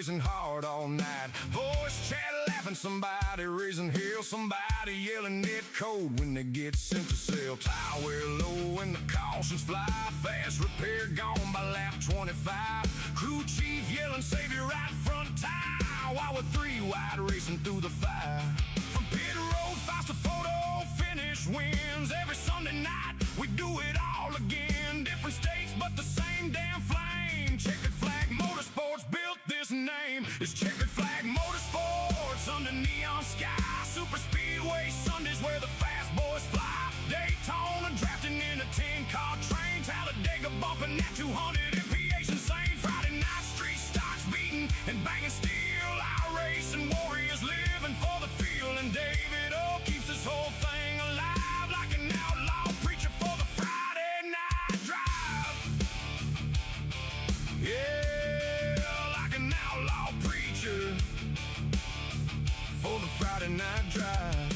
racing hard all night. Voice chat laughing, somebody raising hell, somebody yelling net code when they get sent to sell. Tire wear low and the cautions fly fast. Repair gone by lap 25. Crew chief yelling, save your right front tire, while we're three wide racing through the fire. From pit road fights to photo finish wins. Every Sunday night we do it all again. Different states but the same damn flame. Checkered Flag Motorsports built this name. It's Checkered Flag Motorsports under neon sky. Super speedway Sundays where the fast boys fly. Daytona drafting in a 10-car train. Talladega bumping that 200 mph insane. Friday night street stocks beating and banging steel. Our racing warriors living for the field, and David O keeps this whole thing alive like an outlaw preacher for the Friday night drive. Yeah, like an outlaw preacher for the Friday night drive.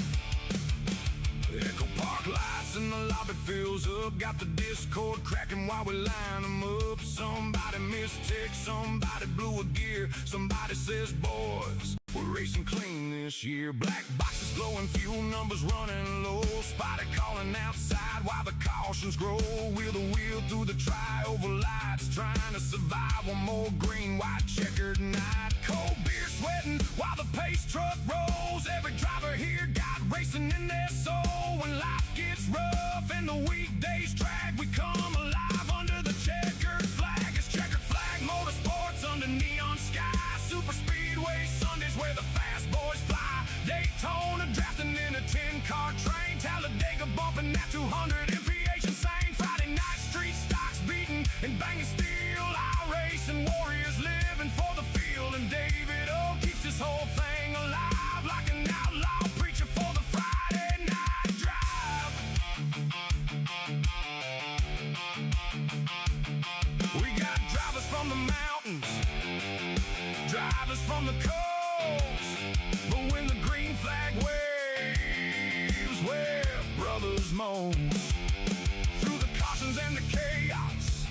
Echo Park lights and the lobby fills up. Got the Discord cracking while we line them up. Somebody missed text, somebody blew a gear. Somebody says, boys, we're racing clean this year. Black boxes glowing, fuel numbers running low. Spotty calling outside while the cautions grow. Wheel to wheel through the tri-oval lights, trying to survive one more green, white, checkered night. Cold beer sweating while the pace truck rolls. Every driver here got racing in their soul. When life gets rough and the weekdays drag, we come alive under the checkered flag. It's Checkered Flag Motorsports under neon sky. Super speedway Sundays where the fast boys fly. Daytona drafting in a 10-car train. Talladega bumping that 200 mph insane. Friday night street stocks beating and banging steel. Our racing warriors living for the field, and David O keeps this whole thing alive like an outlaw preacher for the Friday night drive. We got drivers from the mountains, drivers from the coast, but when the green flag waves, where brothers moan. Through the cautions and the chaos,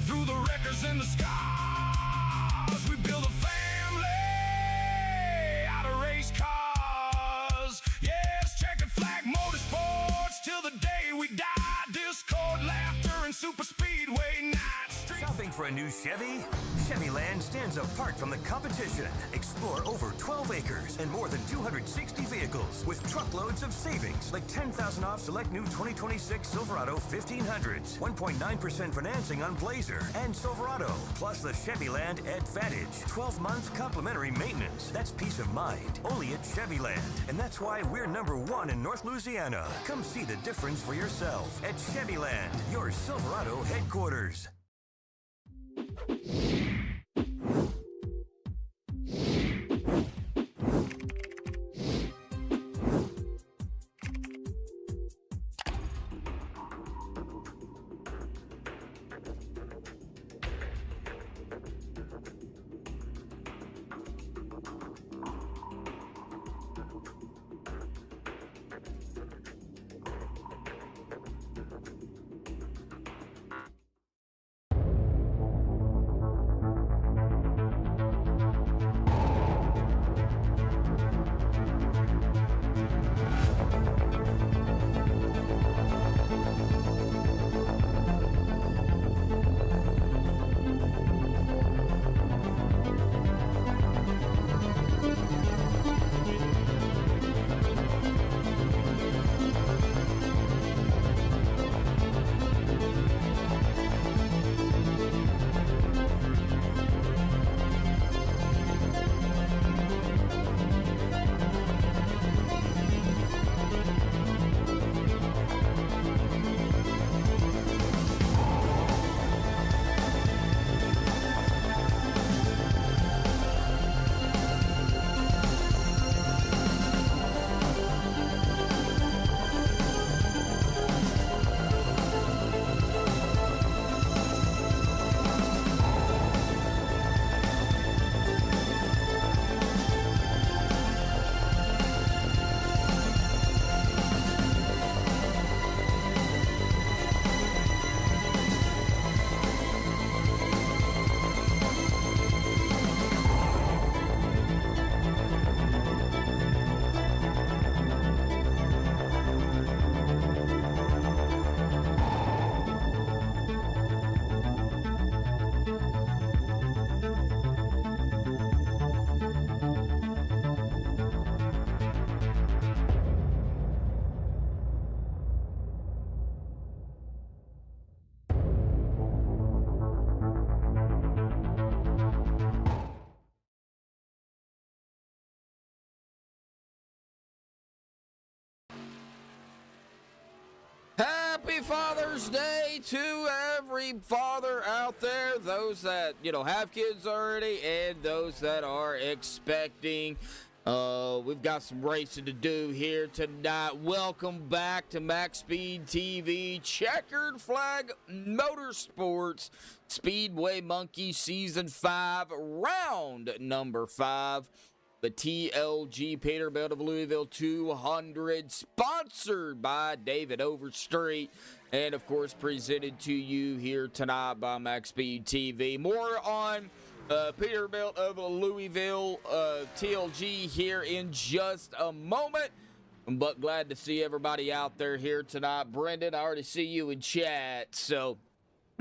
through the wreckers and the scars, we build a family out of race cars. Yes, Checkered Flag Motorsports till the day we die. Discord, laughter, and super speedway night street. Shopping for a new Chevy? Chevyland stands apart from the competition. Explore over 12 acres and more than 260 vehicles with truckloads of savings, like $10,000 off select new 2026 Silverado 1500s, 1.9% financing on Blazer and Silverado, plus the Chevyland Advantage, 12 months complimentary maintenance. That's peace of mind, only at Chevyland. And that's why we're #1 in North Louisiana. Come see the difference for yourself at Chevyland, your Silverado headquarters. Father's Day to every father out there, those that, have kids already and those that are expecting. We've got some racing to do here tonight. Welcome back to MaxspeedTV, Checkered Flag Motorsports, Speedway Monkey Season 5, round number 5. The TLG Peterbuilt of Louisville 200, sponsored by David Overstreet, and of course presented to you here tonight by MaxspeedTV. More on Peterbuilt of Louisville TLG here in just a moment, but glad to see everybody out there here tonight. Brendan, I already see you in chat, so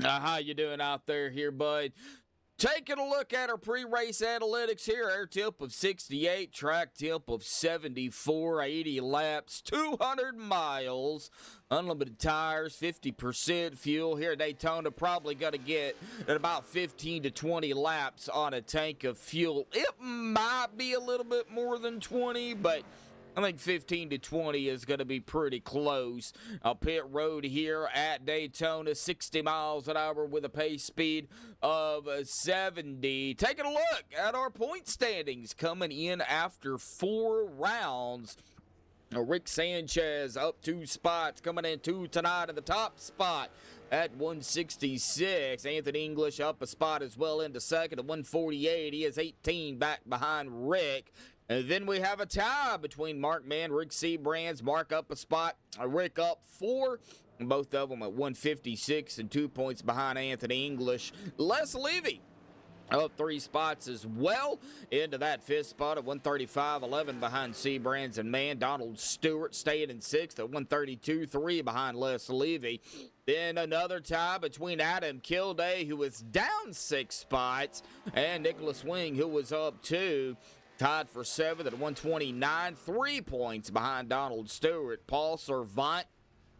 how you doing out there here, bud? Taking a look at our pre-race analytics here. Air temp of 68, track temp of 74, 80 laps, 200 miles, unlimited tires, 50% fuel. Here at Daytona, probably going to get at about 15 to 20 laps on a tank of fuel. It might be a little bit more than 20, but I think 15 to 20 is going to be pretty close. Pit road here at Daytona, 60 miles an hour with a pace speed of 70. Taking a look at our point standings coming in after 4 rounds. Rick Sanchez up 2 spots, coming in 2 tonight in the top spot at 166. Anthony English up a spot as well into second at 148. He is 18 back behind Rick. And then we have a tie between Mark Mann, Rick Seabrands. Mark up a spot, Rick up 4. Both of them at 156 and 2 points behind Anthony English. Les Levy up 3 spots as well into that 5th spot at 135, 11 behind Seabrands and Mann. Donald Stewart staying in 6th at 132, 3 behind Les Levy. Then another tie between Adam Kilday, who was down 6 spots, and Nicholas Wing, who was up 2. Tied for 7th at 129, 3 points behind Donald Stewart. Paul Servant,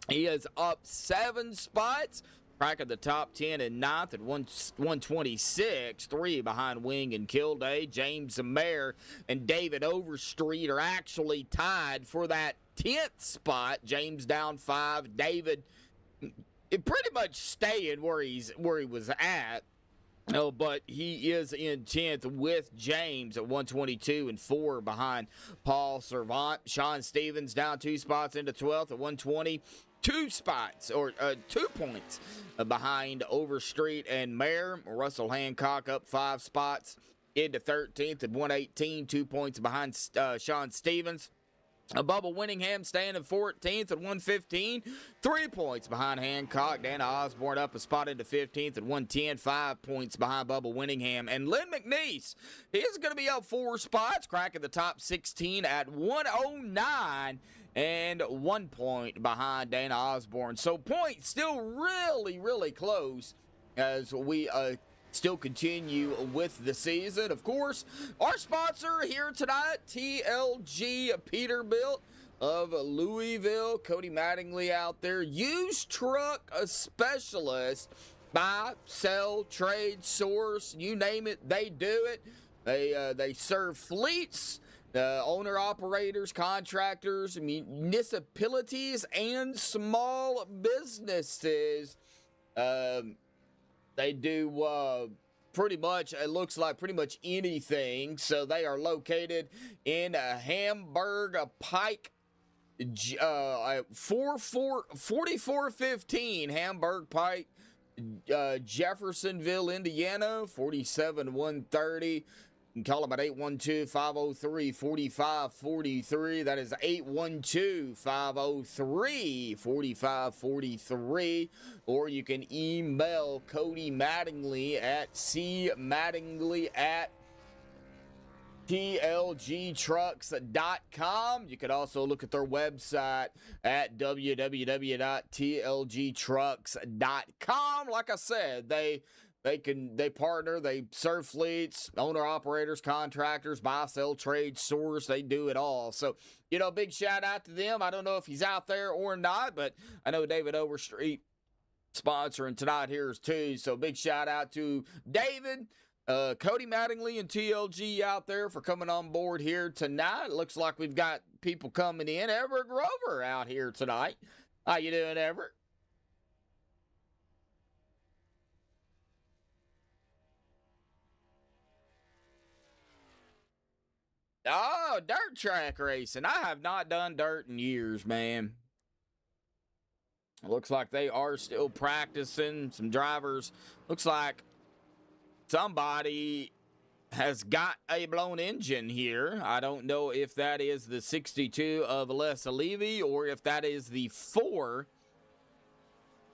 he is up 7 spots, cracking the top 10 in 9th at 126, 3 behind Wing and Kilday. James Mayer and David Overstreet are actually tied for that 10th spot. James down 5, David pretty much staying where he was at. Oh, but he is in 10th with James at 122 and 4 behind Paul Servant. Sean Stevens down 2 spots into 12th at 120. 2 spots, or 2 points behind Overstreet and Mayer. Russell Hancock up 5 spots into 13th at 118. 2 points behind Sean Stevens. Bubba Winningham staying in 14th at 115, 3 points behind Hancock. Dana Osborne up a spot into 15th at 110, 5 points behind Bubba Winningham. And Lynn McNeese, he is going to be up 4 spots, cracking the top 16 at 109 and 1 point behind Dana Osborne. So points still really, really close as we still continue with the season. Of course, our sponsor here tonight, TLG Peterbuilt of Louisville. Cody Mattingly out there, used truck specialist. Buy, sell, trade, source, you name it, they do it. They serve fleets, owner operators, contractors, municipalities, and small businesses. They do pretty much, it looks like pretty much anything. So they are located in Hamburg Pike, 4415 Hamburg Pike, Jeffersonville, Indiana, 47130. You can call them at 812-503-4543. That is 812-503-4543. Or you can email Cody Mattingly at cmattingly@tlgtrucks.com. You can also look at their website at www.tlgtrucks.com. Like I said, they partner, they serve fleets, owner operators, contractors, buy, sell, trade, source, they do it all. So, big shout out to them. I don't know if he's out there or not, but I know David Overstreet sponsoring tonight here too. So big shout out to David, Cody Mattingly, and TLG out there for coming on board here tonight. It looks like we've got people coming in. Everett Grover out here tonight. How you doing, Everett? Oh, dirt track racing. I have not done dirt in years, man. It looks like they are still practicing. Some drivers. Looks like somebody has got a blown engine here. I don't know if that is the 62 of Les Levy or if that is the 4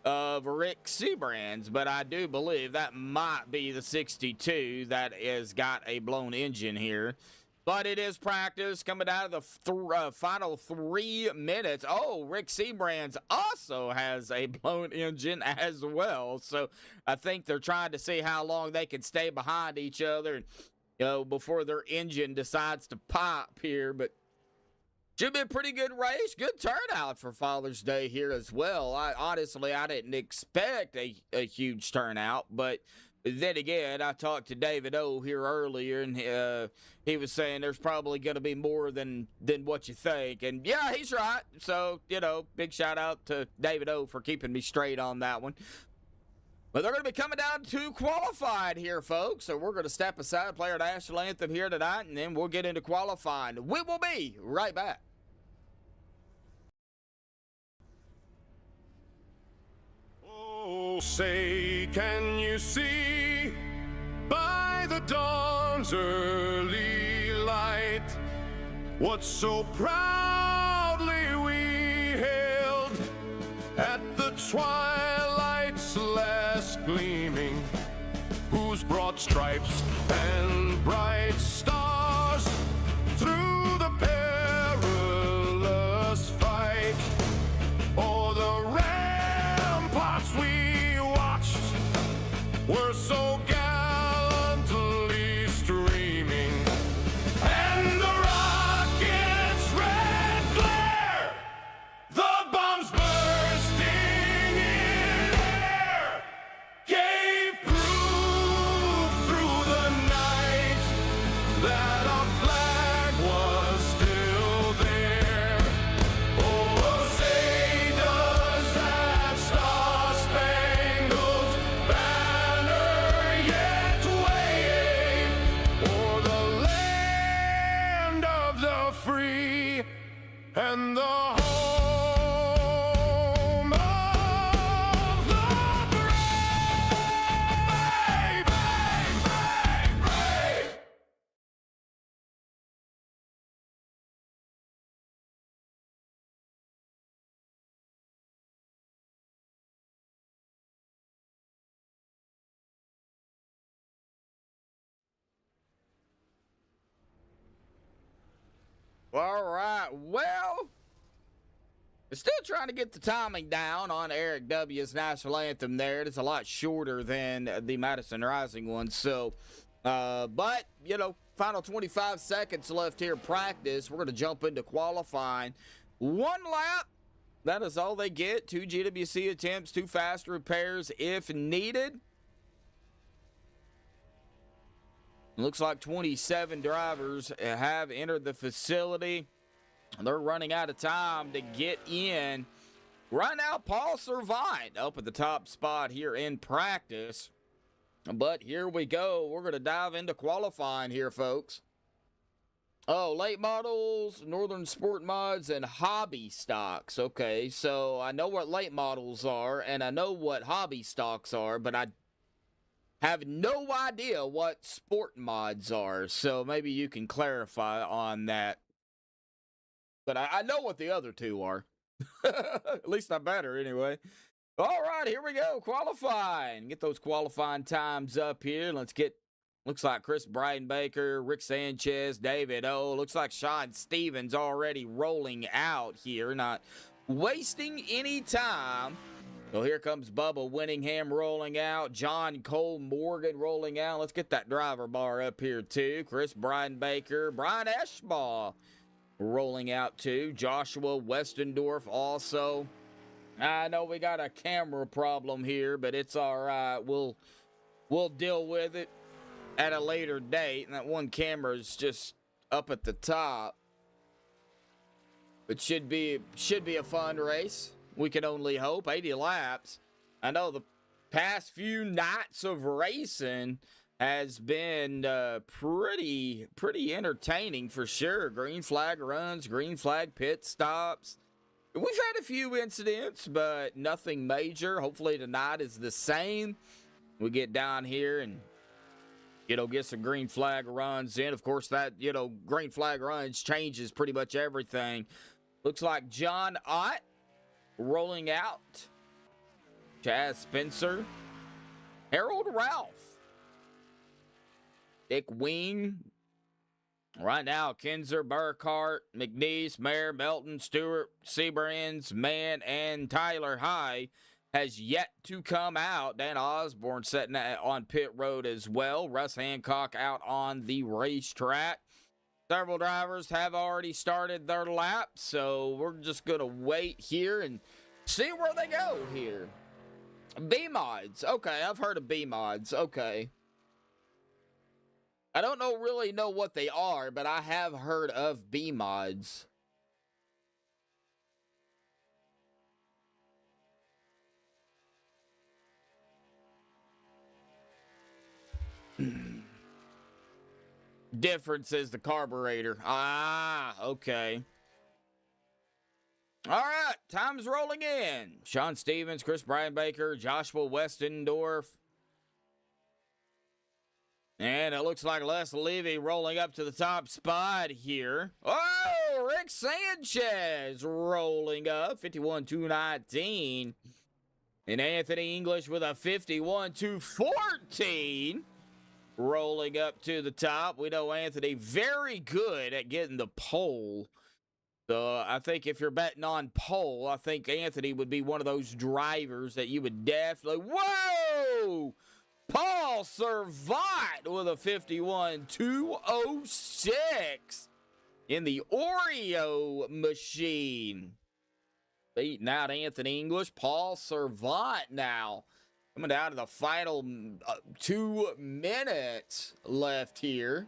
of Rick Seabrands, but I do believe that might be the 62 that has got a blown engine here. But it is practice coming out of the final 3 minutes. Oh, Rick Seabrands also has a blown engine as well. So I think they're trying to see how long they can stay behind each other, before their engine decides to pop here. But should be a pretty good race. Good turnout for Father's Day here as well. I didn't expect a huge turnout, but then again, I talked to David O here earlier, and he was saying there's probably going to be more than what you think. And yeah, he's right. So, big shout out to David O for keeping me straight on that one. But they're going to be coming down to qualifying here, folks. So we're going to step aside, play our national anthem here tonight, and then we'll get into qualifying. We will be right back. Oh, say, can you see by the dawn's early light what so proudly we hailed at the twilight's last gleaming, whose broad stripes and bright stars through the perilous fight o'er the ramparts we watched were so gallantly streaming, and the rocket's red glare, the bombs bursting in air, gave proof through the night that our flag was still there. Oh, say does that Star-Spangled Banner yet wave o'er the land of the free and the home of the brave, brave, brave, brave. All right, well, still trying to get the timing down on Eric W.'s national anthem there. It is a lot shorter than the Madison Rising one. So, but, final 25 seconds left here practice. We're going to jump into qualifying. 1 lap. That is all they get. 2 GWC attempts, 2 fast repairs if needed. Looks like 27 drivers have entered the facility. They're running out of time to get in. Right now, Paul Servine up at the top spot here in practice. But here we go. We're going to dive into qualifying here, folks. Oh, late models, Northern Sport Mods, and hobby stocks. Okay, so I know what late models are, and I know what hobby stocks are, but I have no idea what sport mods are, so maybe you can clarify on that. But I know what the other two are. At least I better, anyway. All right, here we go. Qualifying. Get those qualifying times up here. Looks like Chris Baker, Rick Sanchez, David O. Looks like Sean Stevens already rolling out here, not wasting any time. So here comes Bubba Winningham rolling out. John Cole Morgan rolling out. Let's get that driver bar up here, too. Chris Baker, Brian Eschbaugh rolling out, too. Joshua Westendorf also. I know we got a camera problem here, but it's all right. We'll deal with it at a later date. And that one camera is just up at the top. But should be a fun race. We can only hope. 80 laps. I know the past few nights of racing has been pretty entertaining for sure. Green flag runs, green flag pit stops. We've had a few incidents, but nothing major. Hopefully tonight is the same. We get down here and, get some green flag runs in. Of course, that, green flag runs changes pretty much everything. Looks like John Ott rolling out. Chaz Spencer. Harold Ralph. Dick Wing. Right now, Kinzer, Burkhart, McNeese, Mayer, Melton, Stewart, Seabrans, Mann, and Tyler High has yet to come out. Dan Osborne sitting on pit road as well. Russ Hancock out on the racetrack. Several drivers have already started their lap, so we're just going to wait here and see where they go here. B-mods. Okay, I've heard of B-mods. Okay. I don't really know what they are, but I have heard of B-mods. Difference is the carburetor. Ah, okay. All right, time's rolling in. Sean Stevens, Chris Brian Baker, Joshua Westendorf. And it looks like Les Levy rolling up to the top spot here. Oh, Rick Sanchez rolling up, 51-219. And Anthony English with a 51-214. Rolling up to the top. We know Anthony very good at getting the pole. So I think if you're betting on pole, I think Anthony would be one of those drivers that you would definitely... Whoa! Paul Servat with a 51-206 in the Oreo machine. Beating out Anthony English. Paul Servat now coming down to the final 2 minutes left here.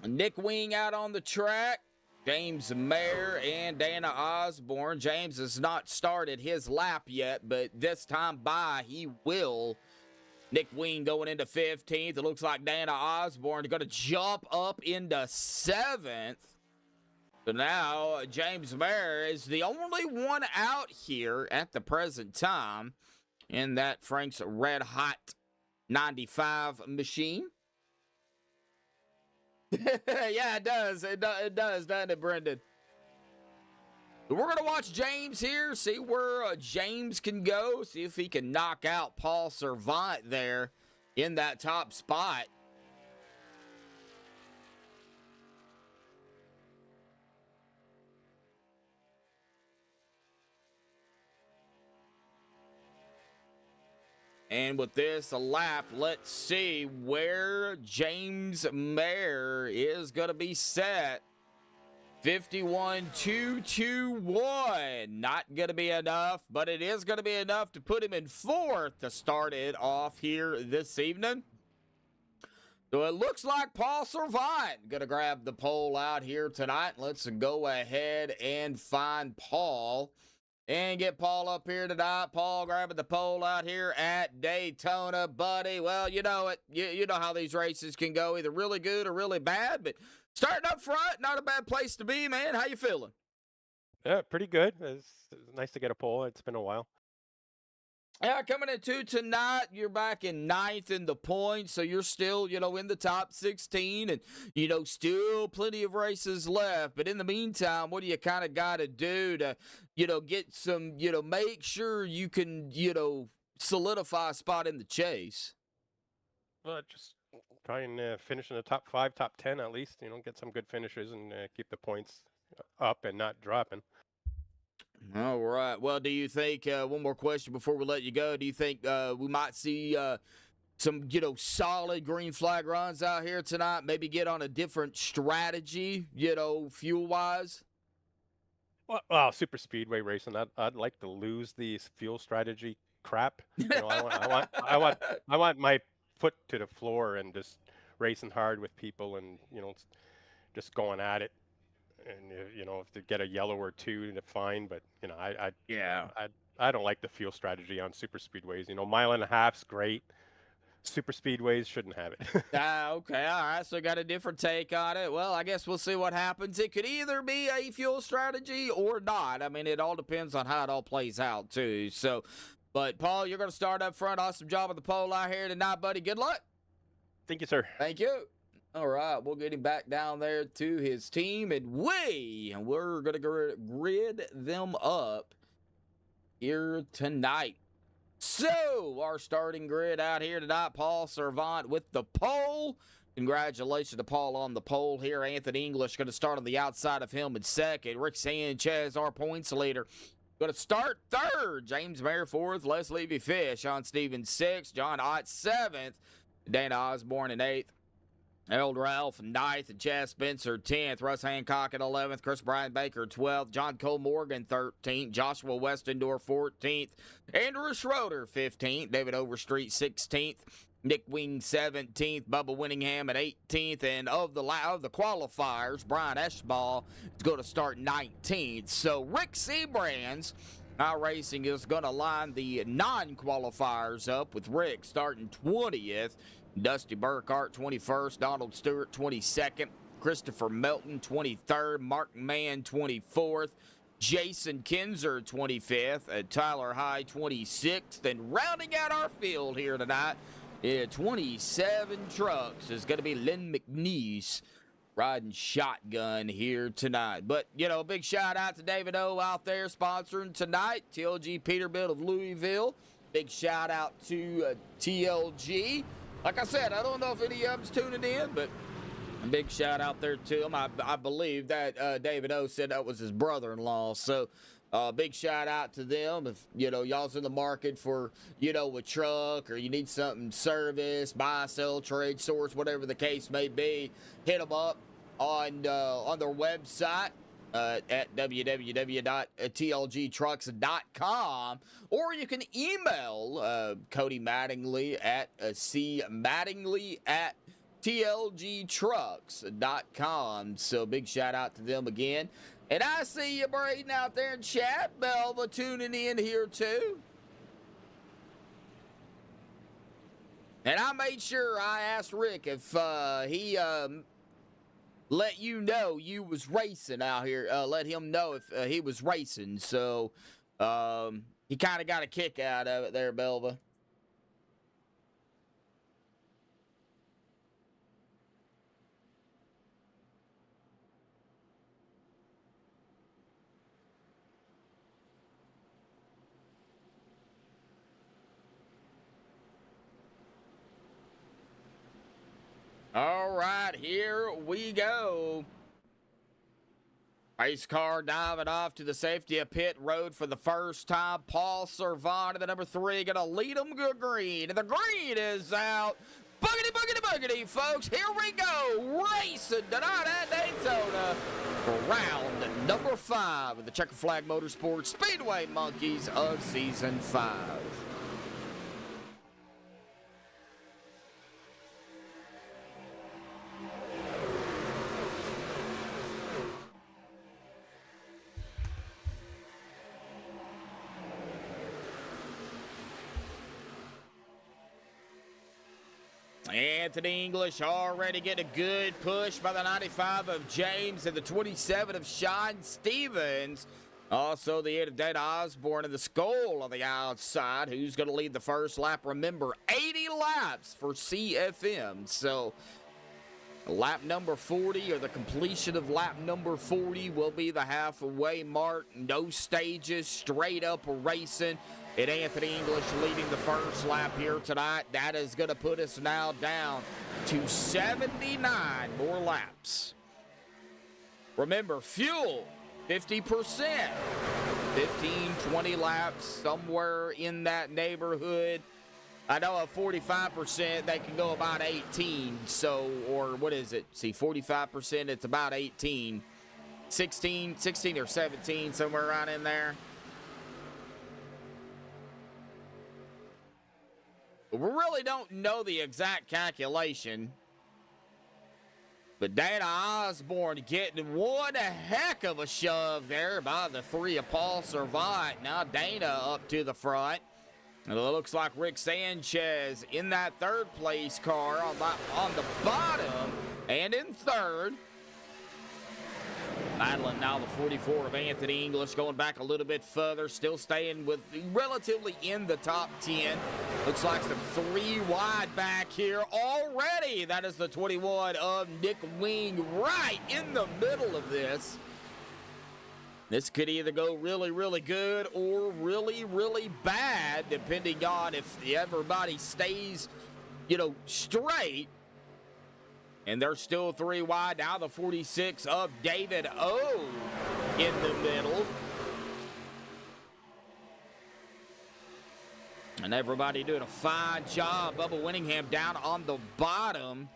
Nick Wing out on the track. James Mayer and Dana Osborne. James has not started his lap yet, but this time by he will. Nick Wing going into 15th. It looks like Dana Osborne is going to jump up into 7th. So now James Mayer is the only one out here at the present time in that Frank's Red Hot 95 machine. Yeah, it does. It does, doesn't it, Brendan? We're going to watch James here, see where James can go, see if he can knock out Paul Servat there in that top spot. And with this a lap, let's see where James Mayer is going to be set. 51-221. Not going to be enough, but it is going to be enough to put him in 4th to start it off here this evening. So it looks like Paul Servat going to grab the pole out here tonight. Let's go ahead and find Paul and get Paul up here tonight. Paul grabbing the pole out here at Daytona, buddy. Well, you know it. You know how these races can go, either really good or really bad. But starting up front, not a bad place to be, man. How you feeling? Yeah, pretty good. It's nice to get a pole. It's been a while. Yeah, coming into tonight, you're back in 9th in the points, so you're still, in the top 16, and, still plenty of races left. But in the meantime, what do you kind of got to do to, get some, make sure you can, solidify a spot in the chase? Well, just try and finish in the top 5, top 10 at least, get some good finishes and keep the points up and not dropping. All right. Well, do you think, one more question before we let you go, do you think we might see some, solid green flag runs out here tonight? Maybe get on a different strategy, fuel-wise? Well, super speedway racing, I'd like to lose the fuel strategy crap. I want my foot to the floor and just racing hard with people and, just going at it. And if they get a yellow or two, then fine. But I don't like the fuel strategy on super speedways. Mile and a half's great. Super speedways shouldn't have it. Okay, all right, so got a different take on it. Well, I guess we'll see what happens. It could either be a fuel strategy or not. I mean, it all depends on how it all plays out, too. So, but, Paul, you're going to start up front. Awesome job on the pole out here tonight, buddy. Good luck. Thank you, sir. Thank you. All right, we'll get him back down there to his team, and we're going to grid them up here tonight. So, our starting grid out here tonight, Paul Servant with the pole. Congratulations to Paul on the pole here. Anthony English going to start on the outside of him in second. Rick Sanchez, our points leader, going to start third. James Mayer fourth. Les Levy-Fish. Sean Stevens sixth. John Ott seventh. Dana Osborne in eighth. Harold Ralph ninth, and Chaz Spencer 10th, Russ Hancock at 11th, Chris Brian Baker 12th, John Cole Morgan 13th, Joshua Westendorf 14th, Andrew Schroeder 15th, David Overstreet 16th, Nick Wing 17th, Bubba Winningham at 18th, and of the qualifiers, Brian Eschball is going to start 19th. So Rick Seabrands Racing is going to line the non-qualifiers up with Rick starting 20th. Dusty Burkhart, 21st. Donald Stewart, 22nd. Christopher Melton, 23rd. Mark Mann, 24th. Jason Kinzer, 25th. Tyler High, 26th. And rounding out our field here tonight, 27 trucks is going to be Lynn McNeese riding shotgun here tonight. But, a big shout out to David O out there sponsoring tonight. TLG Peterbilt of Louisville. Big shout out to TLG. Like I said, I don't know if any of them's tuning in, but a big shout out there to him. I believe that David O said that was his brother-in-law. So big shout out to them. If, y'all's in the market for, a truck or you need something serviced, buy, sell, trade, source, whatever the case may be, hit them up on their website. At www.tlgtrucks.com, or you can email Cody Mattingly at cmattingly@tlgtrucks.com. So big shout out to them again. And I see you, Braden, out there in chat. Belva tuning in here too. And I made sure I asked Rick if he let you know you was racing out here. Let him know if he was racing. So he kind of got a kick out of it there, Belva. All right, here we go. Race car diving off to the safety of pit road for the first time. Paul Servant, the number 3, going to lead them to green. And the green is out. Boogity, boogity, boogity, folks. Here we go. Racing tonight at Daytona for round number 5 of the Checkered Flag Motorsports Speedway Monkeys of Season 5. Anthony English already getting a good push by the 95 of James and the 27 of Sean Stevens. Also the 8 of Dana Osborne and the Skull on the outside. Who's going to lead the first lap? Remember, 80 laps for CFM. So lap number 40, or the completion of lap number 40, will be the halfway mark. No stages, straight up racing. And Anthony English leading the first lap here tonight. That is going to put us now down to 79 more laps. Remember, fuel, 50%. 15, 20 laps, somewhere in that neighborhood. I know at 45%, they can go about 18. So, or what is it? See, 45%, it's about 18. 16 or 17, somewhere around in there. We really don't know the exact calculation. But Dana Osborne getting one heck of a shove there by the 3 of Paul Servant. Now Dana up to the front. And it looks like Rick Sanchez in that 3rd place car on the bottom and in 3rd. Battling now the 44 of Anthony English, going back a little bit further, still staying with relatively in the top 10. Looks like some 3 wide back here already. That is the 21 of Nick Wing right in the middle of this. This could either go really, really good or really, really bad, depending on if everybody stays, straight. And they're still 3 wide. Now the 46 of David O in the middle. And everybody doing a fine job. Bubba Winningham down on the bottom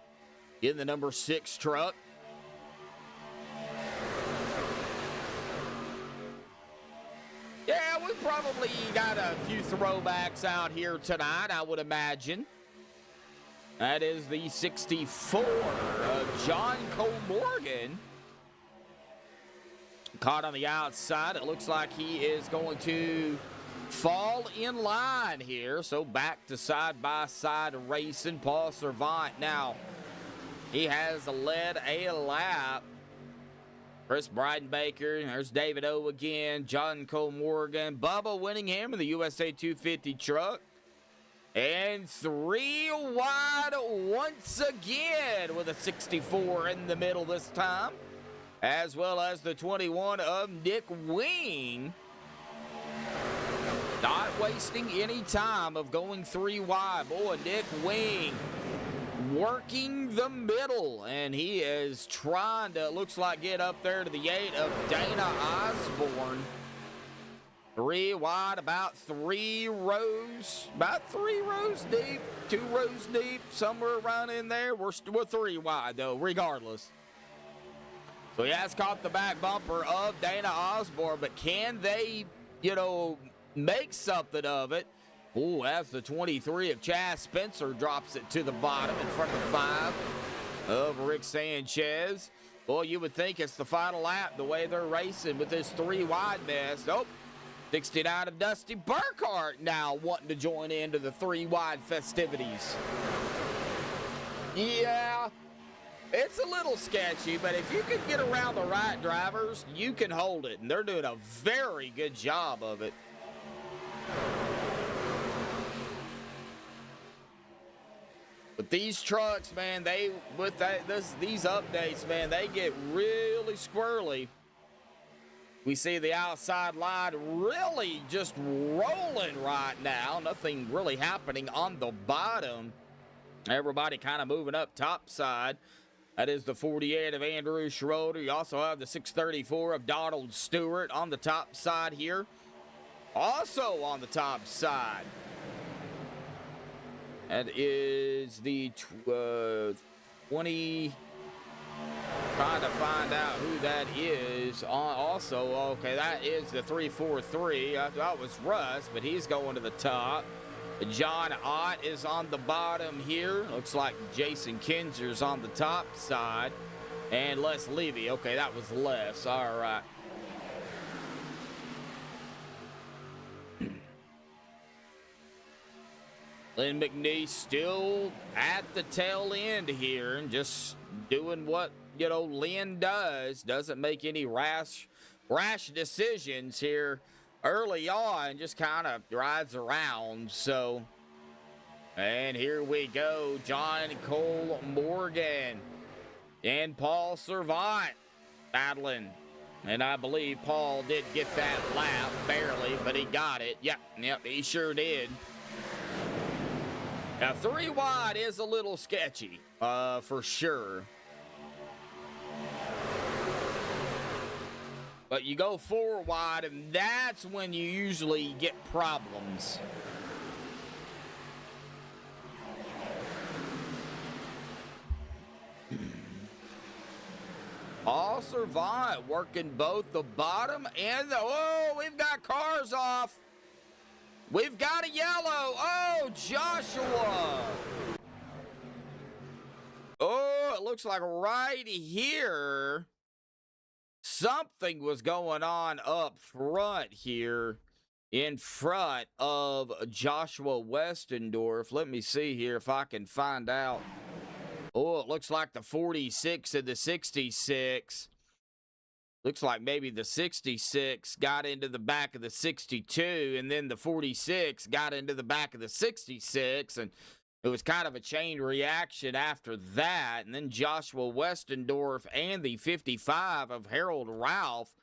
in the number 6 truck. Yeah, we probably got a few throwbacks out here tonight, I would imagine. That is the 64 of John Cole Morgan. Caught on the outside. It looks like he is going to fall in line here. So back to side-by-side racing. Paul Servant now, he has led a lap. Chris Breidenbaker, there's David O again, John Cole Morgan, Bubba Winningham in the USA 250 truck. And 3 wide once again with a 64 in the middle this time, as well as the 21 of Nick Wing. Not wasting any time of going 3 wide. Boy, Nick Wing working the middle, and he is trying to, looks like, get up there to the 8 of Dana Osborne. 3 wide, about 3 rows deep, 2 rows deep, somewhere around in there. We're 3 wide, though, regardless. So he has caught the back bumper of Dana Osborne, but can they, make something of it? Ooh, as the 23 of Chaz Spencer drops it to the bottom in front of the 5 of Rick Sanchez. Well, you would think it's the final lap, the way they're racing with this 3 wide mess. Nope. 69 of Dusty Burkhart now wanting to join into the 3 wide festivities. Yeah, it's a little sketchy, but if you can get around the right drivers, you can hold it, and they're doing a very good job of it. But these trucks, man, these updates, man, they get really squirrely. We see the outside line really just rolling right now. Nothing really happening on the bottom. Everybody kind of moving up top side. That is the 48 of Andrew Schroeder. You also have the 634 of Donald Stewart on the top side here. Also on the top side. That is the 20... Trying to find out who that is. Also, okay, that is the 343. I thought it was Russ, but he's going to the top. John Ott is on the bottom here. Looks like Jason Kinzer's on the top side. And Les Levy. Okay, that was Les. All right. Lynn McNeese still at the tail end here and just doing what, Lynn does. Doesn't make any rash decisions here early on. Just kind of rides around. So, and here we go. John Cole Morgan and Paul Servant battling. And I believe Paul did get that lap, barely, but he got it. Yep, he sure did. Now, 3 wide is a little sketchy, for sure. But you go 4 wide, and that's when you usually get problems. All Servant working both the bottom and the... Oh, we've got cars off. We've got a yellow. Oh, Joshua. Oh, it looks like right here, something was going on up front here in front of Joshua Westendorf. Let me see here if I can find out. Oh, it looks like the 46 and the 66. Looks like maybe the 66 got into the back of the 62, and then the 46 got into the back of the 66, and it was kind of a chain reaction after that. And then Joshua Westendorf and the 55 of Harold Ralph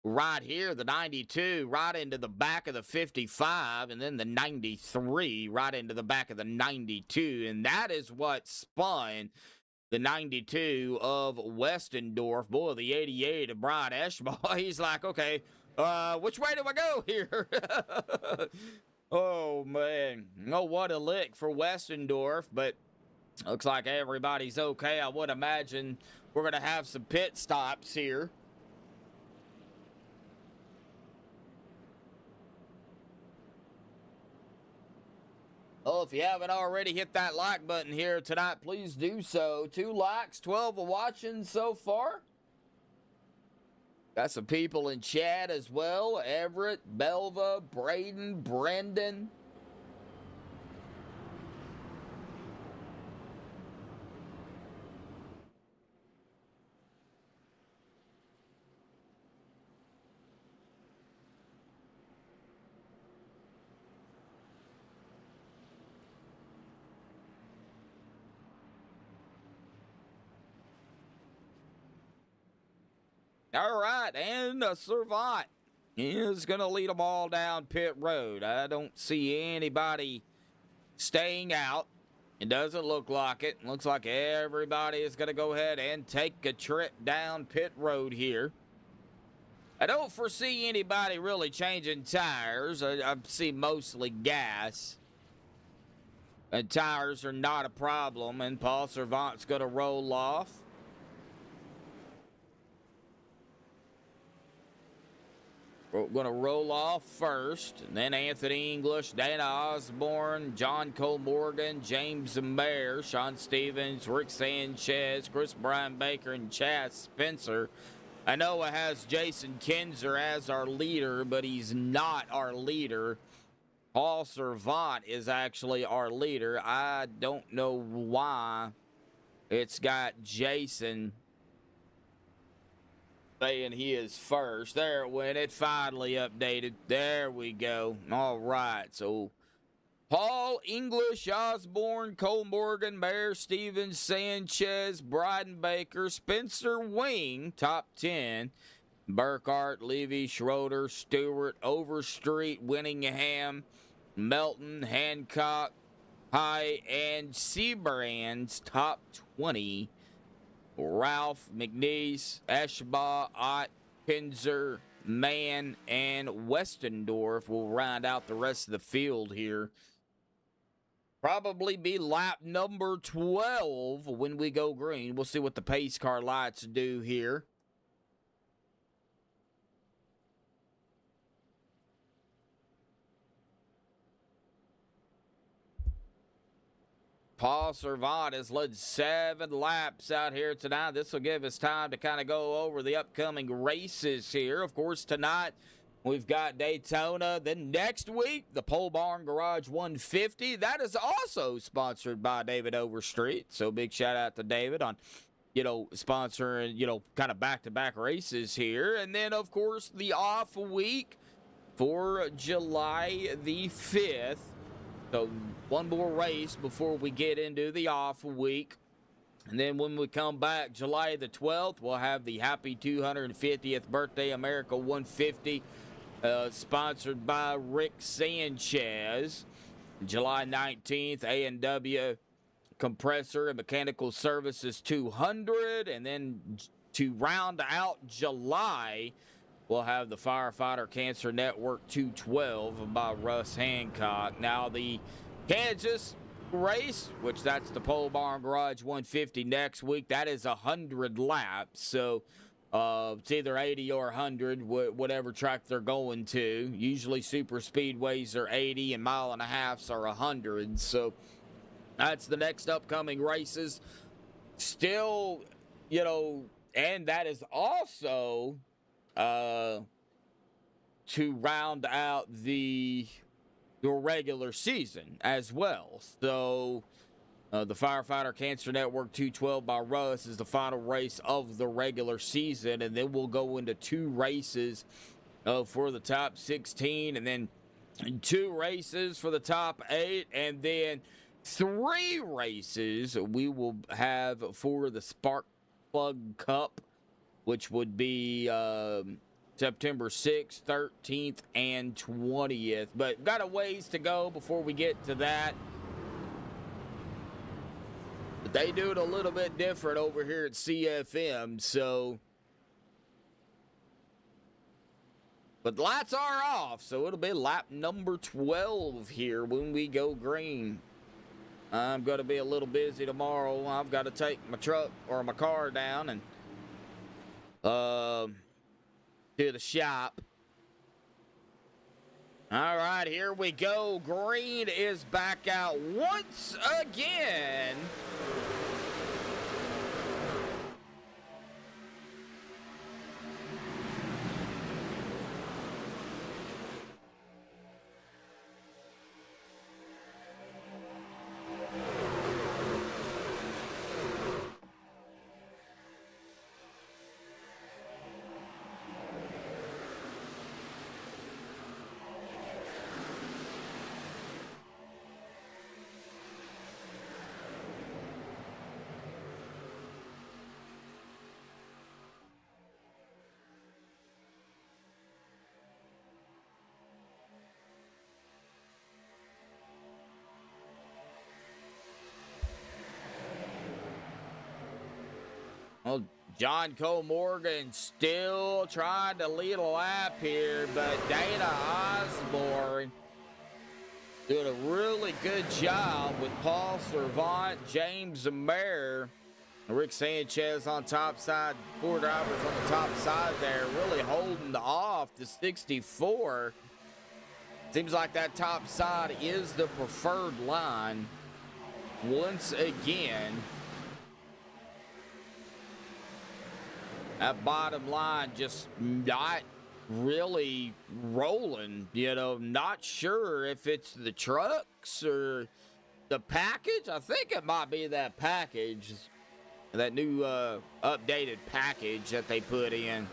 right here, the 92, right into the back of the 55, and then the 93 right into the back of the 92. And that is what spun the 92 of Westendorf. Boy, the 88 of Brian Eschbach, he's like, okay, which way do I go here? Oh, man. Oh, what a lick for Westendorf, but looks like everybody's okay. I would imagine we're going to have some pit stops here. Oh, if you haven't already hit that like button here tonight, please do so. 2 likes, 12 watching so far. Got some people in chat as well. Everett, Belva, Braden, Brendan. All right, and Servant is going to lead them all down pit road. I don't see anybody staying out. It doesn't look like it. Looks like everybody is going to go ahead and take a trip down pit road here. I don't foresee anybody really changing tires. I see mostly gas. And tires are not a problem, and Paul Servant's going to roll off. We're going to roll off first, and then Anthony English, Dana Osborne, John Cole Morgan, James Mayer, Sean Stevens, Rick Sanchez, Chris Brian Baker, and Chaz Spencer. I know it has Jason Kinzer as our leader, but he's not our leader. Paul Servant is actually our leader. I don't know why it's got Jason saying he is first. There it went. It finally updated. There we go. All right. So Paul, English, Osborne, Cole Morgan, Mayer, Stevens, Sanchez, Bryden Baker, Spencer Wing, top 10. Burkhart, Levy, Schroeder, Stewart, Overstreet, Winningham, Melton, Hancock, High, and Seabrand's top 20. Ralph, McNeese, Eschbach, Ott, Kinzer, Mann, and Westendorf will round out the rest of the field here. Probably be lap number 12 when we go green. We'll see what the pace car lights do here. Paul Servant has led 7 laps out here tonight. This will give us time to kind of go over the upcoming races here. Of course, tonight we've got Daytona. Then next week, the Pole Barn Garage 150. That is also sponsored by David Overstreet. So big shout out to David on, sponsoring, kind of back-to-back races here. And then, of course, the off week for July the 5th. So one more race before we get into the off week. And then when we come back July the 12th, we'll have the Happy 250th Birthday America 150 sponsored by Rick Sanchez. July 19th, A&W Compressor and Mechanical Services 200. And then to round out July, we'll have the Firefighter Cancer Network 212 by Russ Hancock. Now, the Kansas race, which that's the Pole Barn Garage 150 next week, that is 100 laps. So it's either 80 or 100, whatever track they're going to. Usually super speedways are 80 and mile and a halfs are 100. So that's the next upcoming races still, you know, and that is also to round out the regular season as well. So the Firefighter Cancer Network 212 by Russ is the final race of the regular season, and then we'll go into 2 races for the top 16, and then 2 races for the top 8, and then 3 races we will have for the Spark Plug Cup, which would be September 6th, 13th, and 20th. But got a ways to go before we get to that. But they do it a little bit different over here at CFM, so. But the lights are off, so it'll be lap number 12 here when we go green. I'm going to be a little busy tomorrow. I've got to take my truck or my car down and to the shop. All right, here we go. Green is back out once again. Well, John Cole Morgan still trying to lead a lap here, but Dana Osborne doing a really good job with Paul Servant, James Mayer, Rick Sanchez on top side, 4 drivers on the top side there, really holding off the 64. Seems like that top side is the preferred line once again. That bottom line just not really rolling, you know, not sure if it's the trucks or the package. I think it might be that package, that new updated package that they put in.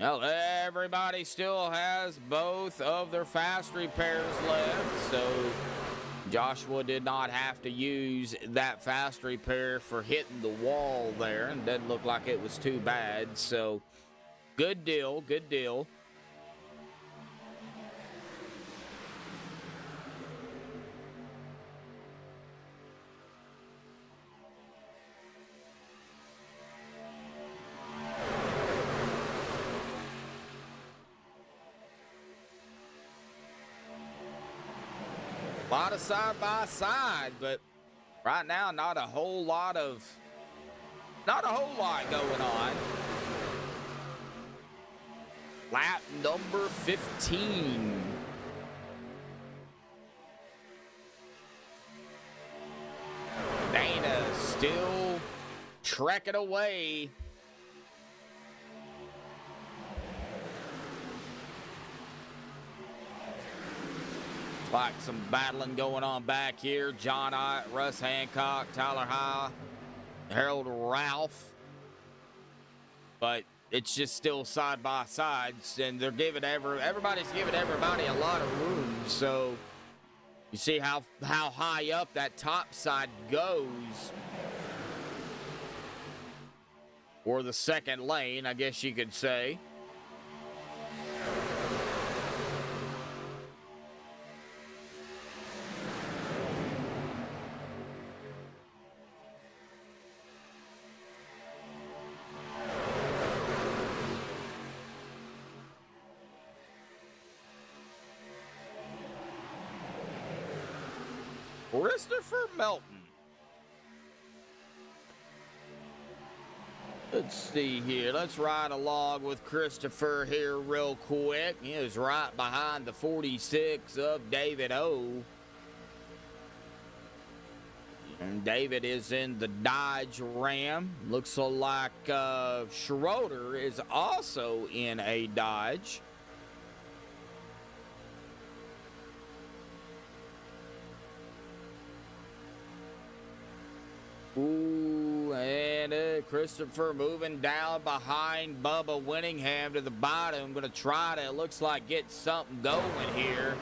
Well, everybody still has both of their fast repairs left, so Joshua did not have to use that fast repair for hitting the wall there, and doesn't look like it was too bad, so good deal, good deal. A lot of side by side, but right now not a whole lot going on. Lap number 15. Dana still trekking away. Like some battling going on back here. John Ott, Russ Hancock, Tyler High, Harold Ralph. But it's just still side by side, and they're giving everybody's giving everybody a lot of room. So you see how high up that top side goes. Or the second lane, I guess you could say. Christopher Melton. Let's see here. Let's ride along with Christopher here real quick. He is right behind the 46 of David O. And David is in the Dodge Ram. Looks like Schroeder is also in a Dodge. Ooh, and Christopher moving down behind Bubba Winningham to the bottom. Going to try to, it looks like, get something going here.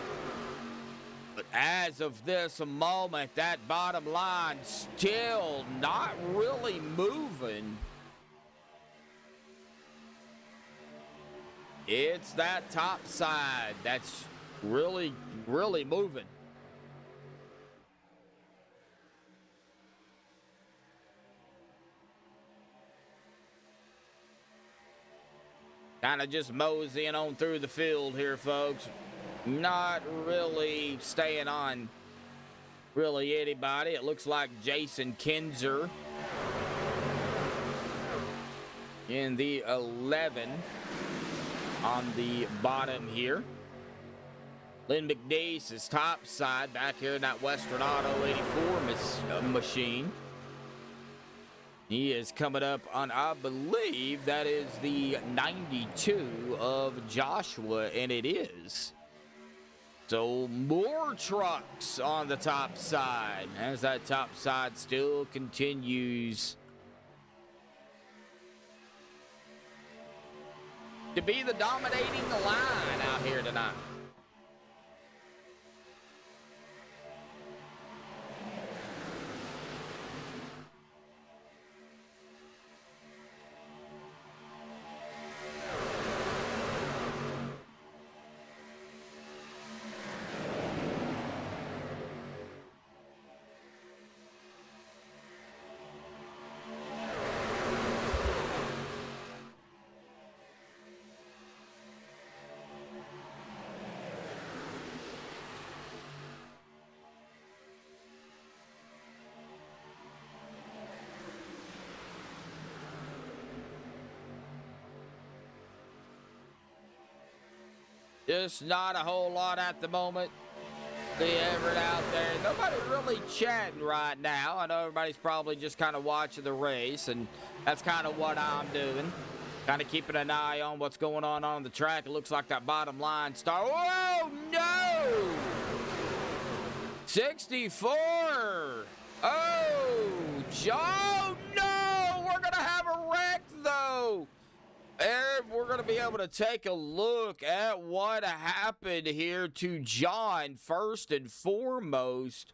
But as of this moment, that bottom line still not really moving. It's that top side that's really, really moving. Kind of just moseying on through the field here, folks. Not really staying on really anybody. It looks like Jason Kinzer in the 11 on the bottom here. Lynn McNeese is top side back here in that Western Auto 84 machine. He is coming up on, I believe, that is the 92 of Joshua, and it is. So more trucks on the top side as that top side still continues to be the dominating line out here tonight. Just not a whole lot at the moment. See Everett out there. Nobody really chatting right now. I know everybody's probably just kind of watching the race, and that's kind of what I'm doing. Kind of keeping an eye on what's going on the track. It looks like that bottom line star. Oh, no! 64. Oh, Joe, no! We're going to have a wreck, though. And we're going to be able to take a look at what happened here to John first and foremost.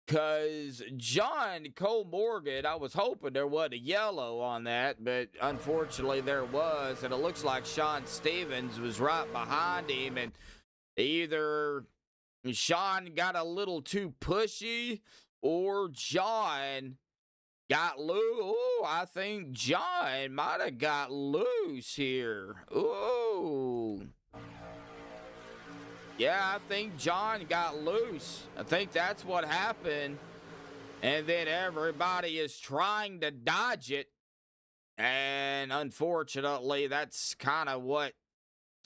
Because John Cole Morgan, I was hoping there wasn't a yellow on that, but unfortunately there was. And it looks like Sean Stevens was right behind him. And either Sean got a little too pushy or John got loose. Oh, I think John might have got loose here. Oh. Yeah, I think John got loose. I think that's what happened. And then everybody is trying to dodge it. And unfortunately, that's kind of what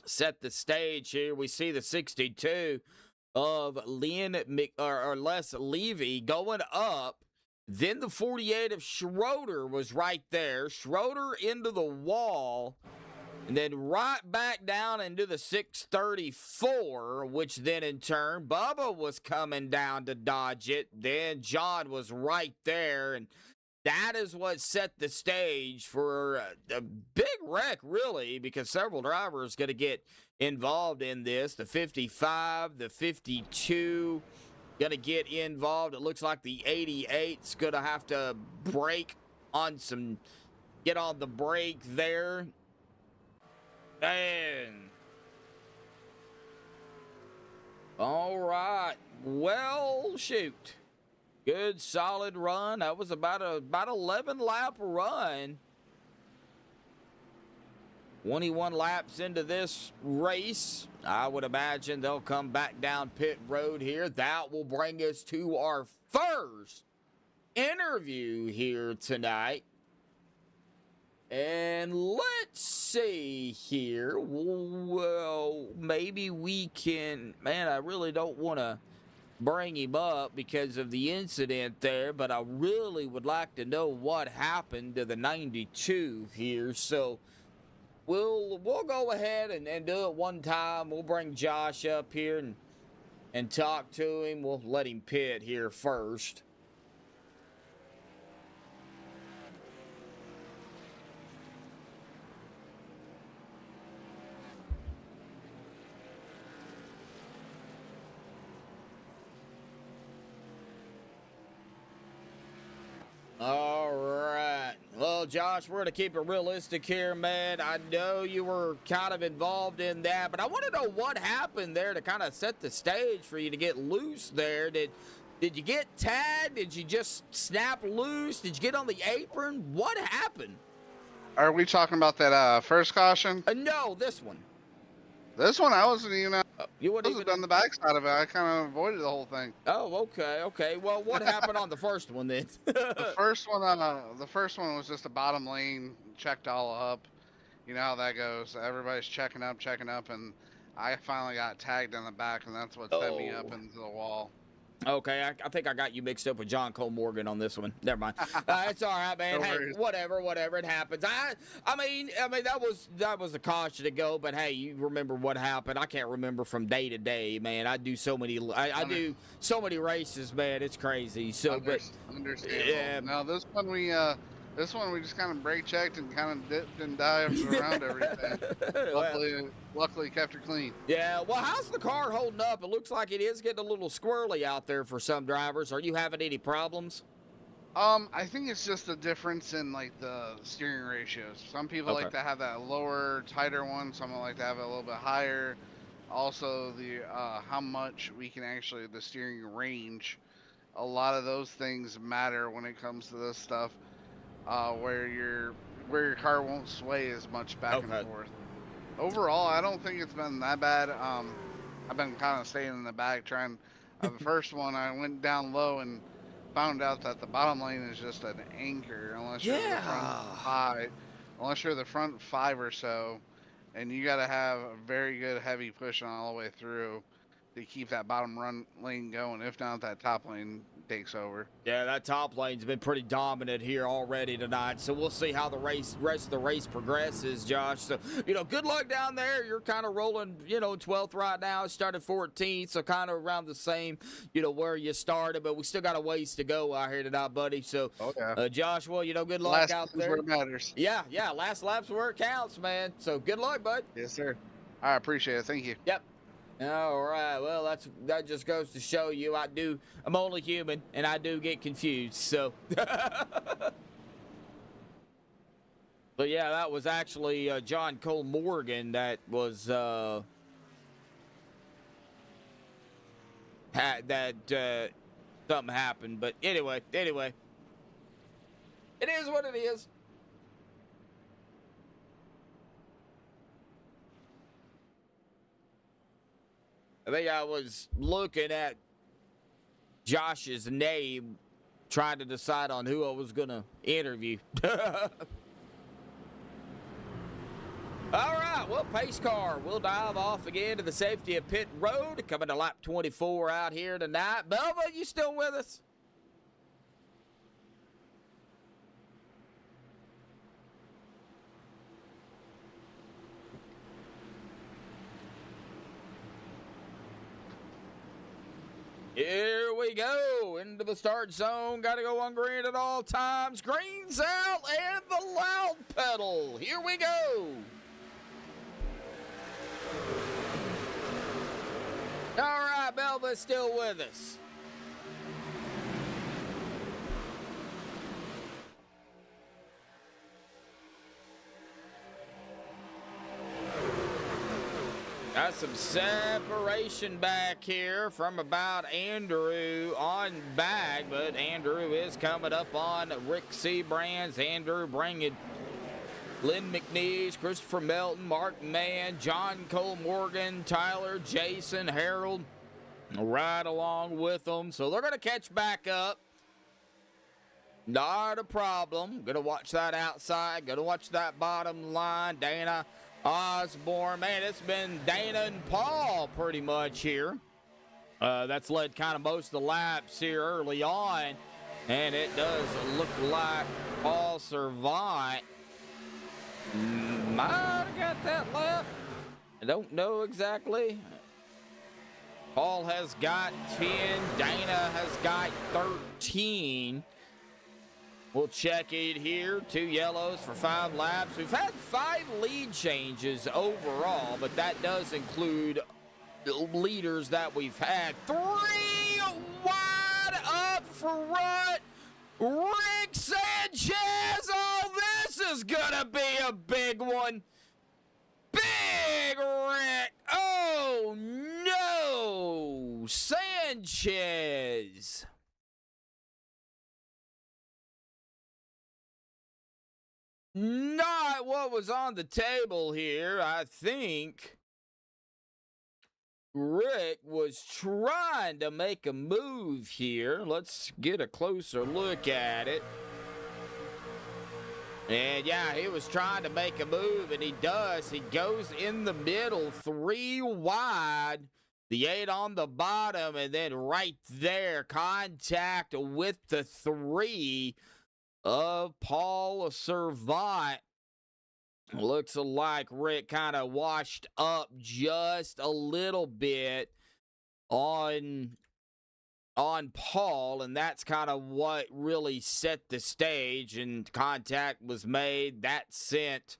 set the stage here. We see the 62 of Les Levy going up. Then the 48 of Schroeder was right there. Schroeder into the wall. And then right back down into the 634, which then in turn, Bubba was coming down to dodge it. Then John was right there. And that is what set the stage for a big wreck, really, because several drivers going to get involved in this. The 55, the 52... going to get involved. It looks like the 88's going to have to get on the brake there. And all right. Well, shoot. Good solid run. That was about 11 lap run. 21 laps into this race. I would imagine they'll come back down pit road here. That will bring us to our first interview here tonight. And let's see here. Well, maybe we can... Man, I really don't want to bring him up because of the incident there, but I really would like to know what happened to the 92 here. So we'll go ahead and do it one time. We'll bring Josh up here and talk to him. We'll let him pit here first. All right. Well, Josh, we're going to keep it realistic here, man. I know you were kind of involved in that, but I want to know what happened there to kind of set the stage for you to get loose there. Did you get tagged? Did you just snap loose? Did you get on the apron? What happened? Are we talking about that first caution? No, this one. This one, I wasn't even. You I wouldn't was even on the backside of it. I kind of avoided the whole thing. Oh, okay. Well, what happened on the first one then? The first one was just a bottom lane, checked all up. You know how that goes. Everybody's checking up, and I finally got tagged in the back, and that's what set me up into the wall. Okay, I think I got you mixed up with John Cole Morgan on this one. Never mind. It's all right, man. No hey, worries. whatever, it happens. I mean, that was a caution to go, but hey, you remember what happened. I can't remember from day to day, man. I do so many races, man. It's crazy. So, Understandable. Yeah. Now this one we just kind of brake checked and kind of dipped and dived around everything. Luckily kept her clean. Yeah, well, how's the car holding up? It looks like it is getting a little squirrely out there for some drivers. Are you having any problems? I think it's just the difference in like the steering ratios. Some people like to have that lower, tighter one. Some like to have it a little bit higher. Also, the how much we can actually the steering range. A lot of those things matter when it comes to this stuff. Where your car won't sway as much back and forth. Overall, I don't think it's been that bad. I've been kind of staying in the back trying. The first one, I went down low and found out that the bottom lane is just an anchor unless you're the front five. Unless you're the front five or so, and you got to have a very good heavy push on all the way through to keep that bottom lane going. If not, that top lane takes over. Yeah, that top lane's been pretty dominant here already tonight. So we'll see how the rest of the race progresses, Josh. So, good luck down there. You're kind of rolling, 12th right now. It started 14th, so kind of around the same, where you started. But we still got a ways to go out here tonight, buddy. So, Josh, well, good luck out there. Last where it matters. Yeah, last lap's where it counts, man. So good luck, bud. Yes, sir. I appreciate it. Thank you. Yep. All right. Well, that just goes to show you I'm only human and I do get confused. So, but yeah, that was actually John Cole Morgan that was something happened. But anyway, it is what it is. I think I was looking at Josh's name, trying to decide on who I was going to interview. All right, well, pace car. We'll dive off again to the safety of pit road, coming to lap 24 out here tonight. Belva, you still with us? Here we go into the start zone. Got to go on green at all times. Green's out and the loud pedal. Here we go. All right, Belva's still with us. Got some separation back here from about Andrew on back, but Andrew is coming up on Rick Seabrands. Andrew bringing Lynn McNeese, Christopher Melton, Mark Mann, John Cole Morgan, Tyler, Jason, Harold, right along with them. So they're going to catch back up. Not a problem. Gonna watch that outside. Gonna watch that bottom line. Dana Osborne. Man, it's been Dana and Paul pretty much here. That's led kind of most of the laps here early on. And it does look like Paul Servant might have got that lap. I don't know exactly. Paul has got 10. Dana has got 13. We'll check it here. 2 yellows for 5 laps. We've had 5 lead changes overall, but that does include the leaders that we've had. 3 wide up front. Rick Sanchez. Oh, this is going to be a big one. Big Rick. Oh, no. Sanchez. Not what was on the table here. I think Rick was trying to make a move here. Let's get a closer look at it. And yeah, he was trying to make a move, and he does. He goes in the middle, 3 wide, the 8 on the bottom, and then right there, contact with the 3 of Paul Servant. Looks like Rick kind of washed up just a little bit on Paul, and that's kind of what really set the stage, and contact was made. That sent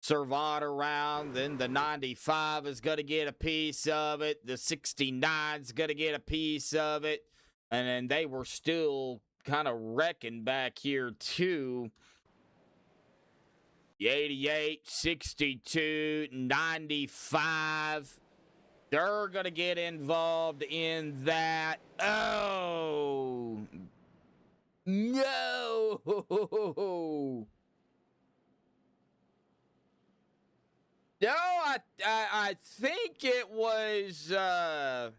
Servant around. Then the 95 is going to get a piece of it. The 69 is going to get a piece of it. And then they were still kind of wrecking back here too. The 88, 62, 95. They're going to get involved in that. Oh, no. No, I think it was, I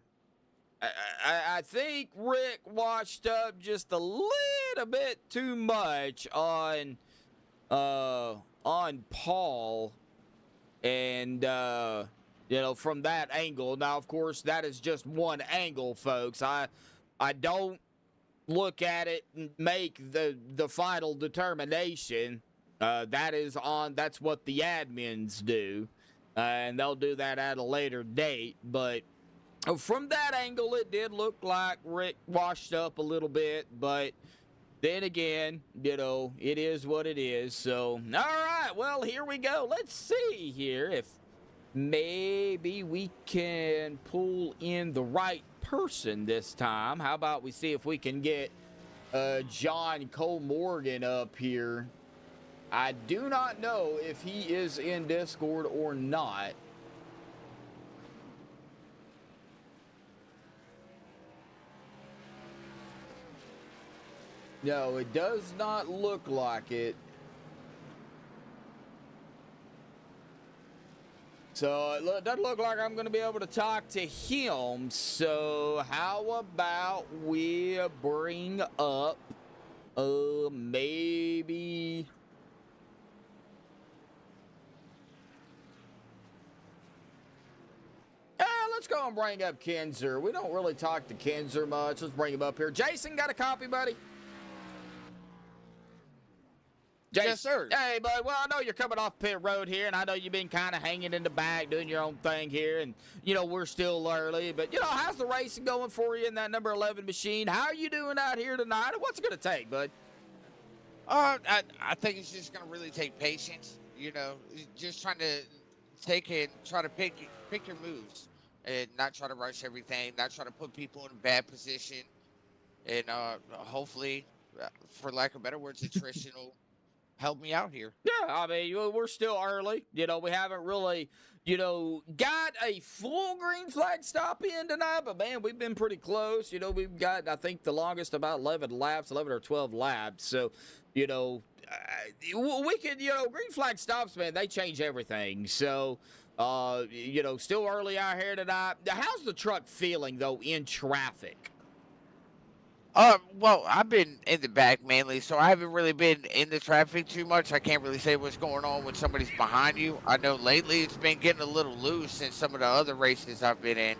think Rick washed up just a little bit too much on Paul, and you know, from that angle. Now, of course, that is just one angle, folks. I don't look at it and make the final determination. That's what the admins do, and they'll do that at a later date. But from that angle, it did look like Rick washed up a little bit, but then again, you know, it is what it is. So, all right, well, here we go. Let's see here if maybe we can pull in the right person this time. How about we see if we can get John Cole Morgan up here. I do not know if he is in Discord or not. No, it does not look like it. So it doesn't look like I'm going to be able to talk to him. So how about we bring up maybe... Let's go and bring up Kinzer. We don't really talk to Kinzer much. Let's bring him up here. Jason, got a copy, buddy? Jason. Yes, sir. Hey, bud. Well, I know you're coming off pit road here, and I know you've been kind of hanging in the back, doing your own thing here, and, you know, we're still early. But, you know, how's the racing going for you in that number 11 machine? How are you doing out here tonight, and what's it going to take, bud? I think it's just going to really take patience, you know, just trying to take it, try to pick your moves, and not try to rush everything, not try to put people in a bad position, and hopefully, for lack of better words, attrition will help me out here. Yeah, I mean, we're still early. You know, we haven't really, you know, got a full green flag stop in tonight, but, man, we've been pretty close. You know, we've got, I think, the longest about 11 or 12 laps. So, you know, we could, you know, green flag stops, man, they change everything. So, you know, still early out here tonight. How's the truck feeling, though, in traffic? Well, I've been in the back mainly, so I haven't really been in the traffic too much. I can't really say what's going on when somebody's behind you. I know lately it's been getting a little loose in some of the other races I've been in.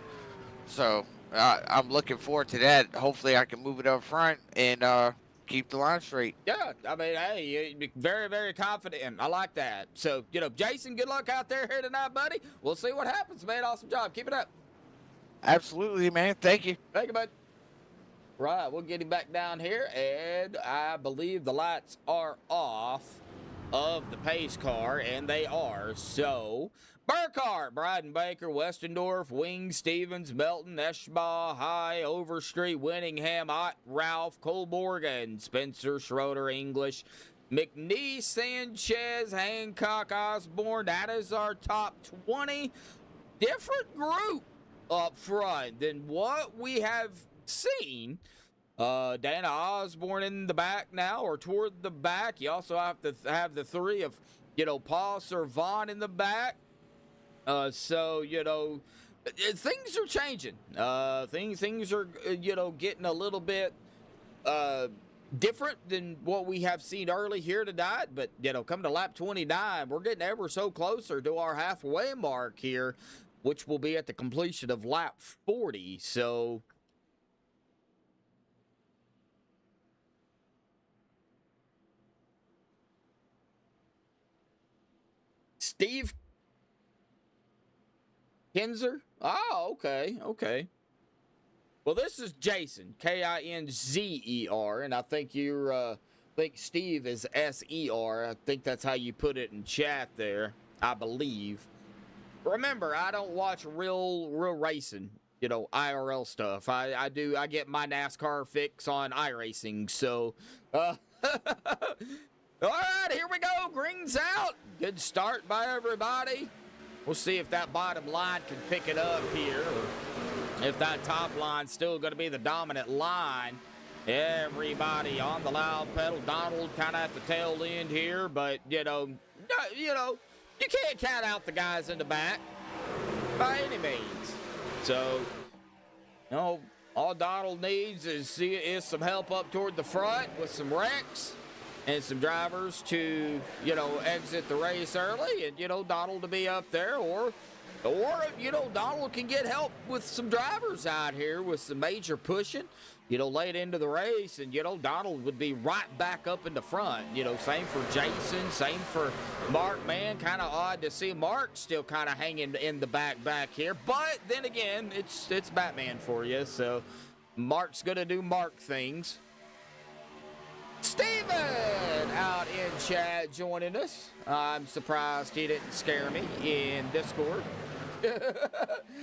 So I'm looking forward to that. Hopefully I can move it up front and keep the line straight. Yeah, I mean, hey, you're very, very confident. I like that. So, Jason, good luck out there here tonight, buddy. We'll see what happens, man. Awesome job. Keep it up. Absolutely, man. Thank you. Thank you, bud. Right, we'll get him back down here, and I believe the lights are off of the pace car, and they are. So, Burkhart, Bryden Baker, Westendorf, Wing, Stevens, Melton, Eschbaugh, High, Overstreet, Winningham, Ott, Ralph, Colborga, Spencer, Schroeder, English, McNeese, Sanchez, Hancock, Osborne. That is our top 20. Different group up front than what we have seen. Dana Osborne in the back now, or toward the back. You also have to have the three of, Paul Servant in the back. So, things are changing. Things are, getting a little bit different than what we have seen early here tonight. But, come to lap 29, we're getting ever so closer to our halfway mark here, which will be at the completion of lap 40. So, Steve Kinzer? Oh, okay. Well, this is Jason, Kinzer, and I think think Steve is SER. I think that's how you put it in chat there, I believe. Remember, I don't watch real racing, IRL stuff. I get my NASCAR fix on iRacing, so, all right, here we go. Green's out. Good start by everybody. We'll see if that bottom line can pick it up here, or if that top line's still going to be the dominant line. Everybody on the loud pedal. Donald kind of at the tail end here, but, you can't count out the guys in the back by any means. So, all Donald needs is some help up toward the front with some wrecks and some drivers to, exit the race early, and, Donald to be up there, or Donald can get help with some drivers out here with some major pushing, late into the race, and, Donald would be right back up in the front. Same for Jason, same for Mark, man. Kind of odd to see Mark still kind of hanging in the back here, but then again, it's Batman for you, so Mark's going to do Mark things. Steven out in chat joining us. I'm surprised he didn't scare me in Discord.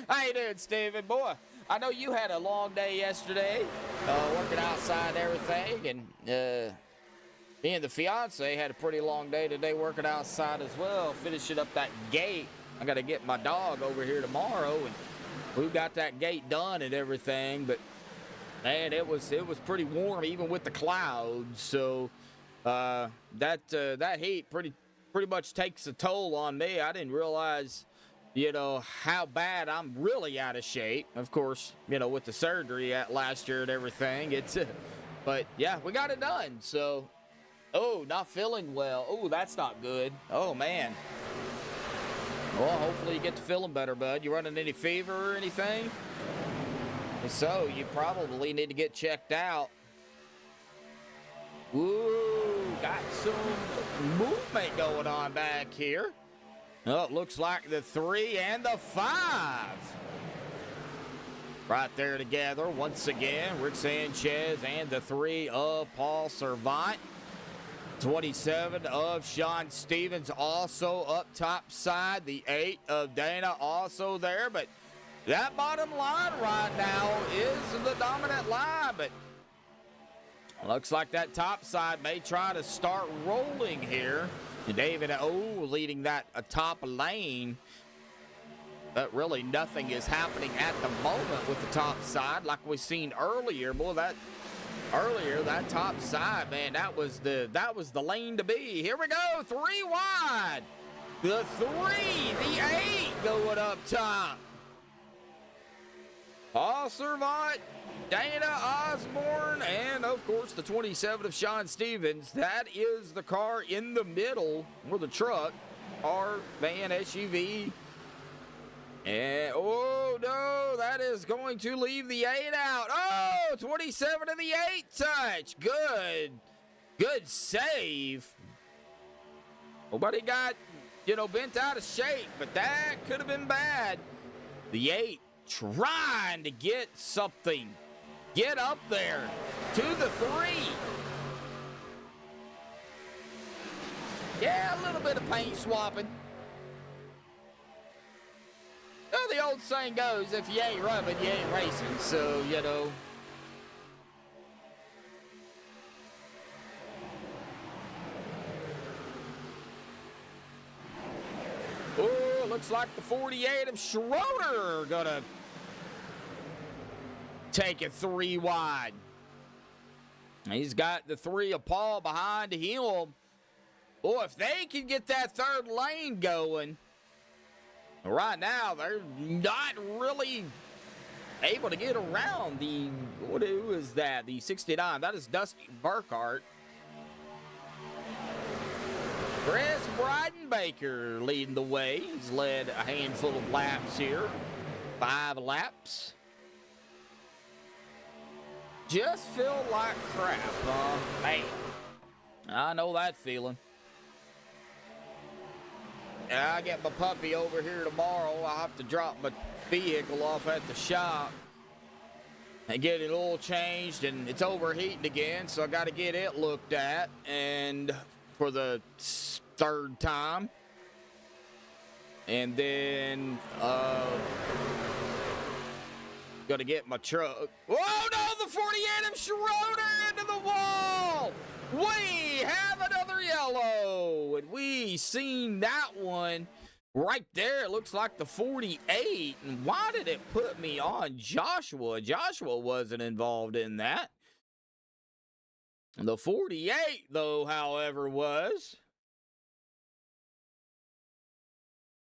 How you doing, Steven? Boy, I know you had a long day yesterday, working outside and everything, and me and the fiance had a pretty long day today working outside as well, finishing up that gate. I got to get my dog over here tomorrow, and we got that gate done and everything, but man, it was pretty warm even with the clouds. So that heat pretty much takes a toll on me. I didn't realize, how bad I'm really out of shape. Of course, with the surgery last year and everything. But yeah, we got it done. So, not feeling well. Oh, that's not good. Oh man. Well, hopefully you get to feeling better, bud. You running any fever or anything? So, you probably need to get checked out. Ooh, got some movement going on back here. Oh, it looks like the 3 and the 5. Right there together once again. Rick Sanchez and the 3 of Paul Servant. 27 of Sean Stevens also up top side. The 8 of Dana also there, but that bottom line right now is the dominant line, but looks like that top side may try to start rolling here. David leading that top lane, but really nothing is happening at the moment with the top side like we seen earlier. Boy, that top side, man, that was the lane to be. Here we go, 3 wide. The 3, the 8 going up top. Paul Servant, Dana Osborne, of course, the 27 of Sean Stevens. That is the car in the middle, or the truck, or van, SUV. And, oh, no, that is going to leave the 8 out. Oh, 27 of the 8 touch. Good save. Nobody got, bent out of shape, but that could have been bad. The 8 trying to get something. Get up there to the 3. Yeah, a little bit of paint swapping. The old saying goes, if you ain't rubbing, you ain't racing. So, Oh, looks like the 48 of Schroeder gonna take it 3 wide. He's got the 3 of Paul behind him. Oh, if they can get that third lane going, right now they're not really able to get around the, who is that? The 69. That is Dusty Burkhart. Chris Breidenbaker leading the way. He's led a handful of laps here. 5 laps. Just feel like crap, man. I know that feeling. I get my puppy over here tomorrow. I'll have to drop my vehicle off at the shop and get it oil changed, and it's overheating again, so I got to get it looked at, and for the 3rd time. And then got to get my truck. Oh no, the 48 of Schroeder into the wall. We have another yellow, and we seen that one right there. It looks like the 48. And why did it put me on Joshua? Joshua wasn't involved in that. The 48, though, however, was.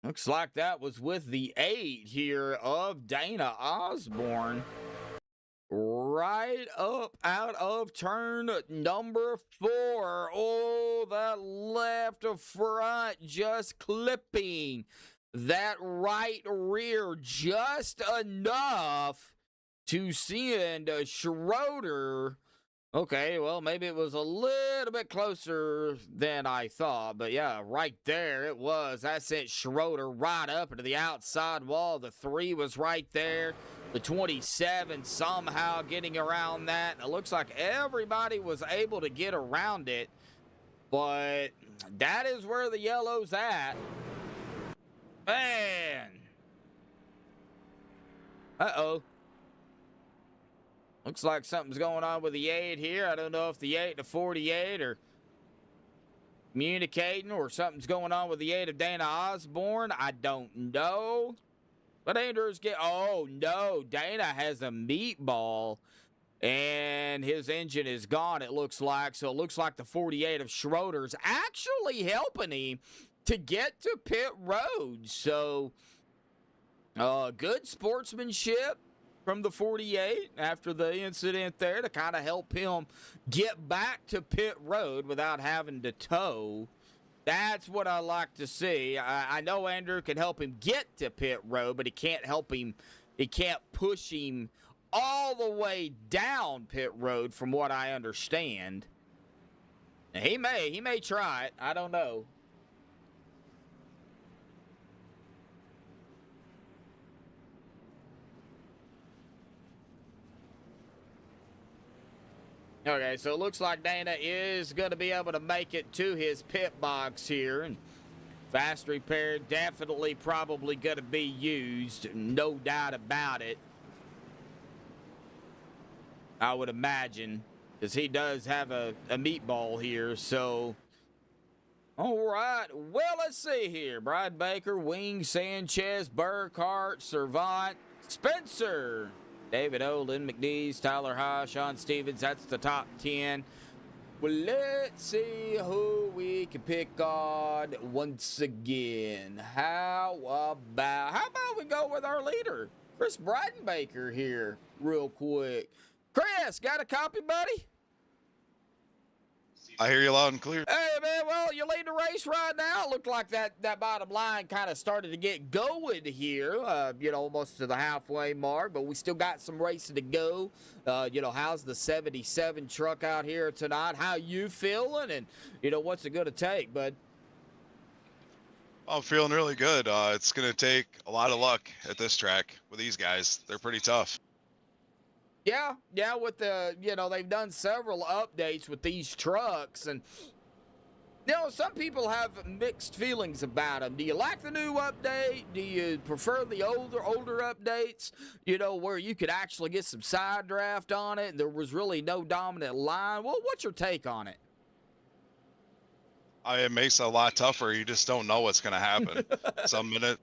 Looks like that was with the 8 here of Dana Osborne. Right up out of turn number 4. Oh, that left front just clipping that right rear just enough to send Schroeder. Okay, well, maybe it was a little bit closer than I thought. But, yeah, right there it was. That sent Schroeder right up into the outside wall. The 3 was right there. The 27 somehow getting around that. It looks like everybody was able to get around it. But that is where the yellow's at. Man. Uh-oh. Looks like something's going on with the 8 here. I don't know if the 8 and the 48 are communicating or something's going on with the 8 of Dana Osborne. I don't know. But Andrews oh no, Dana has a meatball and his engine is gone, it looks like. So it looks like the 48 of Schroeder's actually helping him to get to pit road. So good sportsmanship from the 48 after the incident there to kind of help him get back to pit road without having to tow. That's what I like to see. I know Andrew can help him get to pit road, but he can't help him. He can't push him all the way down pit road from what I understand. He may try it. I don't know. Okay, so it looks like Dana is going to be able to make it to his pit box here. And fast repair definitely probably going to be used. No doubt about it. I would imagine. Because he does have a meatball here. So, all right. Well, let's see here. Brad Baker, Wing, Sanchez, Burkhart, Servant, Spencer, David O, Lynn McNeese, Tyler High, Sean Stevens. That's the top 10. Well, let's see who we can pick on once again. How about we go with our leader, Chris Breidenbaker here real quick. Chris, got a copy, buddy? I hear you loud and clear. Hey, man, well, you lead the race right now. It looked like that bottom line kind of started to get going here, almost to the halfway mark, but we still got some racing to go. How's the 77 truck out here tonight? How you feeling? And, what's it going to take, bud? I'm feeling really good. It's going to take a lot of luck at this track with these guys. They're pretty tough. Yeah, with they've done several updates with these trucks, and some people have mixed feelings about them. Do you like the new update? Do you prefer the older updates, where you could actually get some side draft on it and there was really no dominant line? Well, what's your take on it? It makes it a lot tougher. You just don't know what's going to happen.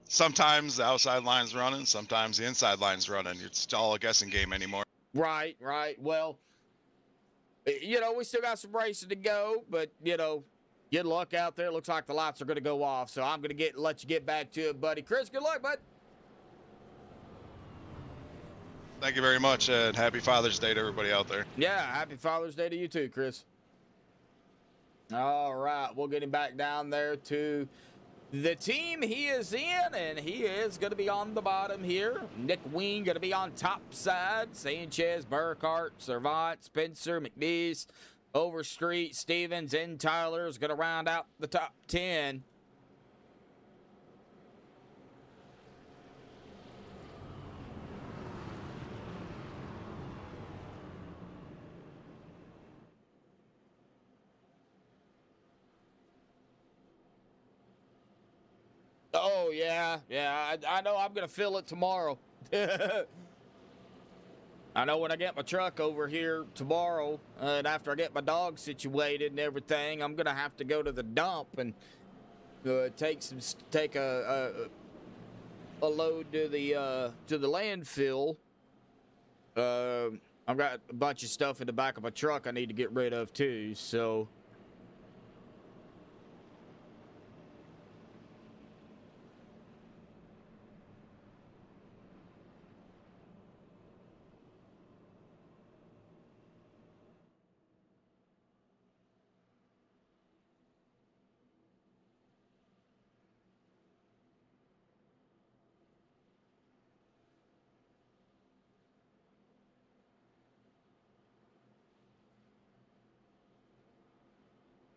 Sometimes the outside line's running, sometimes the inside line's running. It's all a guessing game anymore. Right. Well, we still got some racing to go, but, good luck out there. It looks like the lights are going to go off, so I'm going to let you get back to it, buddy. Chris, good luck, bud. Thank you very much, and happy Father's Day to everybody out there. Yeah, happy Father's Day to you too, Chris. All right, we'll get him back down there to the team he is in, and he is going to be on the bottom here. Nick Ween going to be on top side. Sanchez, Burkhart, Servant, Spencer, McNeese, Overstreet, Stevens, and Tyler is going to round out the top 10. Oh, yeah. I know I'm going to feel it tomorrow. I know when I get my truck over here tomorrow, and after I get my dog situated and everything, I'm going to have to go to the dump and take a load to the landfill. I've got a bunch of stuff in the back of my truck I need to get rid of too, so...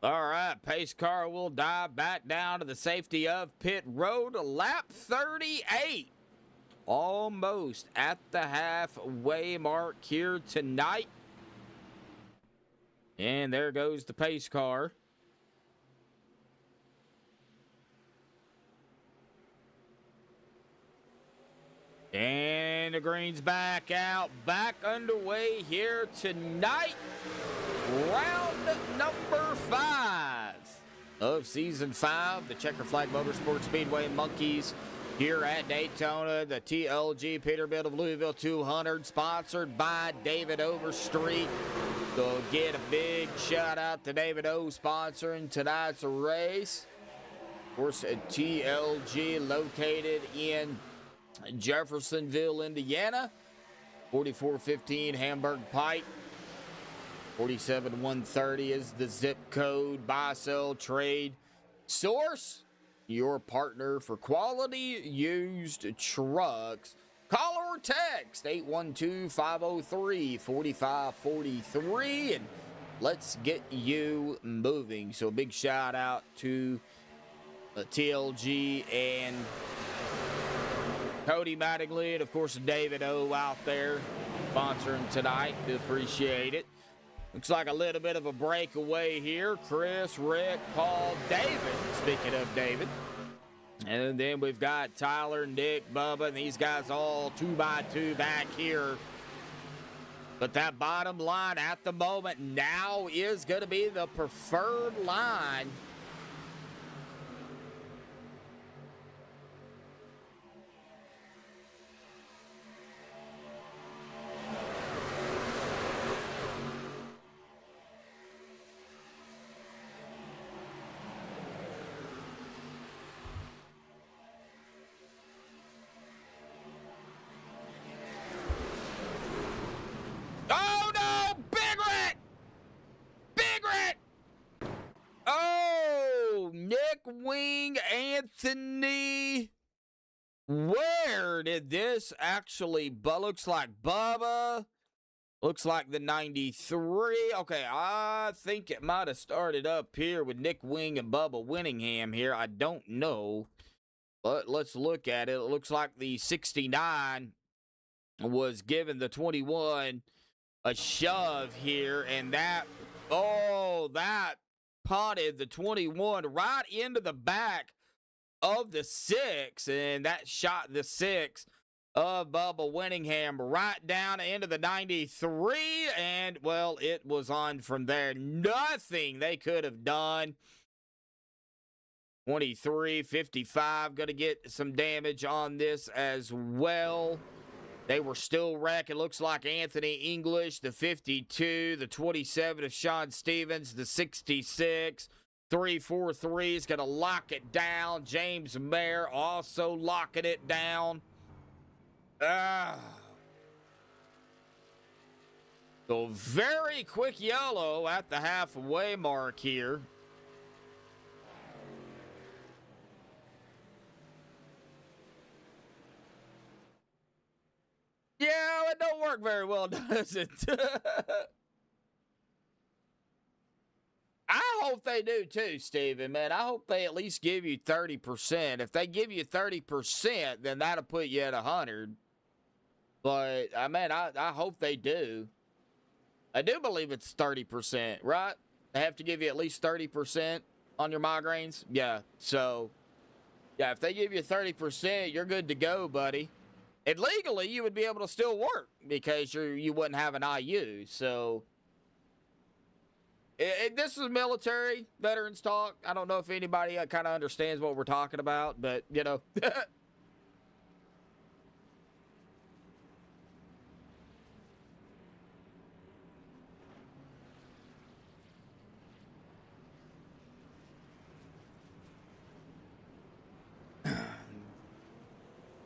All right, pace car will dive back down to the safety of pit road, lap 38. Almost at the halfway mark here tonight. And there goes the pace car. And the green's back out, back underway here tonight. Round number 5 of Season 5, the Checkered Flag Motorsports Speedway Monkeys here at Daytona. The TLG Peterbilt of Louisville 200, sponsored by David Overstreet. So get a big shout out to David O sponsoring tonight's race. Of course, TLG located in Jeffersonville, Indiana. 4415 Hamburg Pike. 47130 is the zip code. Buy, sell, trade source. Your partner for quality used trucks. Call or text 812-503-4543 and let's get you moving. So a big shout out to TLG and Cody Mattingly, and of course David O out there sponsoring tonight. Do appreciate it. Looks like a little bit of a breakaway here. Chris, Rick, Paul, David. Speaking of David. And then we've got Tyler, Nick, Bubba, and these guys all 2x2 back here. But that bottom line at the moment now is going to be the preferred line. Oh no! Big Red! Big Red! Wing Anthony. Where did this actually, looks like Bubba. Looks like the 93. Okay, I think it might have started up here with Nick Wing and Bubba Winningham here. I don't know. But let's look at it. It looks like the 69 was giving the 21 a shove here. And that punted the 21 right into the back of the 6. And that shot the 6 of Bubba Winningham right down into the 93, and, well, it was on from there. Nothing they could have done. 23-55, going to get some damage on this as well. They were still wrecking. Looks like Anthony English, the 52, the 27 of Sean Stevens, the 66. 3-4-3 is going to lock it down. James Mayer also locking it down. So very quick yellow at the halfway mark here. Yeah, it don't work very well, does it? I hope they do too, Steven, man. I hope they at least give you 30%. If they give you 30%, then that'll put you at 100. But, I hope they do. I do believe it's 30%, right? They have to give you at least 30% on your migraines. Yeah, so, yeah, if they give you 30%, you're good to go, buddy. And legally, you would be able to still work because you wouldn't have an IU. So, this is military veterans talk. I don't know if anybody kind of understands what we're talking about, but, you know.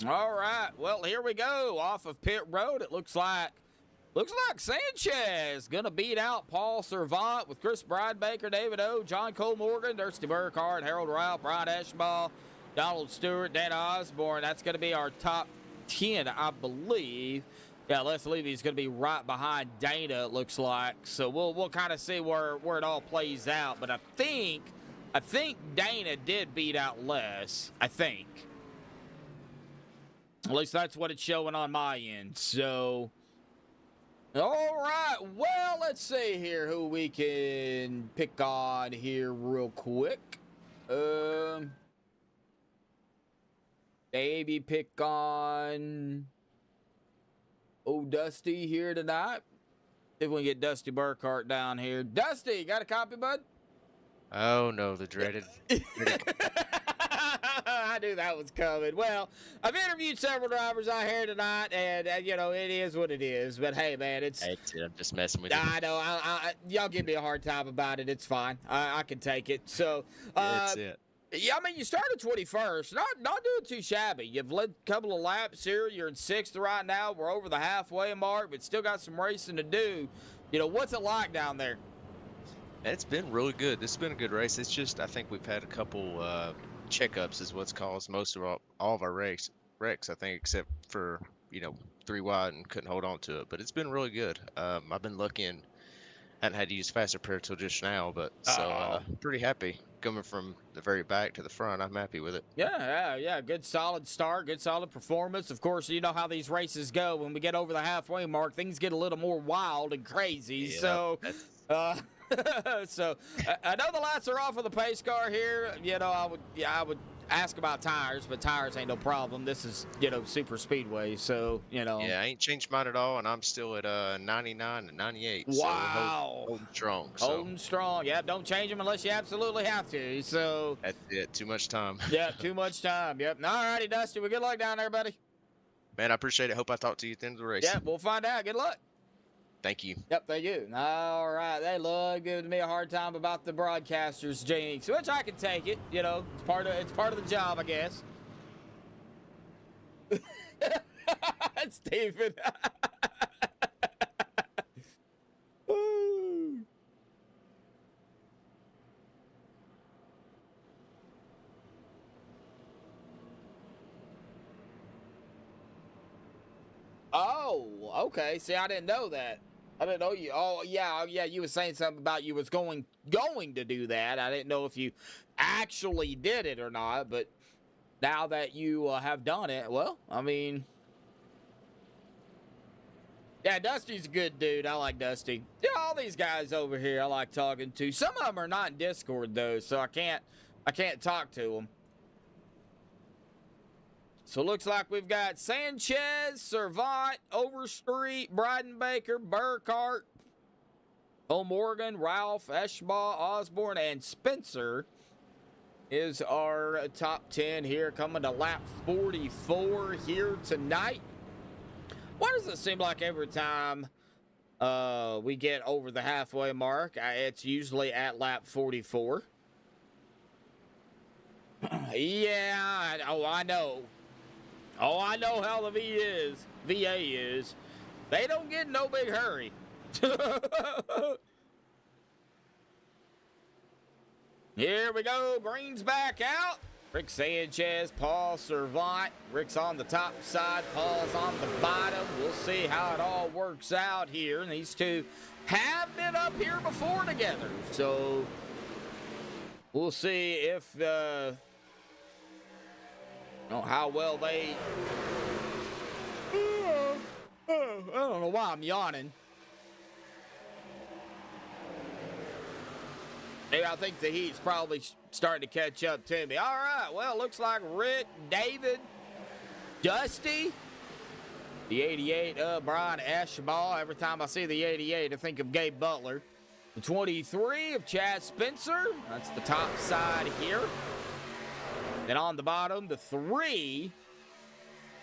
All right, well, here we go. Off of pit road, it looks like Sanchez gonna beat out Paul Servant with Chris Bridebaker, David O, John Cole Morgan, Dusty Burkhardt, Harold Ralph, Brian Eschball, Donald Stewart, Dana Osborne. That's gonna be our top 10, I believe. Yeah, Les Levy's gonna be right behind Dana, it looks like. So we'll kind of see where it all plays out. But I think Dana did beat out Les. I think. At least that's what it's showing on my end. So, all right. Well, let's see here who we can pick on here real quick. Maybe pick on Dusty here tonight. See if we can get Dusty Burkhardt down here. Dusty, got a copy, bud? Oh, no, the dreaded. I knew that was coming. Well, I've interviewed several drivers out here tonight, and you know, it is what it is. But hey, man, I'm just messing with you. I know. Y'all give me a hard time about it. It's fine. I can take it. So, that's it. Yeah, I mean, you started 21st. Not doing too shabby. You've led a couple of laps here. You're in 6th right now. We're over the halfway mark, but still got some racing to do. You know, what's it like down there? It's been really good. This has been a good race. It's just, I think we've had a couple checkups is what's caused most of all of our wrecks, I think, except for, 3 wide and couldn't hold on to it. But it's been really good. I've been lucky and hadn't had to use faster repair till just now, but so pretty happy. Coming from the very back to the front, I'm happy with it. Yeah. Good solid start, good solid performance. Of course, you know how these races go. When we get over the halfway mark, things get a little more wild and crazy. Yeah, so, so I know the lights are off of the pace car here. You know, I would ask about tires, but tires ain't no problem. This is, super speedway, so, Yeah, I ain't changed mine at all, and I'm still at 99 and 98. Wow. So holding strong. Holding strong. Yeah, don't change them unless you absolutely have to. So that's it. Too much time. Yeah, too much time. Yep. All righty, Dusty. Well, good luck down there, buddy. Man, I appreciate it. Hope I talk to you at the end of the race. Yeah, we'll find out. Good luck. Thank you. Yep, thank you. All right. They love giving me a hard time about the broadcasters jinx, which I can take it. It's part of the job, I guess. Stephen. Oh, okay. See, I didn't know that. I didn't know you. Oh, yeah, yeah. You were saying something about you was going to do that. I didn't know if you actually did it or not. But now that you have done it, well, I mean, yeah, Dusty's a good dude. I like Dusty. Yeah, all these guys over here I like talking to. Some of them are not in Discord though, so I can't talk to them. So it looks like we've got Sanchez, Servant, Overstreet, Breidenbaker, Burkhart, O'Morgan, Ralph, Eschbaugh, Osborne, and Spencer is our top 10 here, coming to lap 44 here tonight. Why does it seem like every time we get over the halfway mark, it's usually at lap 44? Yeah, I know. Oh, I know how the VA is. They don't get in no big hurry. Here we go. Green's back out. Rick Sanchez, Paul Servant. Rick's on the top side. Paul's on the bottom. We'll see how it all works out here. And these two have been up here before together. So we'll see if how well they... I don't know why I'm yawning. Maybe I think the heat's probably starting to catch up to me. All right, well, looks like Rick, David, Dusty, the 88 of Brian Eschbaugh. Every time I see the 88, I think of Gabe Butler. The 23 of Chad Spencer. That's the top side here. And on the bottom, the 3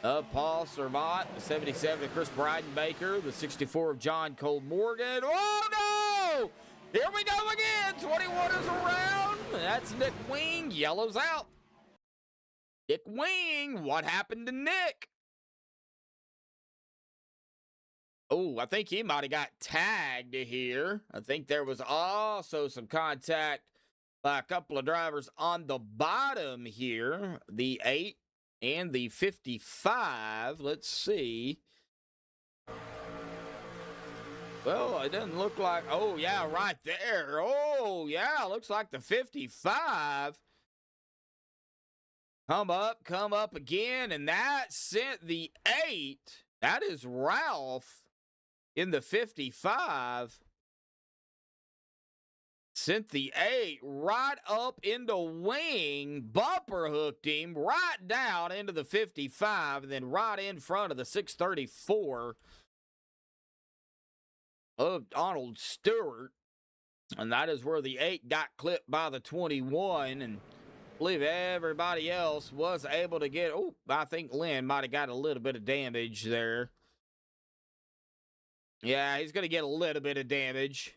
of Paul Servant, the 77 of Chris Breidenbaker, the 64 of John Cole Morgan. Oh, no! Here we go again. 21 is around. That's Nick Wing. Yellow's out. Nick Wing. What happened to Nick? Oh, I think he might have got tagged here. I think there was also some contact by a couple of drivers on the bottom here. The 8 and the 55. Let's see. Well, it doesn't look like... Oh, yeah, right there. Oh, yeah, looks like the 55. Come up again. And that sent the 8. That is Ralph in the 55. Sent the 8 right up into Wing. Bumper hooked him right down into the 55. And then right in front of the 634 of Donald Stewart. And that is where the 8 got clipped by the 21. And I believe everybody else was able to get... Oh, I think Lynn might have got a little bit of damage there. Yeah, he's going to get a little bit of damage.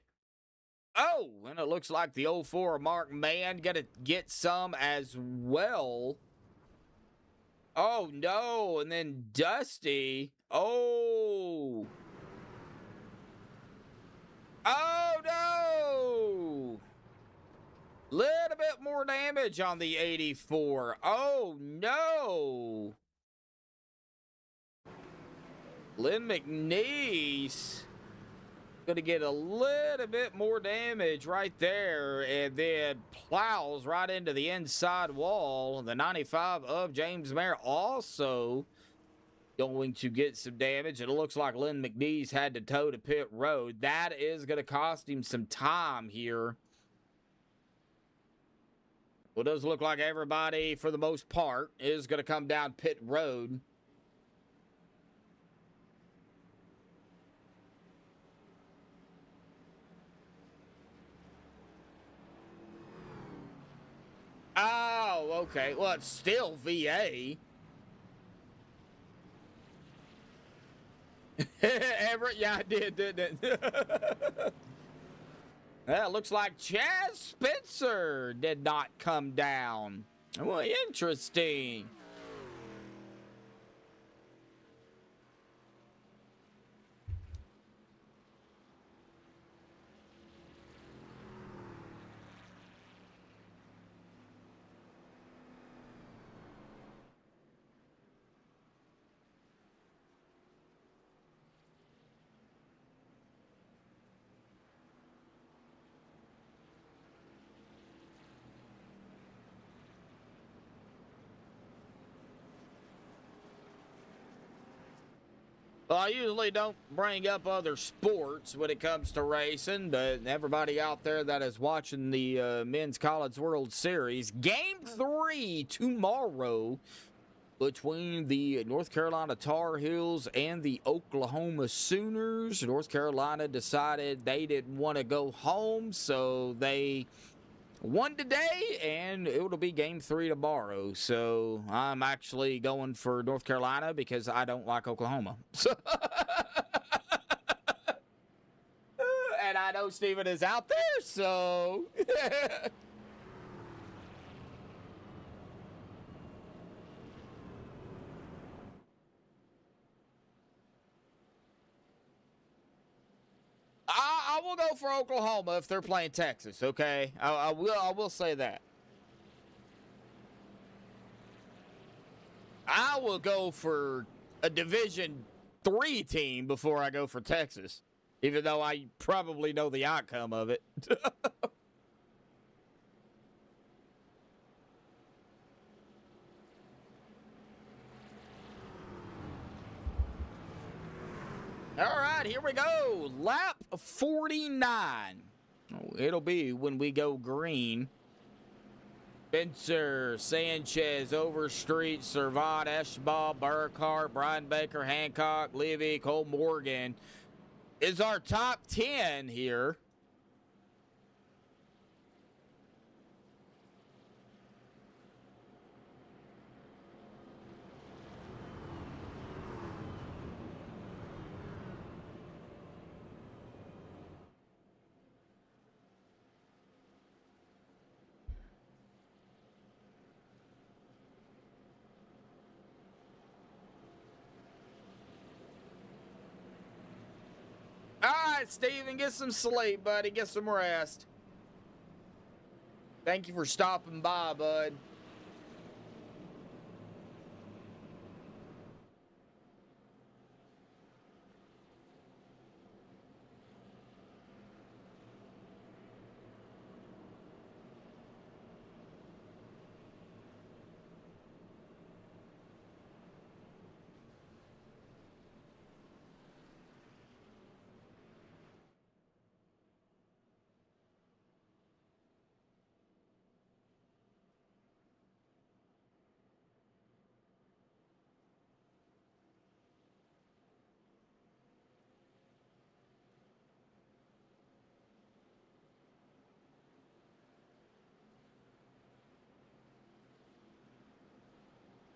Oh, and it looks like the 04 Mark Mann going to get some as well. Oh, no. And then Dusty. Oh. Oh, no. Little bit more damage on the 84. Oh, no. Lynn McNeese going to get a little bit more damage right there, and then plows right into the inside wall. The 95 of James Mayer also going to get some damage. It looks like Lynn McNeese had to tow to pit road. That is going to cost him some time here. Well, it does look like everybody, for the most part, is going to come down pit road. Oh, okay. Well, it's still VA. Yeah, I did, didn't it? Well, it looks like Chaz Spencer did not come down. Well, interesting. Well, I usually don't bring up other sports when it comes to racing, but everybody out there that is watching the Men's College World Series, Game 3 tomorrow between the North Carolina Tar Heels and the Oklahoma Sooners. North Carolina decided they didn't want to go home, so they won today, and it'll be Game 3 tomorrow. So I'm actually going for North Carolina because I don't like Oklahoma. So and I know Steven is out there, so I will go for Oklahoma if they're playing Texas. Okay, I will say that. I will go for a Division III team before I go for Texas, even though I probably know the outcome of it. All right, here we go. Lap 49. It'll be when we go green. Spencer, Sanchez, Overstreet, Servat, Eschball, Burkhart, Brian Baker, Hancock, Levy, Cole Morgan is our top 10 here. All right, Steven, get some sleep, buddy. Get some rest. Thank you for stopping by, bud.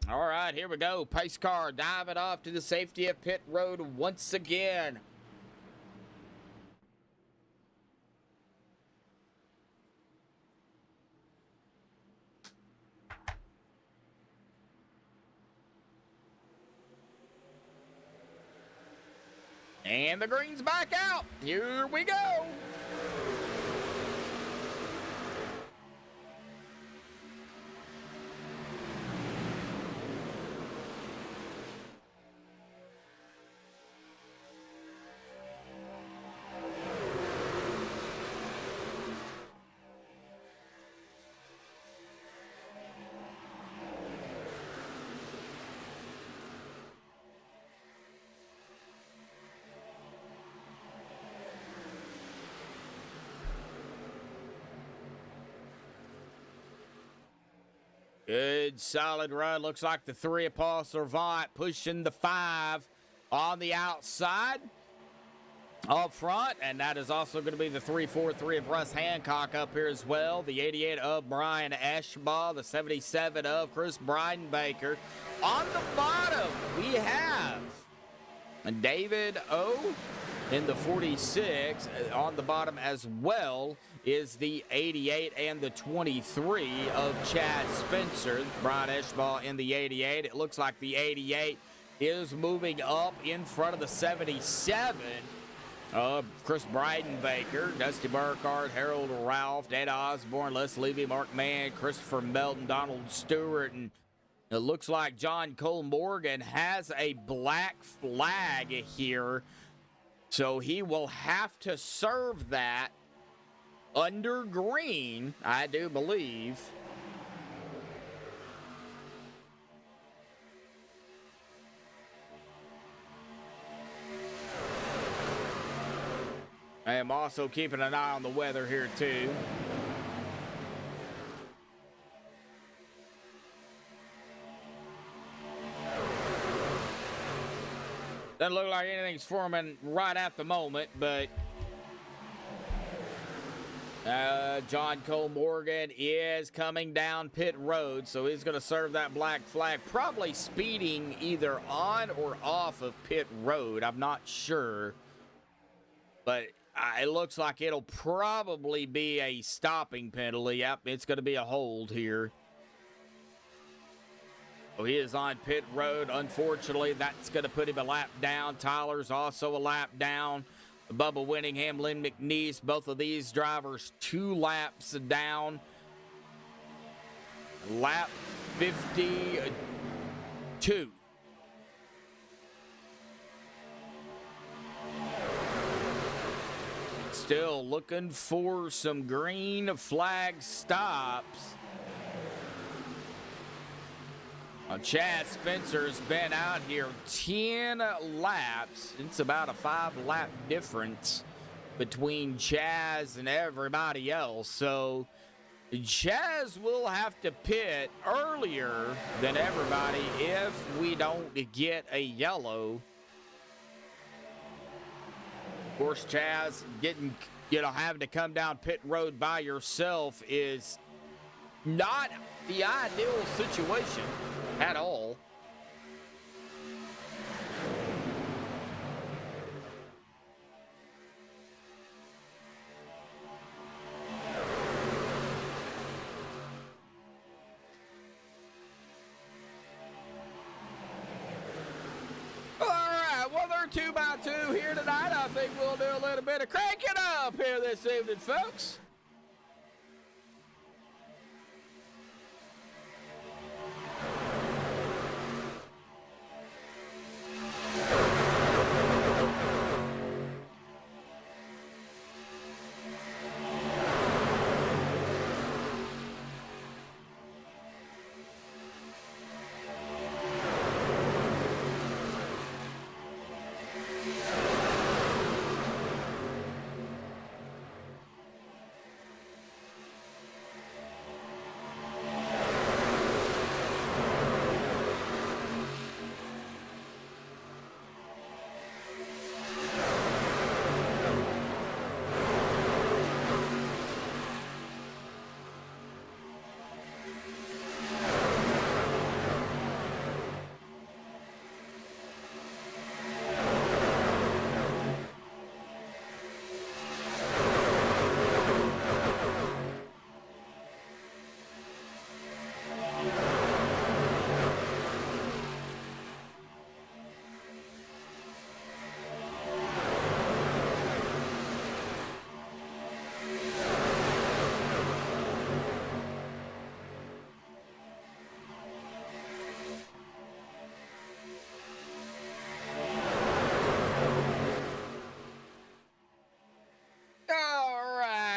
All right, here we go. Pace car diving off to the safety of pit road once again. And the green's back out. Here we go. Good solid run. Looks like the 3 of Paul Servat pushing the 5 on the outside up front. And that is also going to be the 3-4-3 of Russ Hancock up here as well. The 88 of Brian Eschball. The 77 of Chris Breidenbaker. On the bottom, we have David O. in the 46. On the bottom as well is the 88 and the 23 of Chad Spencer. Brian Eschball in the 88. It looks like the 88 is moving up in front of the 77 of Chris Breidenbaker, Dusty Burkhart, Harold Ralph, Dana Osborne, Les Levy, Mark Mann, Christopher Melton, Donald Stewart, and it looks like John Cole Morgan has a black flag here, so he will have to serve that under green, I do believe. I am also keeping an eye on the weather here, too. Doesn't look like anything's forming right at the moment, but John Cole Morgan is coming down pit road, so he's going to serve that black flag, probably speeding either on or off of pit road. I'm not sure, but it looks like it'll probably be a stopping penalty. Yep, it's going to be a hold here. So he is on pit road. Unfortunately, that's going to put him a lap down. Tyler's also a lap down. Bubba Winningham, Lynn McNeese, both of these drivers 2 laps down. Lap 52. Still looking for some green flag stops. Chad Spencer's been out here 10 laps. It's about a 5-lap difference between Chaz and everybody else. So Chaz will have to pit earlier than everybody if we don't get a yellow. Of course, Chaz having to come down pit road by yourself is not the ideal situation at all. All right, well, they're 2x2 here tonight. I think we'll do a little bit of cranking up here this evening, folks.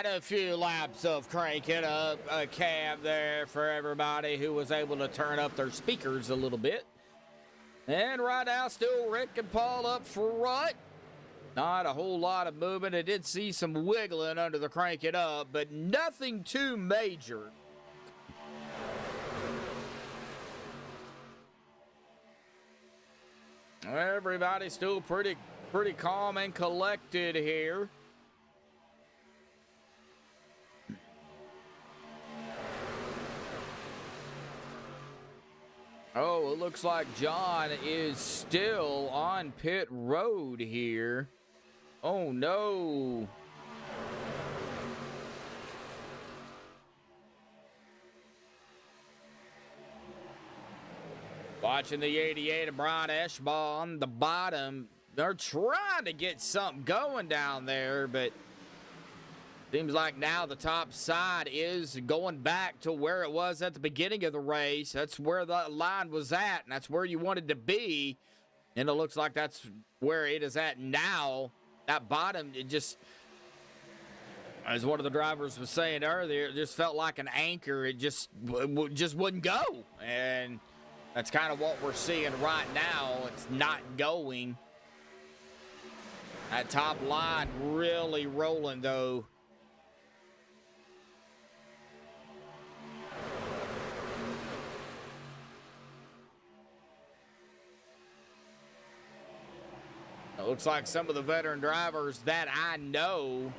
A few laps of cranking up a cab there for everybody who was able to turn up their speakers a little bit. And right now, still Rick and Paul up front. Not a whole lot of movement. I did see some wiggling under the crank it up, but nothing too major. Everybody's still pretty calm and collected here. Oh, it looks like John is still on pit road here. Oh, no. Watching the 88 of Brian Eschbaugh on the bottom. They're trying to get something going down there, but seems like now the top side is going back to where it was at the beginning of the race. That's where the line was at, and that's where you wanted to be. And it looks like that's where it is at now. That bottom, it just, as one of the drivers was saying earlier, it just felt like an anchor. It just wouldn't go. And that's kind of what we're seeing right now. It's not going. That top line really rolling, though. It looks like some of the veteran drivers that I know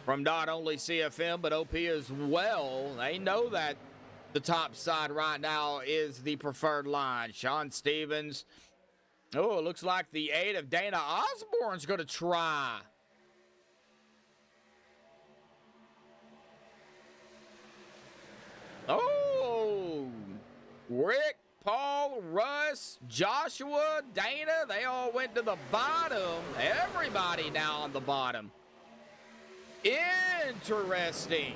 from not only CFM but OP as well, they know that the top side right now is the preferred line. Sean Stevens. Oh, it looks like the 8 of Dana Osborne's going to try. Oh, Rick, Paul, Russ, Joshua, Dana, they all went to the bottom. Everybody now on the bottom. Interesting.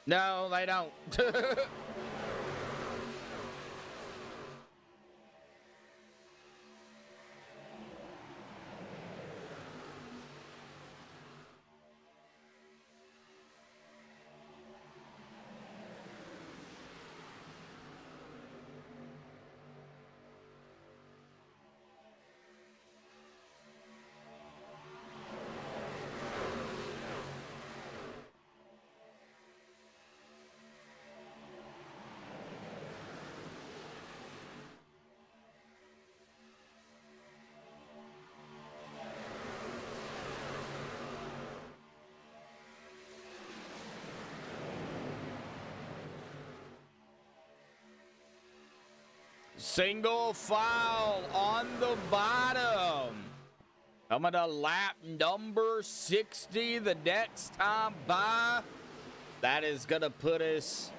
No, they don't. Single file on the bottom. Coming to lap number 60 the next time by. That is going to put us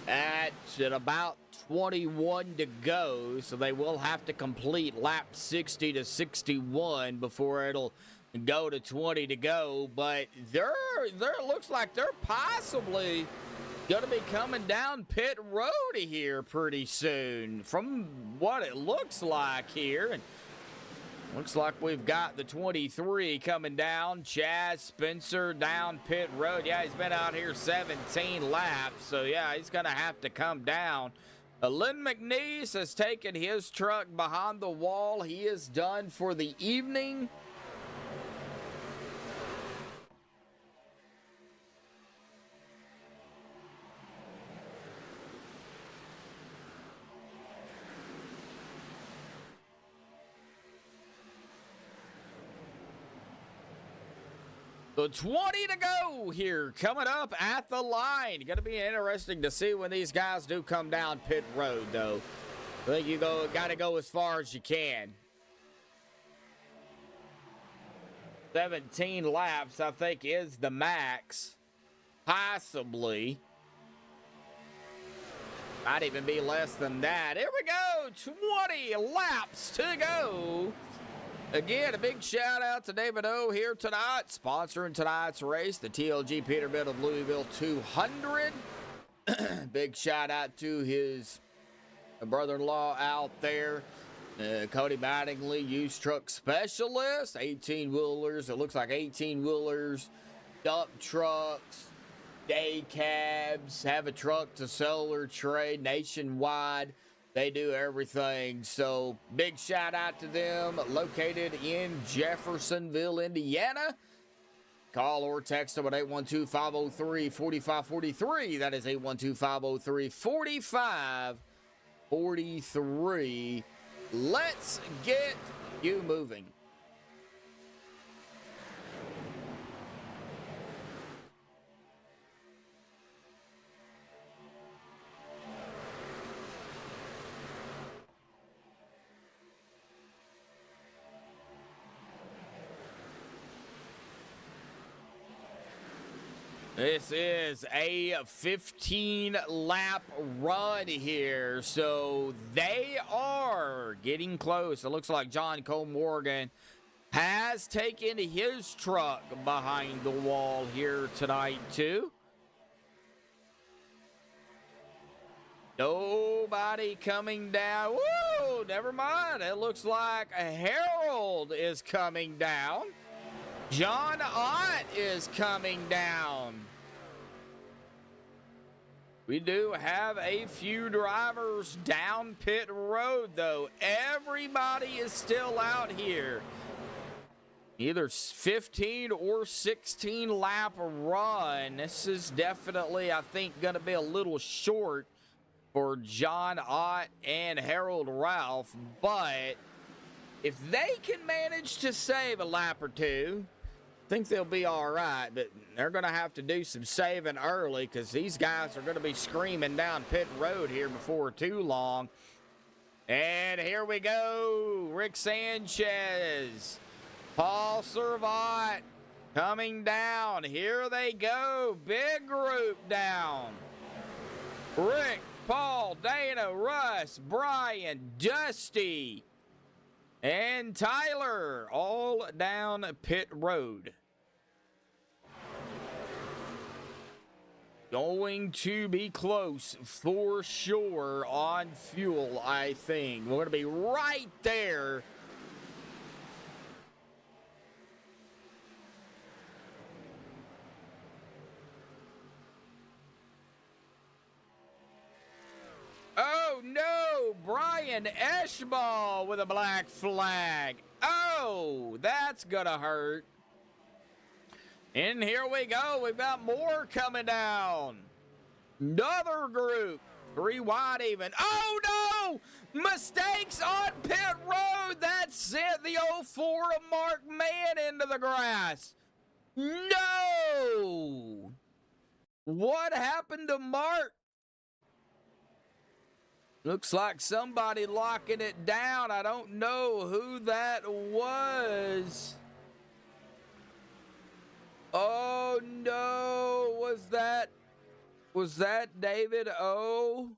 at about 21 to go. So they will have to complete lap 60 to 61 before it'll go to 20 to go. But there looks like they're possibly going to be coming down pit road here pretty soon from what it looks like here. And looks like we've got the 23 coming down. Chaz Spencer down pit road. Yeah, he's been out here 17 laps. So, yeah, he's going to have to come down. Lynn McNeese has taken his truck behind the wall. He is done for the evening. The 20 to go here coming up at the line. Going to be interesting to see when these guys do come down pit road, though. I think you got to go as far as you can. 17 laps, I think, is the max. Possibly. Might even be less than that. Here we go. 20 laps to go. Again, a big shout out to David O here tonight, sponsoring tonight's race, the TLG Peterbuilt of Louisville 200. Big shout out to his brother-in-law out there, Cody Mattingly, used truck specialist, 18-wheelers. It looks like 18-wheelers, dump trucks, day cabs, have a truck to sell or trade nationwide. They do everything. So big shout out to them, located in Jeffersonville, Indiana. Call or text them at 812-503-4543. That is 812-503-4543. Let's get you moving. This is a 15-lap run here, so they are getting close. It looks like John Cole Morgan has taken his truck behind the wall here tonight, too. Nobody coming down. Woo! Never mind. It looks like Harold is coming down. John Ott is coming down. We do have a few drivers down pit road, though. Everybody is still out here. Either 15 or 16 lap run. This is definitely, I think, going to be a little short for John Ott and Harold Ralph. But if they can manage to save a lap or two, I think they'll be all right. But they're going to have to do some saving early because these guys are going to be screaming down pit road here before too long. And here we go. Rick Sanchez, Paul Servat coming down. Here they go. Big group down. Rick, Paul, Dana, Russ, Brian, Dusty, and Tyler all down pit road. Going to be close for sure on fuel, I think. We're going to be right there. Oh no, Brian Eschball with a black flag. Oh, that's gonna hurt. And here we go, we've got more coming down. Another group, 3 wide even. Oh no, mistakes on pit road. That sent the 04 of Mark Mann into the grass. No. What happened to Mark? Looks like somebody locking it down. I don't know who that was. Oh no, was that David O?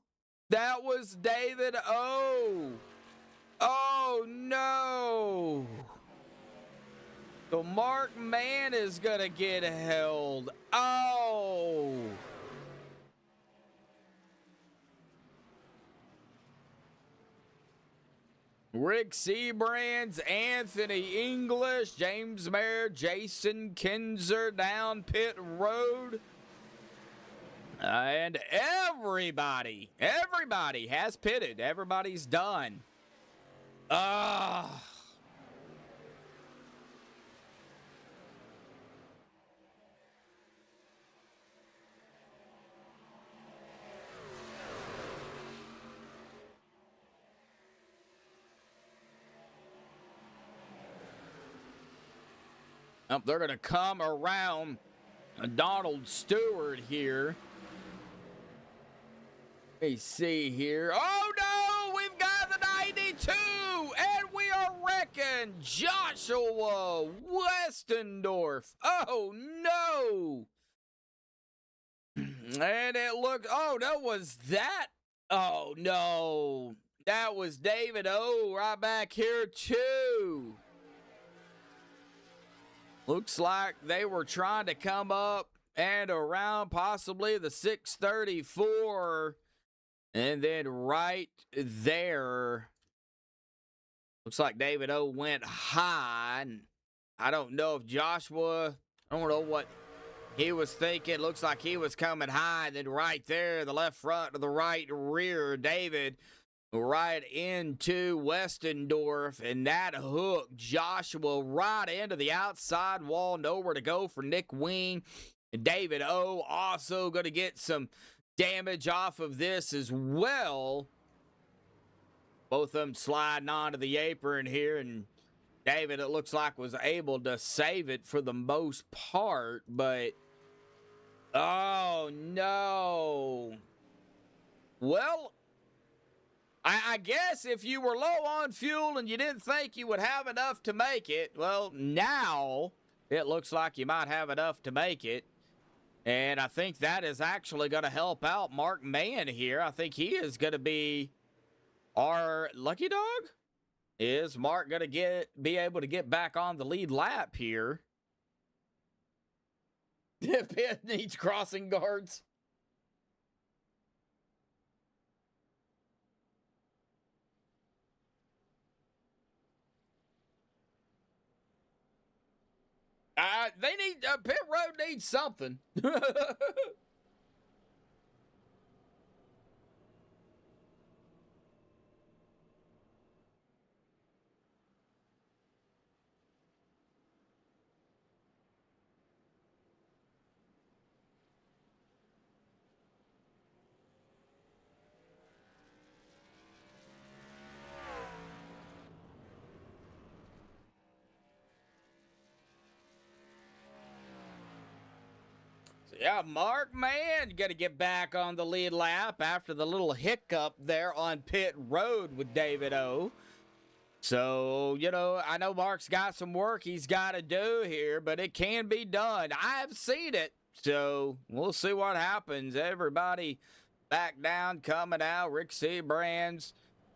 That was David O. Oh no. So Mark Mann is gonna get held. Oh. Rick Sebrands, Anthony English, James Mayer, Jason Kinzer down pit road. And everybody has pitted. Everybody's done. They're going to come around Donald Stewart here. Let me see here. Oh, no! We've got the 92! And we are wrecking Joshua Westendorf. Oh, no! And it looked... Oh, no, was that... Oh, no. That was David O right back here, too. Looks like they were trying to come up and around possibly the 634. And then right there, looks like David O went high. And I don't know if Joshua, I don't know what he was thinking. Looks like he was coming high. And then right there, the left front to the right rear, David right into Westendorf, and that hooked Joshua right into the outside wall. Nowhere to go for Nick Wing. And David O also going to get some damage off of this as well. Both of them sliding onto the apron here, and David, it looks like, was able to save it for the most part, but oh no. Well, I guess if you were low on fuel and you didn't think you would have enough to make it, well, now it looks like you might have enough to make it. And I think that is actually going to help out Mark Mann here. I think he is going to be our lucky dog. Is Mark going to be able to get back on the lead lap here? Pit needs crossing guards. They need pit road needs something. Yeah, Mark, man, you got to get back on the lead lap after the little hiccup there on pit road with David O. So, I know Mark's got some work he's got to do here, but it can be done. I've seen it, so we'll see what happens. Everybody back down, coming out. Rick Seabrands,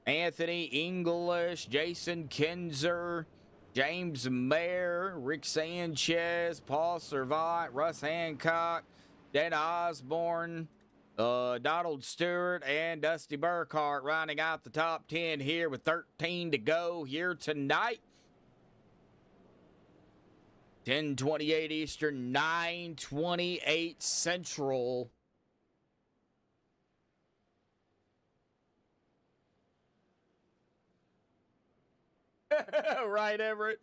Anthony English, Jason Kinzer, James Mayer, Rick Sanchez, Paul Servant, Russ Hancock, Dana Osborne, Donald Stewart, and Dusty Burkhart rounding out the top 10 here with 13 to go here tonight. 10:28 Eastern, 9:28 Central. Right, Everett.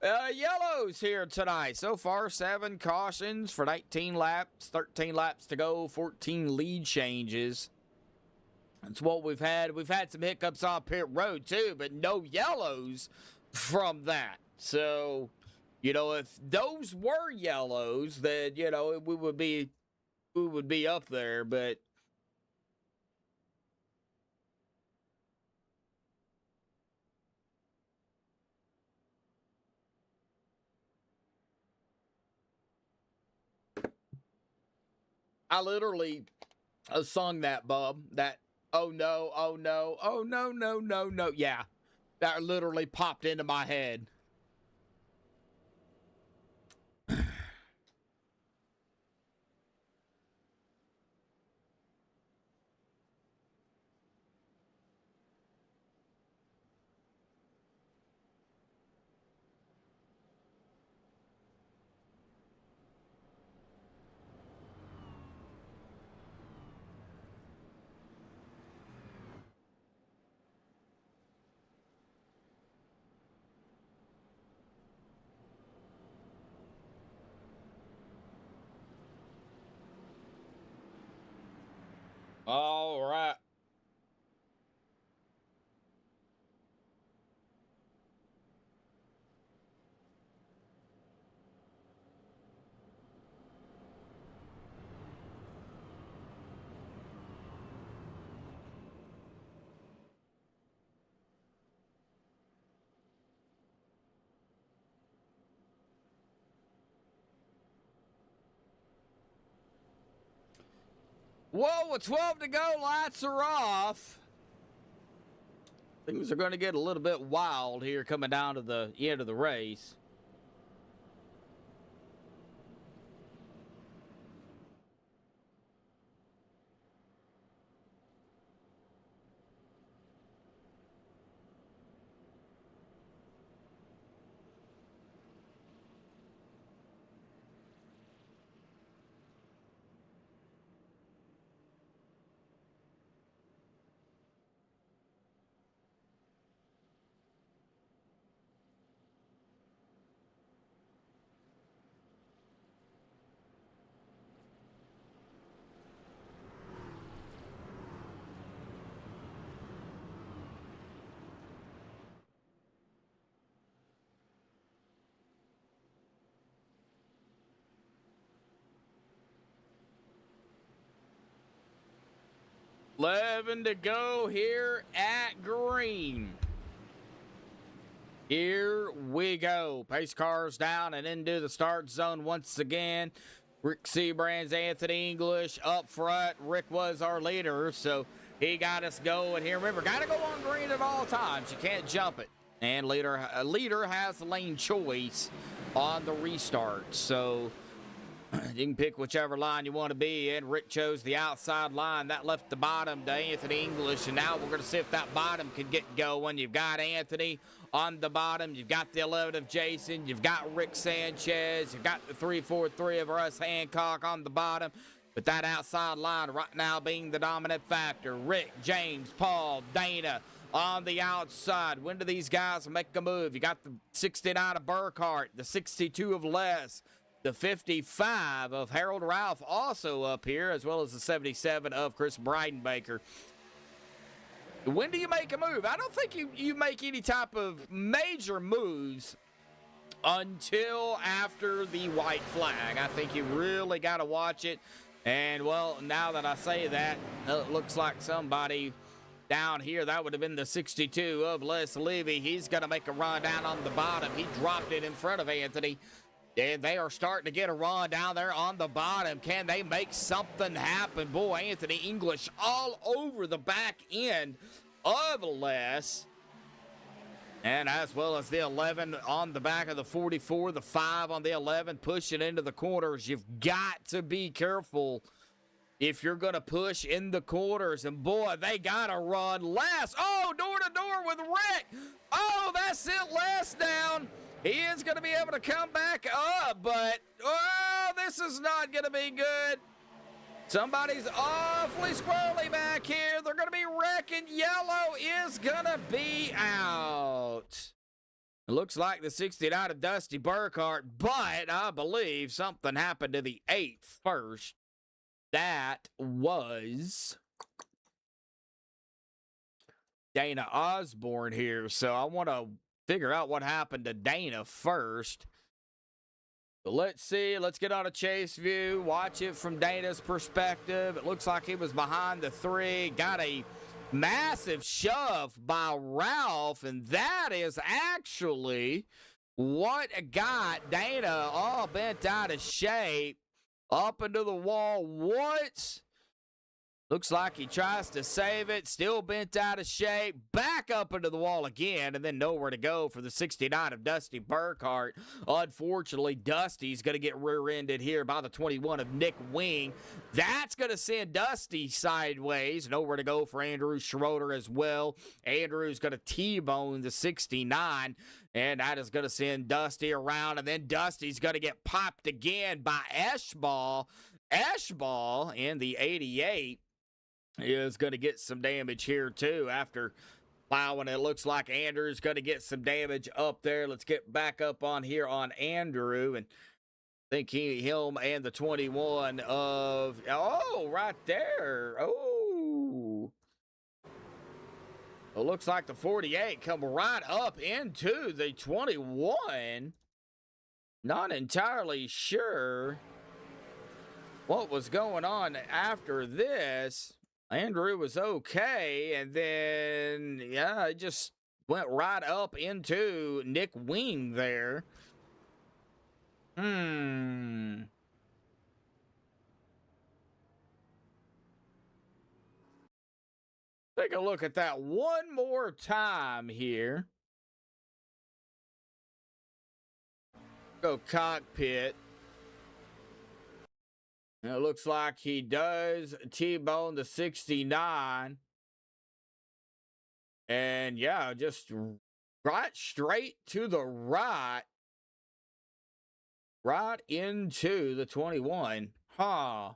Yellows here tonight. So far, 7 cautions for 19 laps, 13 laps to go, 14 lead changes. That's what we've had. We've had some hiccups on pit road, too, but no yellows from that. So, if those were yellows, then, we would be up there, but I literally sung that, Bub. That, oh no, oh no, oh no, no, no, no. Yeah, that literally popped into my head. All right. Whoa, with 12 to go, lights are off. Things are going to get a little bit wild here coming down to the end of the race. Eleven to go here at green. Here we go. Pace cars down and into the start zone once again. Rick Seabrands, Anthony English up front. Rick was our leader, so he got us going here. Remember, got to go on green at all times. You can't jump it. And leader has lane choice on the restart, so you can pick whichever line you want to be in. Rick chose the outside line. That left the bottom to Anthony English, and now we're going to see if that bottom can get going. You've got Anthony on the bottom. You've got the 11 of Jason. You've got Rick Sanchez. You've got the 3-4-3 of Russ Hancock on the bottom. But that outside line right now being the dominant factor. Rick, James, Paul, Dana on the outside. When do these guys make a move? You got the 69 of Burkhart, the 62 of Les, the 55 of Harold Ralph also up here, as well as the 77 of Chris Breidenbaker. When do you make a move? I don't think you make any type of major moves until after the white flag. I think you really got to watch it. And, well, now that I say that, it looks like somebody down here, that would have been the 62 of Les Levy. He's going to make a run down on the bottom. He dropped it in front of Anthony. And they are starting to get a run down there on the bottom. Can they make something happen? Boy, Anthony English all over the back end of Les. And as well as the 11 on the back of the 44, the 5 on the 11, pushing into the corners. You've got to be careful if you're going to push in the corners. And, boy, they got to run. Les, oh, door to door with Rick. Oh, that sent Les down. He is going to be able to come back up, but, oh, this is not going to be good. Somebody's awfully squirrely back here. They're going to be wrecking. Yellow is going to be out. It looks like the 69 of Dusty Burkhart, but I believe something happened to the 8th first. That was Dana Osborne here. So I want to figure out what happened to Dana first. But let's see. Let's get on a chase view. Watch it from Dana's perspective. It looks like he was behind the 3. Got a massive shove by Ralph. And that is actually what got Dana all bent out of shape. Up into the wall once. Looks like he tries to save it. Still bent out of shape. Back up into the wall again. And then nowhere to go for the 69 of Dusty Burkhart. Unfortunately, Dusty's going to get rear-ended here by the 21 of Nick Wing. That's going to send Dusty sideways. Nowhere to go for Andrew Schroeder as well. Andrew's going to T-bone the 69. And that is going to send Dusty around. And then Dusty's going to get popped again by Eschball. Eschball in the 88 is going to get some damage here too after plowing. It looks like Andrew's going to get some damage up there. Let's get back up on here on Andrew. And I think him and the 21 of, oh, right there. Oh. It looks like the 48 come right up into the 21. Not entirely sure what was going on after this. Andrew was okay, and then, yeah, it just went right up into Nick Wing there. Take a look at that one more time here. Go cockpit. And it looks like he does T-bone the 69. And yeah, just right straight to the right. Right into the 21. Huh.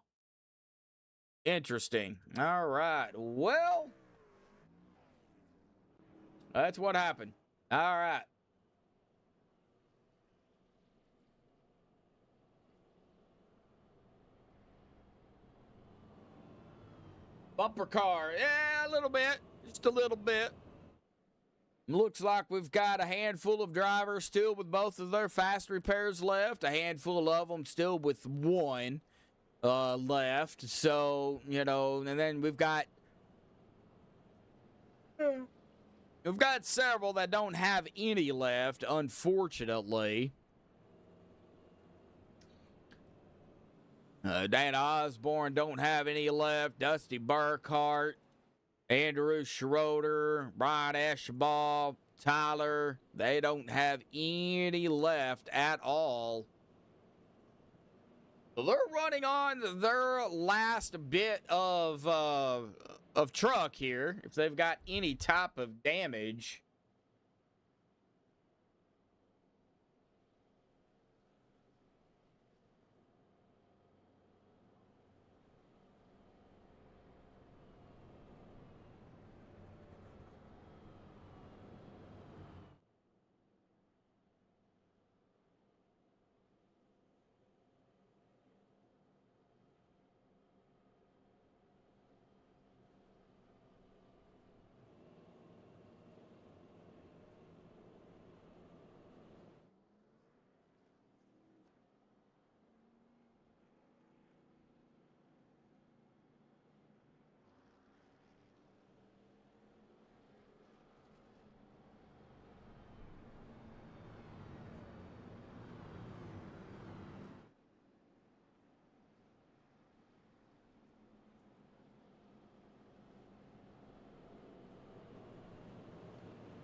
Interesting. All right. Well, that's what happened. All right. Bumper car. Yeah, a little bit. Just a little bit. Looks like we've got a handful of drivers still with both of their fast repairs left. A handful of them still with one left. So, you know, and then we've got several that don't have any left, unfortunately. Dana Osborne don't have any left. Dusty Burkhart, Andrew Schroeder, Brian Eschball, Tyler, they don't have any left at all. So they're running on their last bit of truck here, if they've got any type of damage.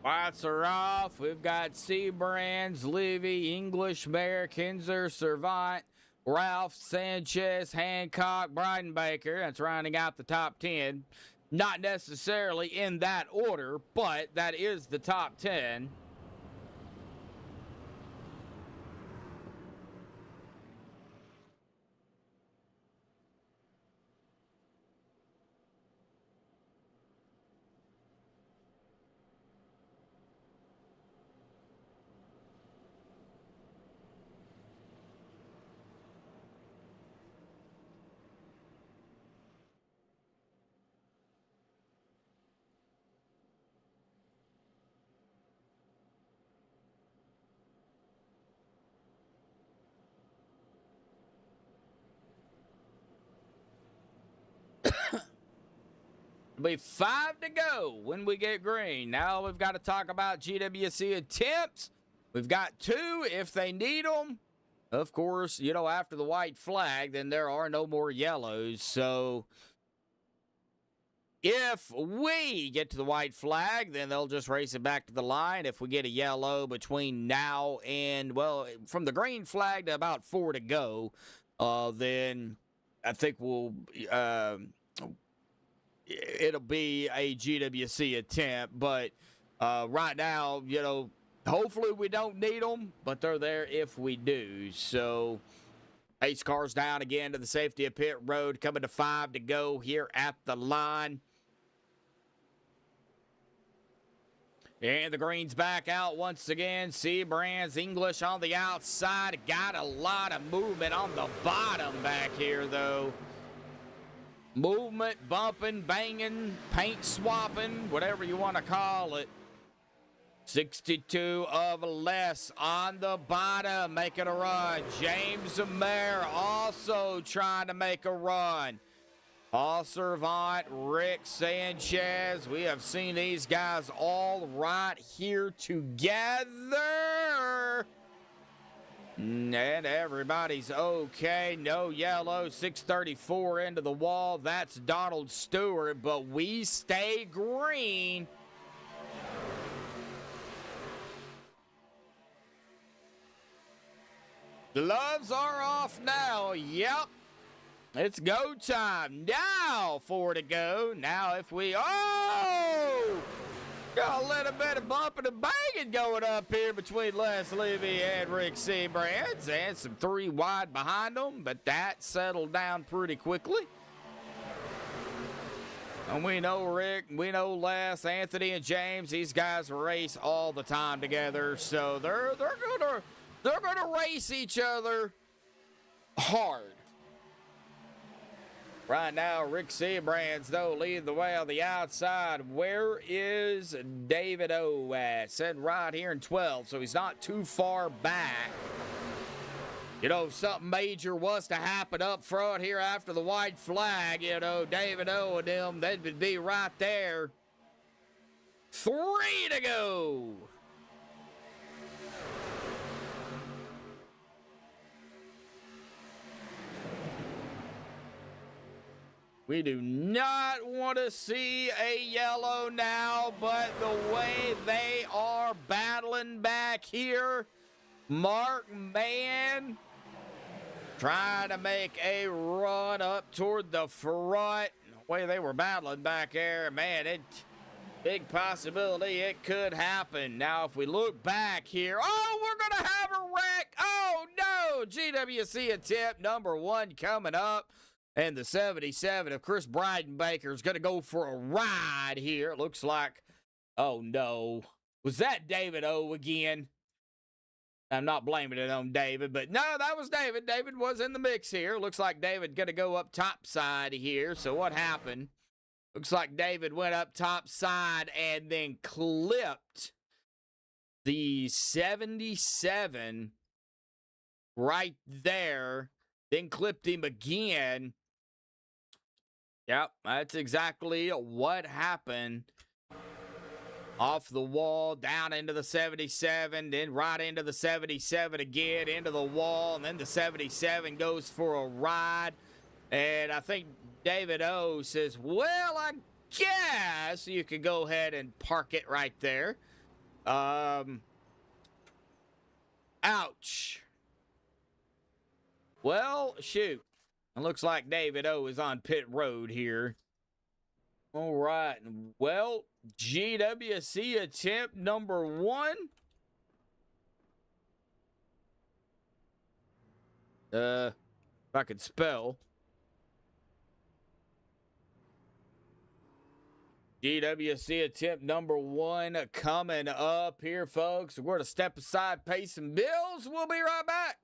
Lights are off. We've got Seabrands, Livy, English, Mayor, Kinzer, Servant, Ralph, Sanchez, Hancock, Breidenbaker. That's rounding out the top 10. Not necessarily in that order, but that is the top 10. It'll be 5 to go when we get green. Now we've got to talk about GWC attempts. We've got 2 if they need them. Of course, you know, after the white flag, then there are no more yellows. So if we get to the white flag, then they'll just race it back to the line. If we get a yellow between now and, well, from the green flag to about 4 to go, then I think it'll be a GWC attempt. But right now, you know, hopefully we don't need them, but they're there if we do. So pace cars down again to the safety of pit road, coming to 5 to go here at the line. And the green's back out once again. Seabrands, English on the outside. Got a lot of movement on the bottom back here, though. Movement, bumping, banging, paint swapping, whatever you want to call it. 62 of less on the bottom, making a run. James Mayer also trying to make a run. Paul Servant, Rick Sanchez. We have seen these guys all right here together. And everybody's okay. No yellow. 634 into the wall. That's Donald Stewart, but we stay green. Gloves are off now. Yep. It's go time. Now 4 to go. Now if we, got a little bit of bumping and banging going up here between Les Levy and Rick Seabrands, and some 3 wide behind them, but that settled down pretty quickly. And we know Rick, we know Les, Anthony, and James. These guys race all the time together, so they're gonna race each other hard. Right now, Rick Seabrands, though, leading the way on the outside. Where is David O at? Said right here in 12, so he's not too far back. You know, if something major was to happen up front here after the white flag, you know, David O and them, they would be right there. 3 to go. We do not want to see a yellow now, but the way they are battling back here, Mark Mann trying to make a run up toward the front. The way they were battling back there, man, big possibility it could happen. Now, if we look back here, we're going to have a wreck. Oh, no, GWC attempt number 1 coming up. And the 77 of Chris Breidenbaker is going to go for a ride here. It looks like, oh no. Was that David O again? I'm not blaming it on David, but no, that was David. David was in the mix here. Looks like David going to go up top side here. So what happened? Looks like David went up top side and then clipped the 77 right there. Then clipped him again. Yep, that's exactly what happened. Off the wall, down into the 77, then right into the 77 again, into the wall, and then the 77 goes for a ride. And I think David O says, well, I guess you could go ahead and park it right there. Ouch. Well, shoot. It looks like David O is on pit road here. All right. Well, GWC attempt number 1. If I could spell. GWC attempt number 1 coming up here, folks. We're going to step aside, pay some bills. We'll be right back.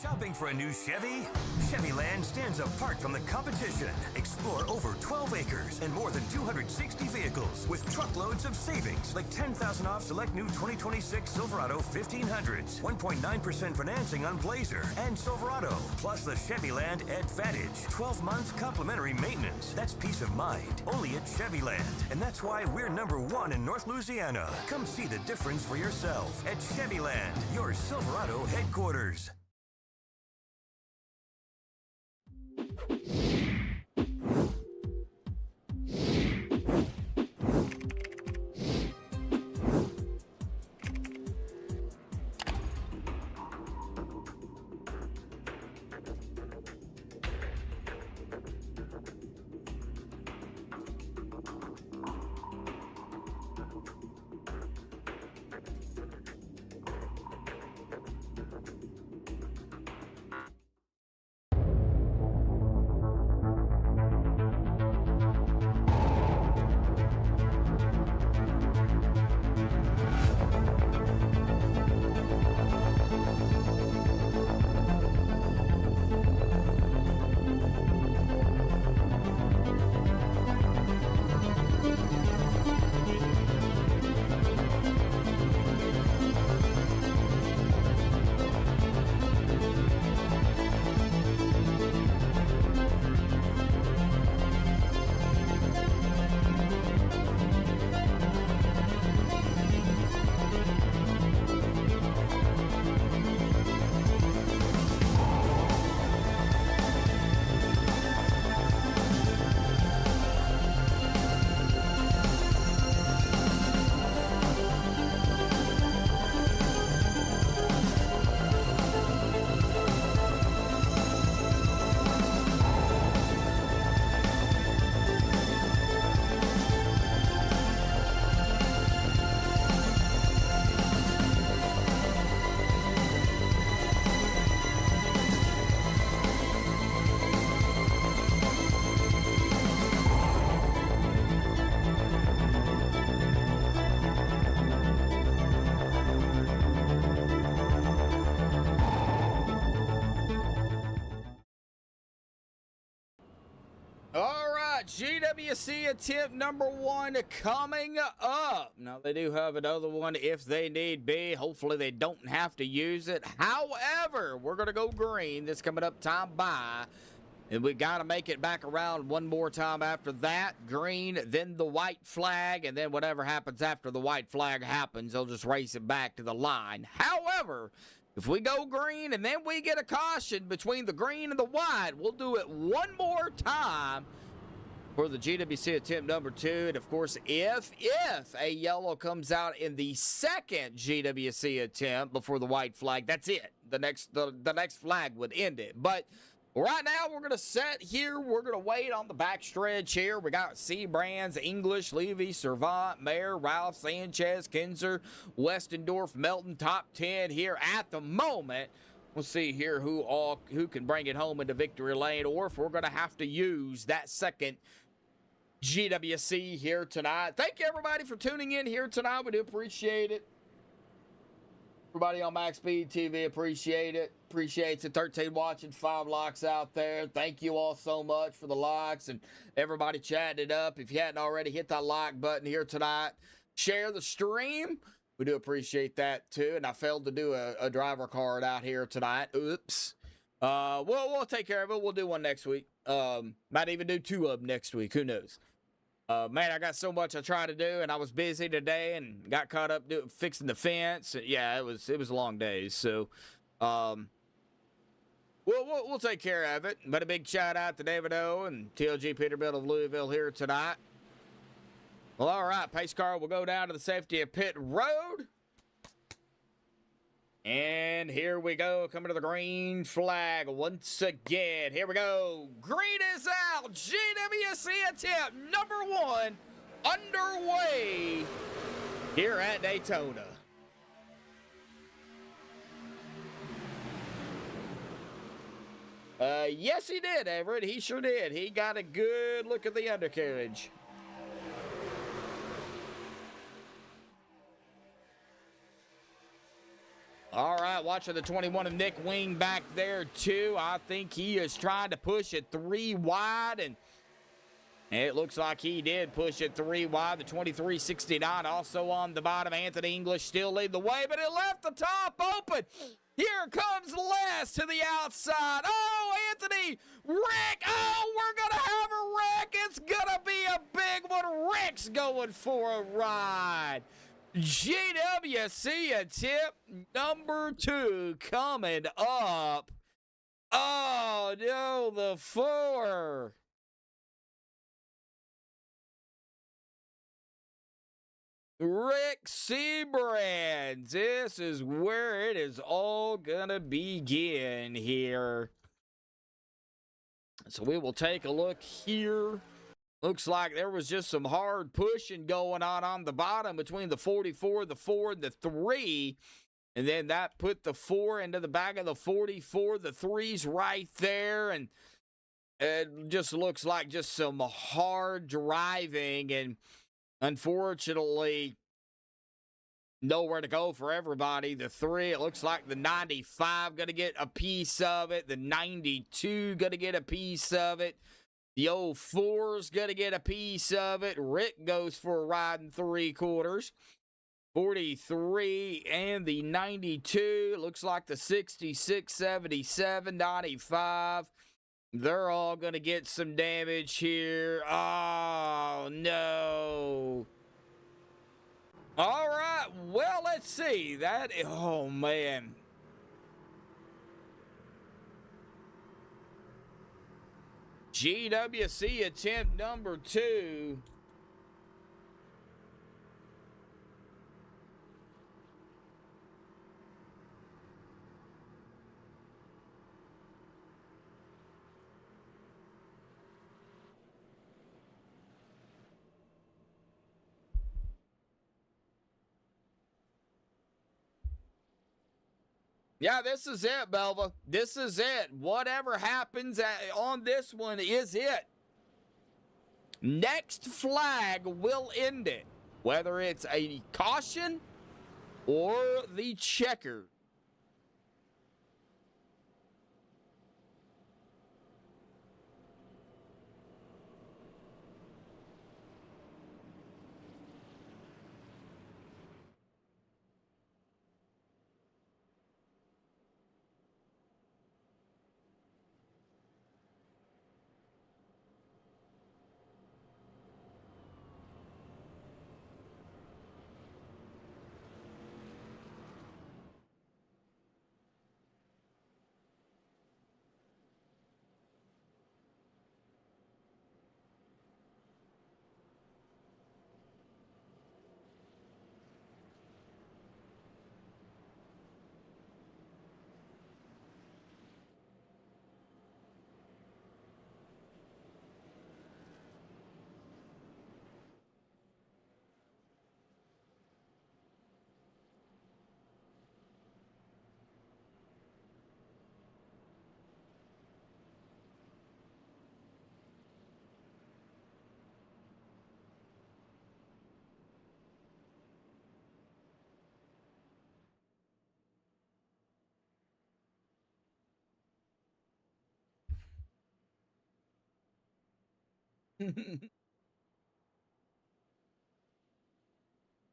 Shopping for a new Chevy? Chevyland stands apart from the competition. Explore over 12 acres and more than 260 vehicles with truckloads of savings, like 10,000 off select new 2026 Silverado 1500s, 1.9% financing on Blazer and Silverado, plus the Chevyland Advantage, 12 months complimentary maintenance. That's peace of mind, only at Chevyland. And that's why we're number 1 in North Louisiana. Come see the difference for yourself at Chevyland, your Silverado headquarters. All right, GWC attempt number 1 coming up. Now, they do have another one if they need be. Hopefully, they don't have to use it. However, we're going to go green. This coming up time by. And we got to make it back around one more time after that. Green, then the white flag, and then whatever happens after the white flag happens, they'll just race it back to the line. However, if we go green and then we get a caution between the green and the white, we'll do it one more time for the GWC attempt number 2. And, of course, if a yellow comes out in the second GWC attempt before the white flag, that's it. The next flag would end it. But right now, we're going to set here. We're going to wait on the backstretch here. We got C. Brands, English, Levy, Servant, Mayer, Ralph, Sanchez, Kinzer, Westendorf, Melton, top 10 here at the moment. We'll see here who can bring it home into victory lane, or if we're going to have to use that second GWC here tonight. Thank you, everybody, for tuning in here tonight. We do appreciate it. Everybody on MaxspeedTV, appreciate it. Appreciates it. 13 watching, 5 likes out there. Thank you all so much for the likes and everybody chatting it up. If you hadn't already, hit that like button here tonight. Share the stream. We do appreciate that too. And I failed to do a driver card out here tonight. Oops. We'll take care of it. We'll do one next week. Might even do 2 of them next week. Who knows? Man, I got so much I tried to do, and I was busy today and got caught up fixing the fence. Yeah, it was a long day. So, we'll We'll take care of it. But a big shout out to David O and TLG Peterbuilt of Louisville here tonight. Well, all right, pace car will go down to the safety of pit road. And here we go, coming to the green flag once again. Here we go. Green is out. GWC attempt number 1 underway here at Daytona. Yes, he did, Everett. He sure did. He got a good look at the undercarriage. All right, watching the 21 of Nick Wing back there, too. I think he is trying to push it 3 wide, and it looks like he did push it 3 wide. The 2369 also on the bottom. Anthony English still lead the way, but it left the top open. Here comes Les to the outside. Oh, Anthony, Rick. Oh, we're going to have a wreck. It's going to be a big one. Rick's going for a ride. GWC attempt number 2 coming up. Oh, no, the 4. Rick Seabrands. This is where it is all gonna begin here. So we will take a look here. Looks like there was just some hard pushing going on the bottom between the 44, the 4, and the 3. And then that put the 4 into the back of the 44. The 3's right there. And it just looks like just some hard driving. And unfortunately, nowhere to go for everybody. The 3, it looks like the 95 going to get a piece of it. The 92 going to get a piece of it. The 04's going to get a piece of it. Rick goes for a ride in 3/4. 43 and the 92. Looks like the 66, 77, 95. They're all going to get some damage here. Oh, no. All right. Well, let's see. Oh, man. GWC attempt number 2. Yeah, this is it, Belva. This is it. Whatever happens on this one is it. Next flag will end it. Whether it's a caution or the checker.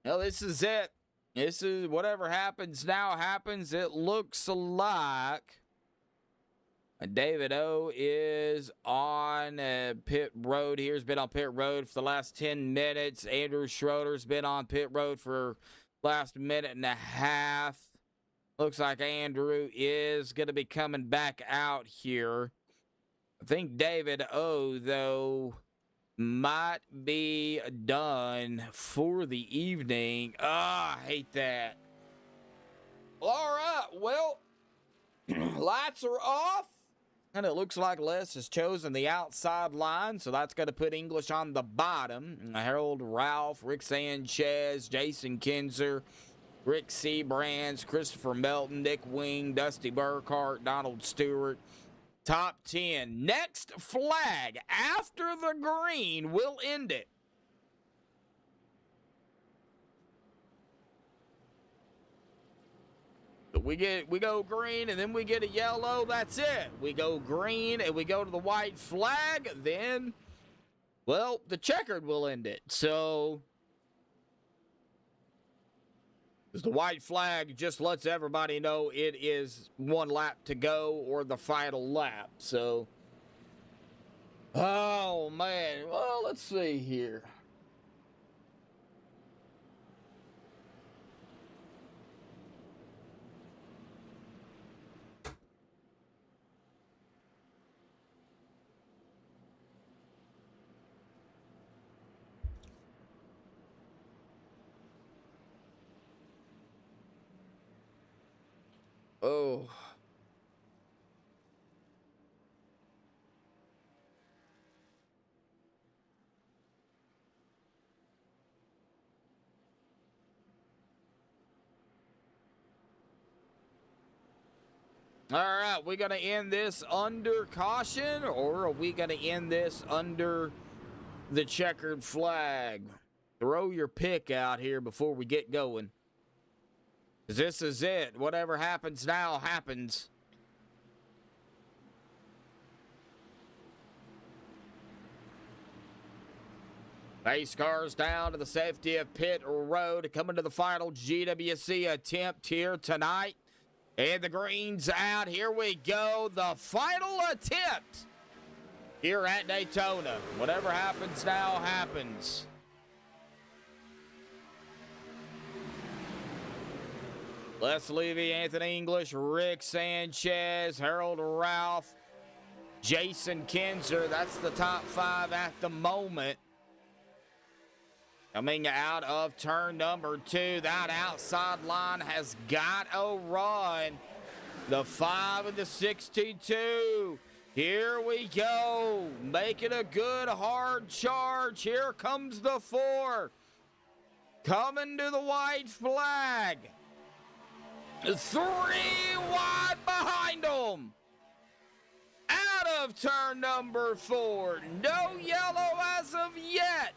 Well, this is it. This is whatever happens now happens. It looks like David O is on pit road here. He's been on pit road for the last 10 minutes. Andrew Schroeder's been on pit road for last minute and a half. Looks like Andrew is going to be coming back out here. I think David O, though, might be done for the evening. I hate that. All right, well, lights are off. And it looks like Les has chosen the outside line, so that's going to put English on the bottom. Harold, Ralph, Rick Sanchez, Jason Kinzer, Rick Seabrands, Christopher Melton, Nick Wing, Dusty Burkhart, Donald Stewart. Top 10. Next flag after the green will end it. We go green and then we get a yellow. That's it. We go green and we go to the white flag. Then, well, the checkered will end it. So, the white flag just lets everybody know it is one lap to go or the final lap. So, oh man. Well, let's see here. Oh. All right, we going to end this under caution, or are we going to end this under the checkered flag? Throw your pick out here before we get going. 'Cause this is it. Whatever happens now happens. Pace cars down to the safety of pit road, coming to the final GWC attempt here tonight. And the green's out. Here we go. The final attempt here at Daytona. Whatever happens now happens. Les Levy, Anthony English, Rick Sanchez, Harold Ralph, Jason Kinzer. That's the top 5 at the moment. Coming out of turn number 2, that outside line has got a run. The 5 and the 62. Here we go. Making a good hard charge. Here comes the 4. Coming to the white flag. 3 wide behind them. Out of turn number 4. No yellow as of yet.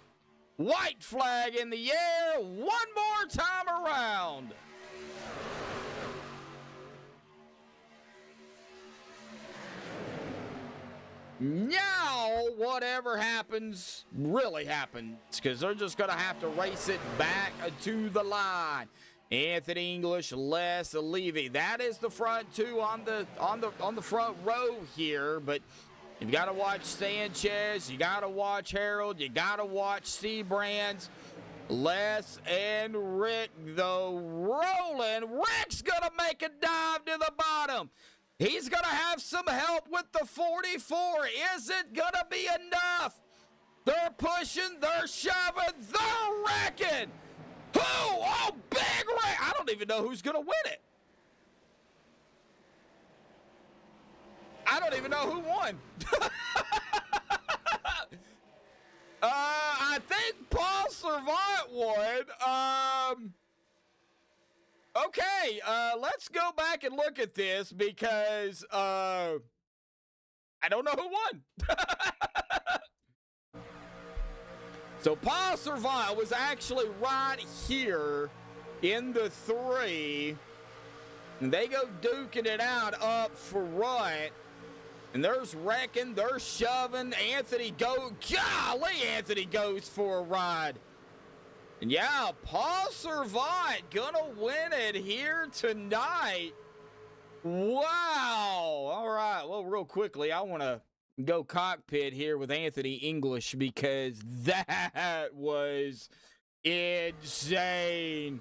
White flag in the air. One more time around. Now, whatever happens, really happens, because they're just going to have to race it back to the line. Anthony English, Les Levy. That is the front 2 on the front row here, but you've got to watch Sanchez, you got to watch Harold, you got to watch Seabrands. Les and Rick, though, rolling. Rick's going to make a dive to the bottom. He's going to have some help with the 44. Is it going to be enough? They're pushing, they're shoving, they're wrecking. Who? Oh, big wreck. I don't even know who's going to win it. I don't even know who won. I think Paul Servant won. Okay, let's go back and look at this because I don't know who won. So Paul Servant was actually right here in the 3. And they go duking it out up front. And there's wrecking, they're shoving. Anthony goes for a ride. And yeah, Paul Servant gonna win it here tonight. Wow. All right, well, real quickly, I want to go cockpit here with Anthony English because that was insane.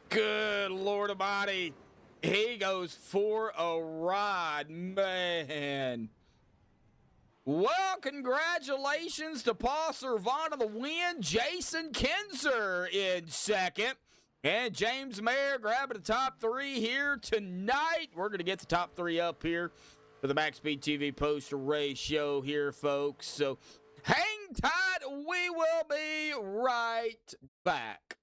Good Lord Almighty. He goes for a ride, man. Well, congratulations to Paul Servant on the win. Jason Kinzer in second. And James Mayer grabbing the top three here tonight. We're going to get the top three up here for the Max Speed TV post race show here, folks. So hang tight. We will be right back.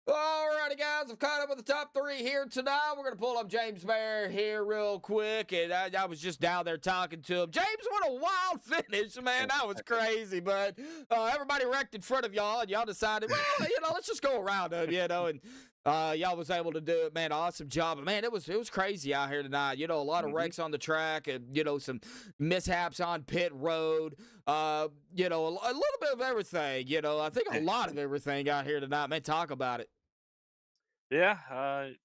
Alrighty, guys, I've caught up with the top three here tonight. We're going to pull up James Mayer here real quick, and I was just down there talking to him. James, what a wild finish, man. That was crazy, but everybody wrecked in front of y'all, and y'all decided, well, let's just go around them, and y'all was able to do it, man. Awesome job. Man, it was crazy out here tonight. A lot of wrecks on the track and, some mishaps on pit road. A little bit of everything, I think a lot of everything out here tonight, man. Talk about it. Yeah, I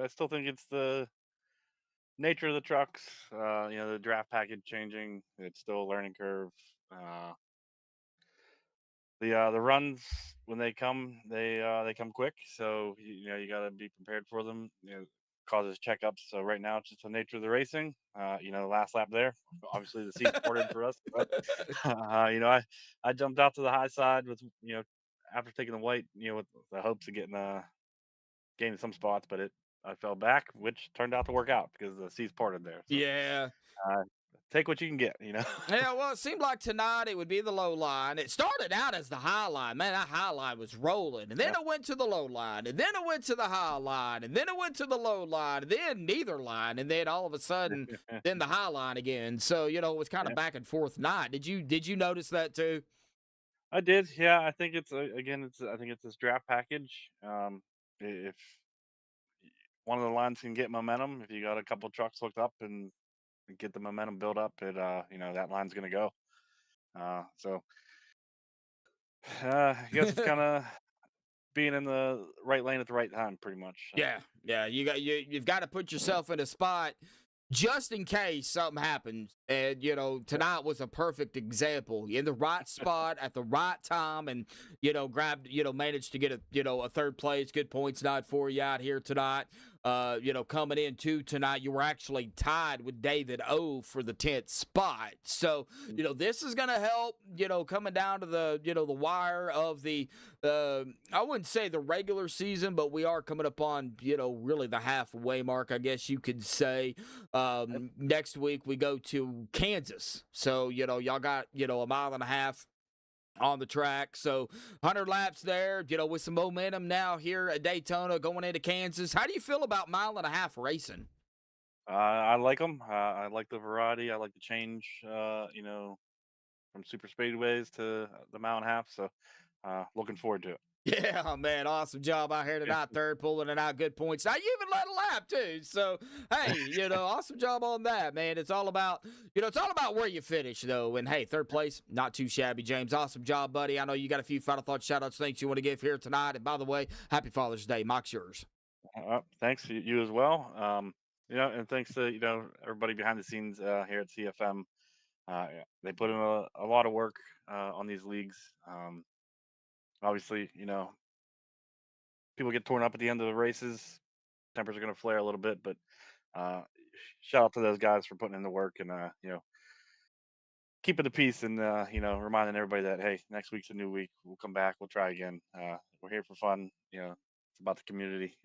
still think it's the nature of the trucks. The draft package changing. It's still a learning curve. The runs when they come quick. So you got to be prepared for them. Causes checkups. So right now it's just the nature of the racing. The last lap there, obviously the seat's ported for us. But I jumped out to the high side with after taking the white, with the hopes of gaining some spots, but I fell back, which turned out to work out because the seat's parted there. So, yeah. Take what you can get, Yeah, well, it seemed like tonight it would be the low line. It started out as the high line. Man, that high line was rolling. And then it went to the low line. And then it went to the high line. And then it went to the low line. And then neither line. And then all of a sudden, then the high line again. So, it was kind of back and forth night. Did you notice that too? I did. Yeah, I think it's I think it's this draft package. If one of the lines can get momentum, if you got a couple trucks hooked up and get the momentum built up, that line's going to go. So I guess it's kind of being in the right lane at the right time, pretty much. Yeah. You've got to put yourself in a spot just in case something happens. And tonight was a perfect example. In the right spot at the right time, and managed to get a third place. Good points night for you out here tonight. Coming into tonight, you were actually tied with David O for the 10th spot. So, this is going to help, coming down to the, the wire of the, I wouldn't say the regular season, but we are coming up on, really the halfway mark, I guess you could say. Next week we go to Kansas. So, y'all got, a mile and a half on the track. So 100 laps there, with some momentum now here at Daytona going into Kansas. How do you feel about mile and a half racing? I like them. I like the variety. I like the change, from super speedways to the mile and a half. So looking forward to it. Yeah, man, awesome job out here tonight. Third, pulling it out, good points. Now you even led a lap too. So hey, awesome job on that, man. It's all about, where you finish though. And hey, third place, not too shabby, James. Awesome job, buddy. I know you got a few final thoughts, shout outs, things you want to give here tonight. And by the way, happy Father's Day. Mock's yours. Thanks, you as well. And thanks to everybody behind the scenes here at CFM. They put in a lot of work on these leagues. Obviously, people get torn up at the end of the races. Tempers are going to flare a little bit, but shout out to those guys for putting in the work and keeping the peace and reminding everybody that hey, next week's a new week. We'll come back. We'll try again. We're here for fun. It's about the community.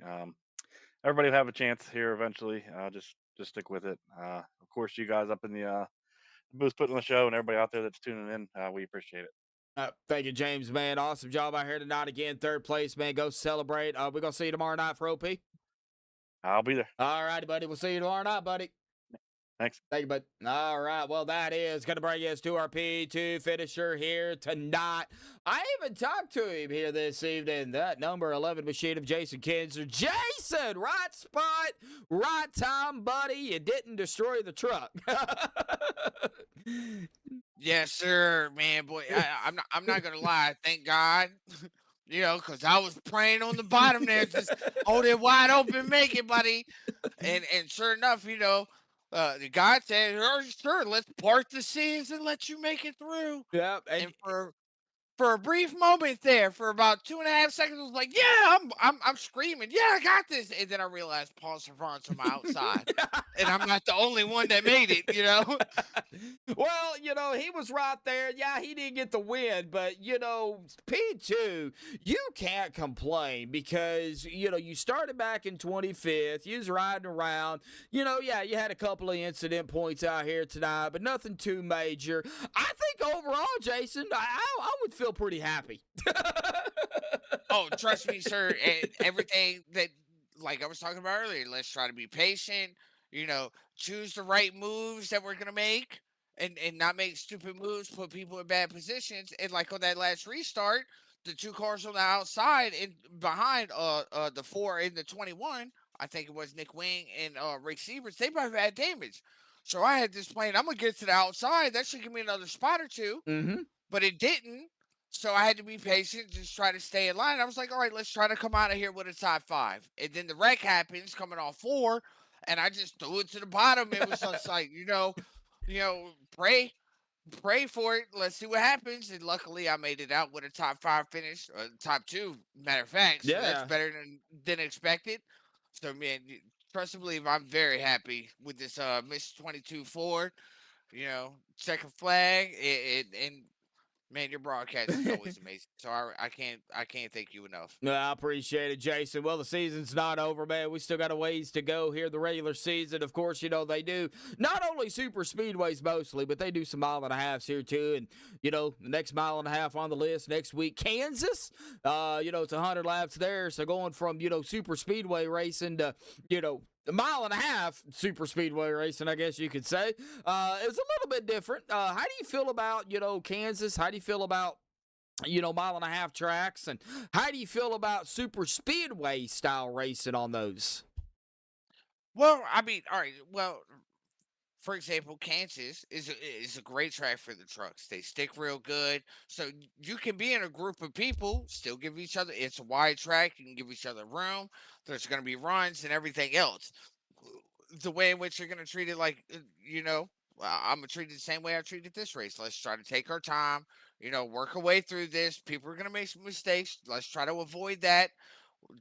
Everybody will have a chance here eventually. Just stick with it. Of course, you guys up in the booth putting on the show and everybody out there that's tuning in, we appreciate it. Thank you, James, man. Awesome job out here tonight. Again, third place, man. Go celebrate. We're going to see you tomorrow night for OP. I'll be there. All righty, buddy. We'll see you tomorrow night, buddy. Thanks. Thank you, bud. All right. Well, that is going to bring us to our P2 finisher here tonight. I even talked to him here this evening. That number 11 machine of Jason Kinzer. Jason, right spot, right time, buddy. You didn't destroy the truck. Yes, sir, man, boy. I'm not gonna lie. Thank God, because I was praying on the bottom there, just hold it wide open, make it, buddy. And sure enough, the God said, "Oh, sure, let's part the seas and let you make it through." Yep. And for a brief moment there, for about 2.5 seconds, I was like, "Yeah, I'm screaming, yeah, I got this." And then I realized Paul Servan's on my outside, and I'm not the only one that made it, Well, he was right there. Yeah, he didn't get the win, but P2, you can't complain because you started back in 25th. You was riding around. Yeah, you had a couple of incident points out here tonight, but nothing too major. I think overall, Jason, I would feel pretty happy. Oh, trust me, sir. And everything that, like I was talking about earlier, let's try to be patient, choose the right moves that we're going to make and not make stupid moves, put people in bad positions. And like on that last restart, the two cars on the outside and behind the 4 and the 21, I think it was Nick Wing and Rick Sievers, they both had damage. So I had this plan, I'm going to get to the outside. That should give me another spot or two. Mm-hmm. But it didn't. So I had to be patient, just try to stay in line. I was like, all right, let's try to come out of here with a top 5. And then the wreck happens coming off 4, and I just threw it to the bottom. It was just like, pray for it. Let's see what happens. And luckily I made it out with a top 5 finish, or top 2, matter of fact. So that's better than expected. So man, trust and believe, I'm very happy with this Miss 22 Ford. Checkered flag, and man, your broadcast is always amazing. So I can't thank you enough. No, I appreciate it, Jason. Well, the season's not over, man. We still got a ways to go here. The regular season, of course, they do not only super speedways mostly, but they do some 1.5 here too. And the next 1.5 on the list next week, Kansas. It's 100 laps there. So going from super speedway racing to a 1.5 super speedway racing, I guess you could say. It's a little bit different. How do you feel about, Kansas? How do you feel about, 1.5 tracks? And how do you feel about super speedway style racing on those? Well, I mean, all right. Well, for example, Kansas is a great track for the trucks. They stick real good. So you can be in a group of people, still give each other, it's a wide track. You can give each other room. There's going to be runs and everything else. The way in which you're going to treat it, like, I'm going to treat it the same way I treated this race. Let's try to take our time, work our way through this. People are going to make some mistakes. Let's try to avoid that.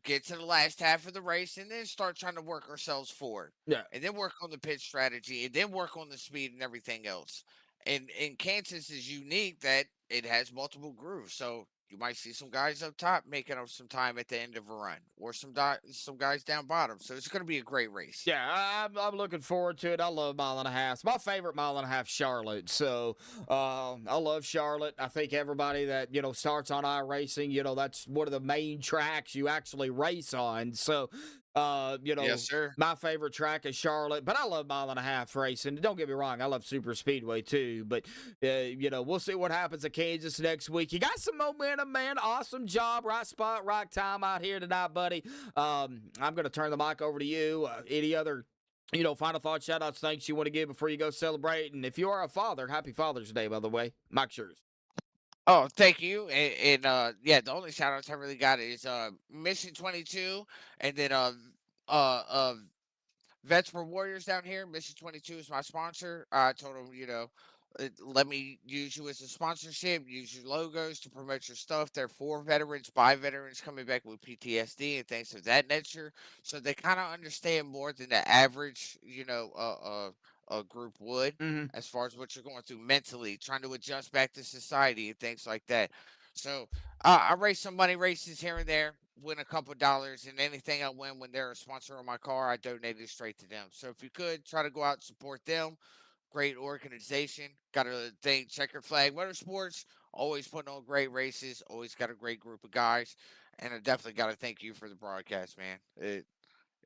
Get to the last half of the race and then start trying to work ourselves forward. Yeah. And then work on the pit strategy and then work on the speed and everything else. And Kansas is unique that it has multiple grooves. So you might see some guys up top making up some time at the end of a run, or some guys down bottom. So it's going to be a great race. Yeah, I'm looking forward to it. I love 1.5. It's my favorite 1.5, Charlotte. So I love Charlotte. I think everybody that starts on iRacing, that's one of the main tracks you actually race on. So yes, sir. My favorite track is Charlotte, but I love 1.5 racing. Don't get me wrong, I love super speedway too. But we'll see what happens at Kansas next week. You got some momentum, man. Awesome job, right spot, right time out here tonight, buddy. I'm gonna turn the mic over to you. Any other final thoughts, shout outs, thanks you want to give before you go celebrate? And if you are a father, happy Father's Day, by the way. Mike Schurz. Oh, thank you. And yeah, the only shout outs I really got is Mission 22, and then Vets for Warriors down here. Mission 22 is my sponsor. I told them, let me use you as a sponsorship, use your logos to promote your stuff. They're for veterans, by veterans coming back with PTSD and things of that nature. So they kind of understand more than the average, a group would, Mm-hmm. as far as what you're going through mentally, trying to adjust back to society and things like that. So I race some money races here and there, win a couple dollars, and anything I win when they're a sponsor of my car, I donate it straight to them. So if you could try to go out and support them, great organization. Got to thank Checkered Flag Motorsports. Always putting on great races. Always got a great group of guys. And I definitely got to thank you for the broadcast, man.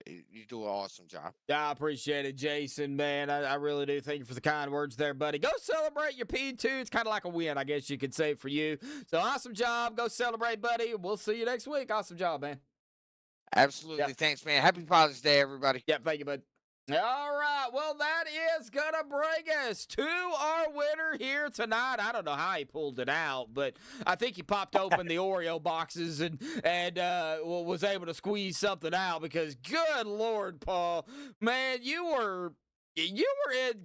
You do an awesome job. I appreciate it, Jason, man. I really do. Thank you for the kind words there, buddy. Go celebrate your P2. It's kind of like a win, I guess you could say, for you. So awesome job. Go celebrate, buddy. We'll see you next week. Awesome job, man. Absolutely. Yep. Thanks, man. Happy Father's Day, everybody. Yeah, thank you, bud. All right. Well, that is going to bring us to our winner here tonight. I don't know how he pulled it out, but I think he popped open the Oreo boxes and was able to squeeze something out because, good Lord, Paul, man, you were in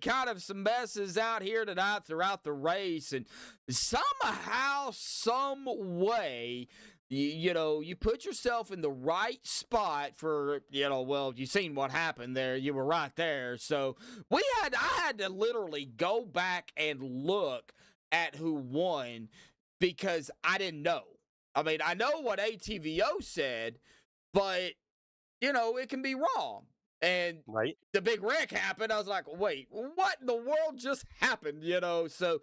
kind of some messes out here tonight throughout the race, and somehow, some way, you put yourself in the right spot for, well, you seen what happened there. You were right there. So I had to literally go back and look at who won because I didn't know. I mean, I know what ATVO said, but, it can be wrong. And Right. the big wreck happened. I was like, wait, what in the world just happened? So,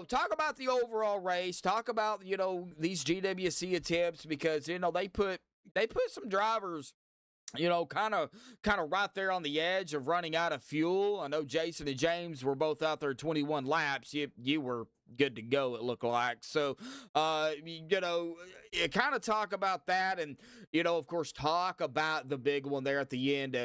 talk about the overall race. Talk about, these GWC attempts because, they put some drivers, kind of right there on the edge of running out of fuel. I know Jason and James were both out there 21 laps. You were good to go, it looked like. So, you kind of talk about that and, of course, talk about the big one there at the end.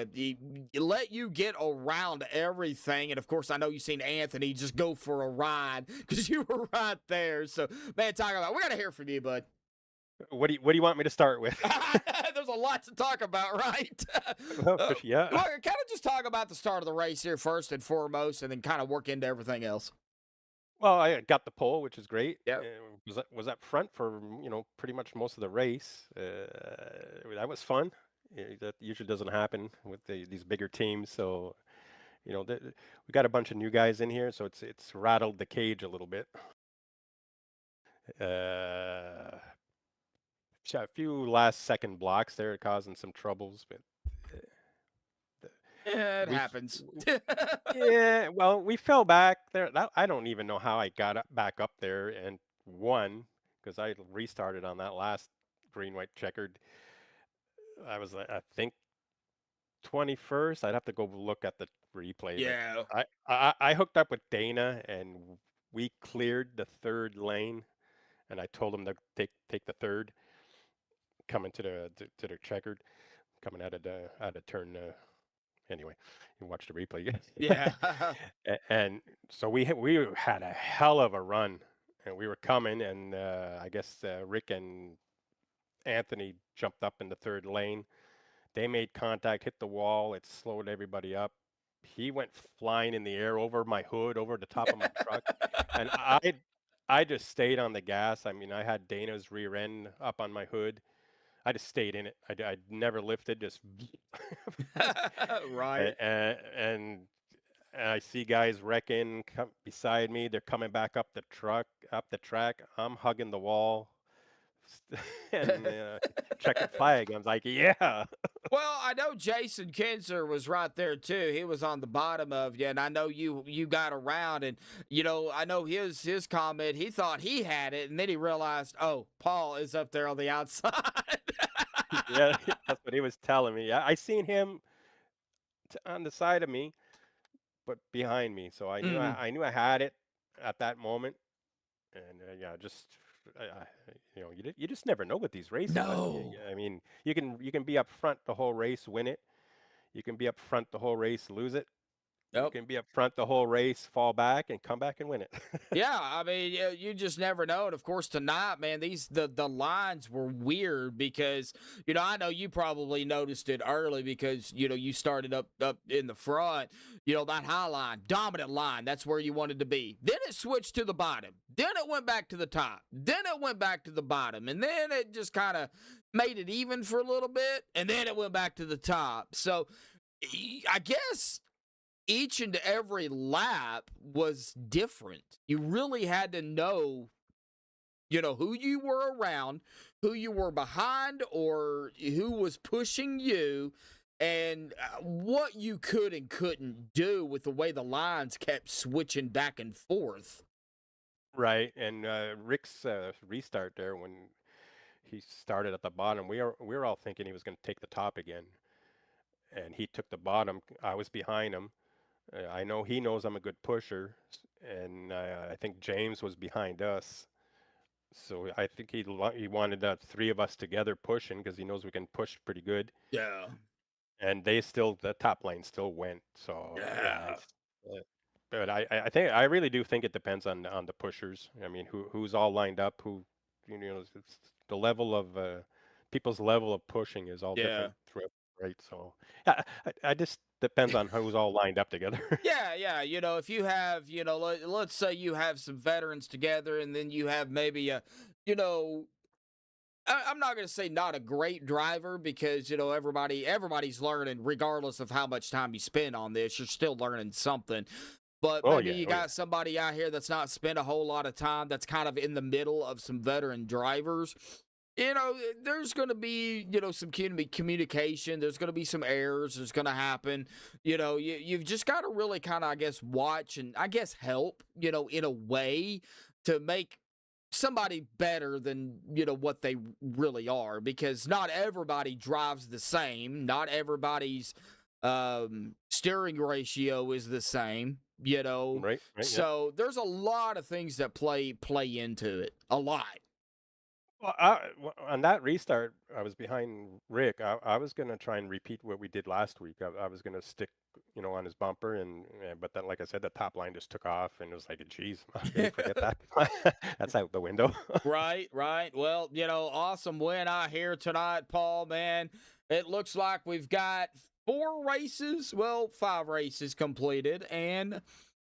Let you get around everything. And, of course, I know you've seen Anthony just go for a ride because you were right there. So, man, we got to hear from you, bud. What do you want me to start with? There's a lot to talk about, right? Yeah. Well, kind of just talk about the start of the race here first and foremost, and then kind of work into everything else. Well, I got the pole, which is great. Yep. Was up front for pretty much most of the race. That was fun. That usually doesn't happen with these bigger teams. So, we got a bunch of new guys in here, so it's rattled the cage a little bit. A few last second blocks there causing some troubles, but it happens. yeah, well, we fell back there. I don't even know how I got back up there and won because I restarted on that last green, white, checkered. I was, I think, 21st. I'd have to go look at the replay. Yeah. I hooked up with Dana and we cleared the third lane, and I told him to take the third, coming to the checkered, coming out of turn. Anyway, you watch the replay. Yeah. And so we had a hell of a run, and we were coming, and I guess Rick and Anthony jumped up in the third lane. They made contact, hit the wall. It slowed everybody up. He went flying in the air over my hood, over the top of my truck, and I just stayed on the gas. I mean, I had Dana's rear end up on my hood. I just stayed in it. I never lifted, just right. And I see guys wrecking come beside me. They're coming back up the track. I'm hugging the wall, and checkered flag. I was like, yeah. Well, I know Jason Kinzer was right there too. He was on the bottom of you, and I know you got around, and I know his comment. He thought he had it, and then he realized, oh, Paul is up there on the outside. Yeah, that's what he was telling me. I seen him on the side of me, but behind me. So I knew I knew I had it at that moment, and you just never know with these races. No. I mean, you can be up front the whole race, win it. You can be up front the whole race, lose it. Yep. You can be up front the whole race, fall back, and come back and win it. Yeah, I mean, you just never know. And of course, tonight, man, the lines were weird because I know you probably noticed it early because you started up in the front. That high line, dominant line, that's where you wanted to be. Then it switched to the bottom. Then it went back to the top. Then it went back to the bottom, and then it just kind of made it even for a little bit, and then it went back to the top. So I guess each and every lap was different. You really had to know, who you were around, who you were behind, or who was pushing you, and what you could and couldn't do with the way the lines kept switching back and forth. Right, and Rick's restart there when he started at the bottom, we were all thinking he was going to take the top again, and he took the bottom. I was behind him. I know he knows I'm a good pusher, and I think James was behind us. So I think he wanted the three of us together pushing because he knows we can push pretty good. Yeah. And the top line still went. So yeah, Yeah. but I think I really do think it depends on the pushers. I mean, who's all lined up, it's the level of people's level of pushing is all Yeah. different throughout, right? So yeah, I just depends on who's all lined up together. Yeah, yeah. If you have, let's say you have some veterans together, and then you have maybe you know, I'm not going to say not a great driver, because everybody's learning regardless of how much time you spend on this. You're still learning something. But Oh maybe yeah, you oh yeah. got somebody out here that's not spent a whole lot of time, that's kind of in the middle of some veteran drivers. There's going to be, some communication. There's going to be some errors. There's going to happen. You've just got to really kind of, I guess, watch and, I guess, help, in a way to make somebody better than, what they really are, because not everybody drives the same. Not everybody's steering ratio is the same, Right, right, yeah. So there's a lot of things that play into it. A lot. Well, on that restart, I was behind Rick. I was gonna try and repeat what we did last week. I was gonna stick, on his bumper, but then, like I said, the top line just took off, and it was like, geez, okay, forget that. That's out the window. Right, right. Well, awesome win out here tonight, Paul, man. It looks like we've got 5 races completed, and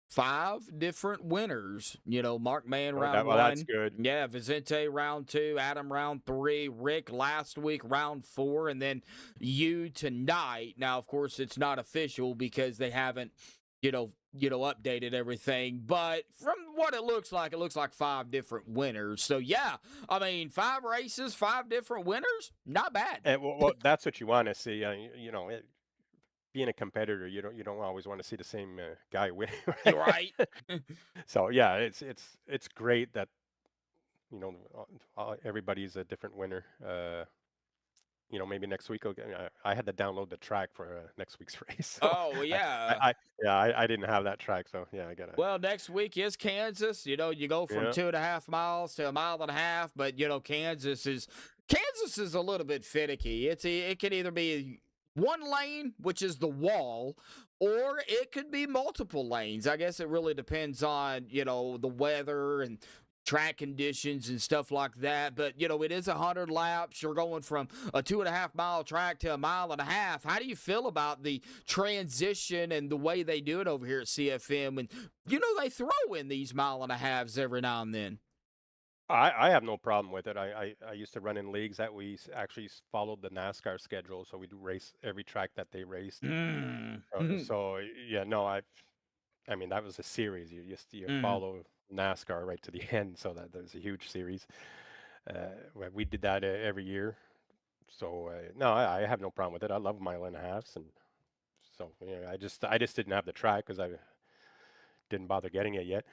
5 different winners. Mark Mann round Well, that's 1. good. Yeah, Vicente round 2, Adam round 3, Rick last week round 4, and then you tonight. Now, of course, it's not official because they haven't, updated everything. But from what it looks like 5 different winners. So yeah, I mean, 5 races, 5 different winners, not bad. Well, that's what you want to see. Being a competitor, you don't always want to see the same guy win. You're right. So yeah, it's great that everybody's a different winner. Maybe next week I had to download the track for next week's race. So Oh, well, yeah. I didn't have that track, so yeah, I gotta. Well, next week is Kansas. You go from Yeah. 2.5 miles to 1.5 miles, but Kansas is a little bit finicky. It can either be one lane, which is the wall, or it could be multiple lanes. I guess it really depends on the weather and track conditions and stuff like that. But it is 100 laps. You're going from a 2.5 mile track to 1.5 miles. How do you feel about the transition and the way they do it over here at CFM? And they throw in these 1.5 miles every now and then. I have no problem with it. I used to run in leagues that we actually followed the NASCAR schedule, so we'd race every track that they raced. So yeah, no, I mean, that was a series. You follow NASCAR right to the end, so there's a huge series. We did that every year. So no, I have no problem with it. I love 1.5 miles, and so yeah, I just didn't have the track because I didn't bother getting it yet.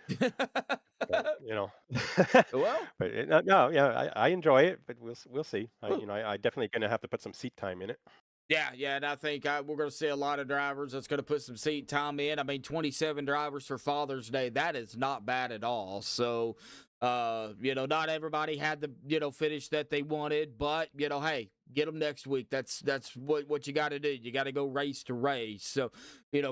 But, Well, but no, yeah, I enjoy it, but we'll see. Well- I definitely gonna have to put some seat time in it. Yeah, and I think we're going to see a lot of drivers that's going to put some seat time in. I mean, 27 drivers for Father's Day, that is not bad at all. So, not everybody had the, finish that they wanted, but, hey, get them next week. That's what you got to do. You got to go race to race. So,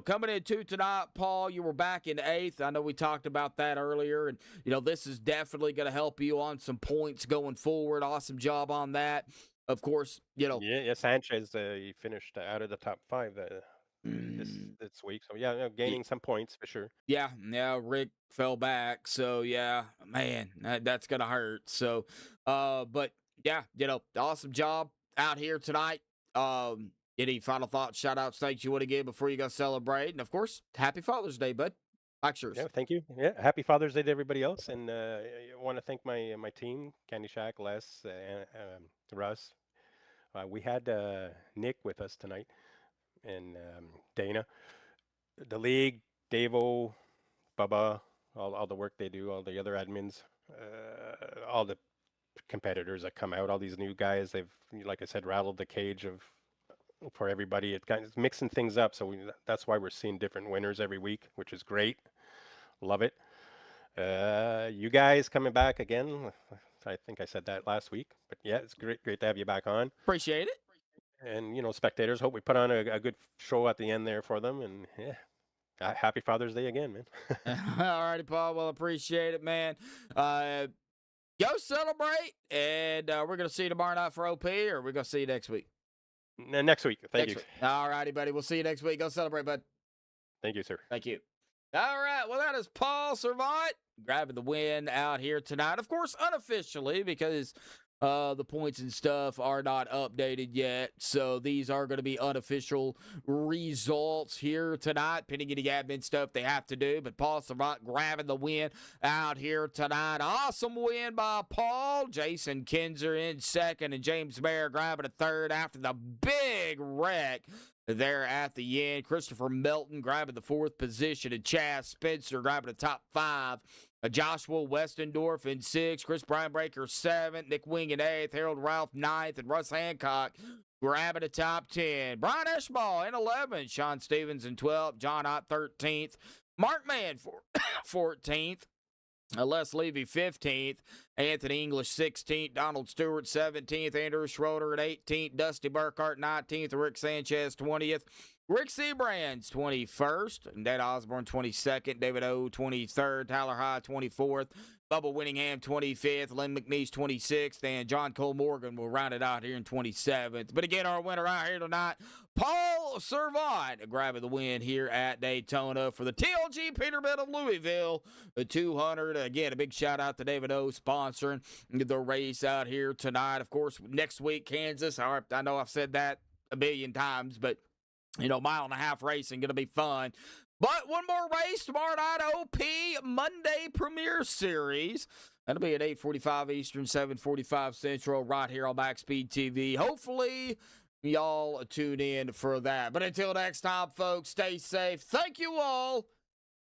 coming into tonight, Paul, you were back in 8th. I know we talked about that earlier, and, this is definitely going to help you on some points going forward. Awesome job on that. Of course, Yeah, Sanchez, he finished out of the top 5 this week. So yeah, gaining some points for sure. Yeah, Rick fell back. So yeah, man, that's gonna hurt. So but yeah, awesome job out here tonight. Any final thoughts, shout outs, thanks you want to give before you go celebrate? And of course, happy Father's Day, bud. Mike Scherz. Yeah, thank you. Yeah, happy Father's Day to everybody else, and I want to thank my team, Candy Shack, Les, Russ. We had Nick with us tonight, and Dana, the league, Davo, Bubba, all the work they do, all the other admins, all the competitors that come out, all these new guys. They've, like I said, rattled the cage of for everybody. It's kind of mixing things up, so that's why we're seeing different winners every week, which is great. Love it. You guys coming back again. I think I said that last week, but yeah, it's great to have you back on. Appreciate it. And spectators, hope we put on a good show at the end there for them. And yeah, happy Father's Day again, man. All righty, Paul. Well, appreciate it, man. Go celebrate, and we're going to see you tomorrow night for OP, or we're going to see you next week? Next week. Thank you. All righty, buddy. We'll see you next week. Go celebrate, bud. Thank you, sir. Thank you. All right. Well, that is Paul Servant grabbing the win out here tonight. Of course, unofficially, because the points and stuff are not updated yet. So these are going to be unofficial results here tonight, pending any admin stuff they have to do. But Paul Servant grabbing the win out here tonight. Awesome win by Paul. Jason Kinzer in second, and James Mayer grabbing a third after the big wreck there at the end. Christopher Melton grabbing the fourth position, and Chaz Spencer grabbing the top 5. Joshua Westendorf in 6th, Chris Breinbreaker 7th, Nick Wing in 8th, Harold Ralph 9th, and Russ Hancock grabbing the top 10. Brian Eschball in 11th, Sean Stevens in 12th, John Ott 13th, Mark Mann 14th, Les Levy 15th, Anthony English 16th, Donald Stewart 17th, Andrew Schroeder at 18th, Dusty Burkhart 19th, Rick Sanchez 20th, Rick Seabrands 21st, Ned Osborne 22nd, David O 23rd, Tyler High 24th, Bubba Winningham 25th, Lynn McNeese 26th, and John Cole Morgan will round it out here in 27th. But again, our winner out here tonight, Paul Servant, grabbing the win here at Daytona for the TLG Peterbuilt of Louisville, the 200. Again, a big shout out to David O sponsoring the race out here tonight. Of course, next week, Kansas. I know I've said that a billion times, but mile-and-a-half racing, going to be fun. But one more race tomorrow night, OP Monday Premier Series. That'll be at 8:45 Eastern, 7:45 Central, right here on MaxspeedTV. Hopefully, y'all tune in for that. But until next time, folks, stay safe. Thank you all,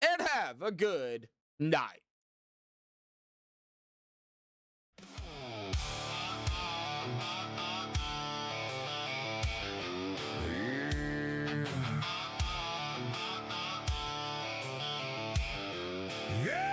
and have a good night. Yeah!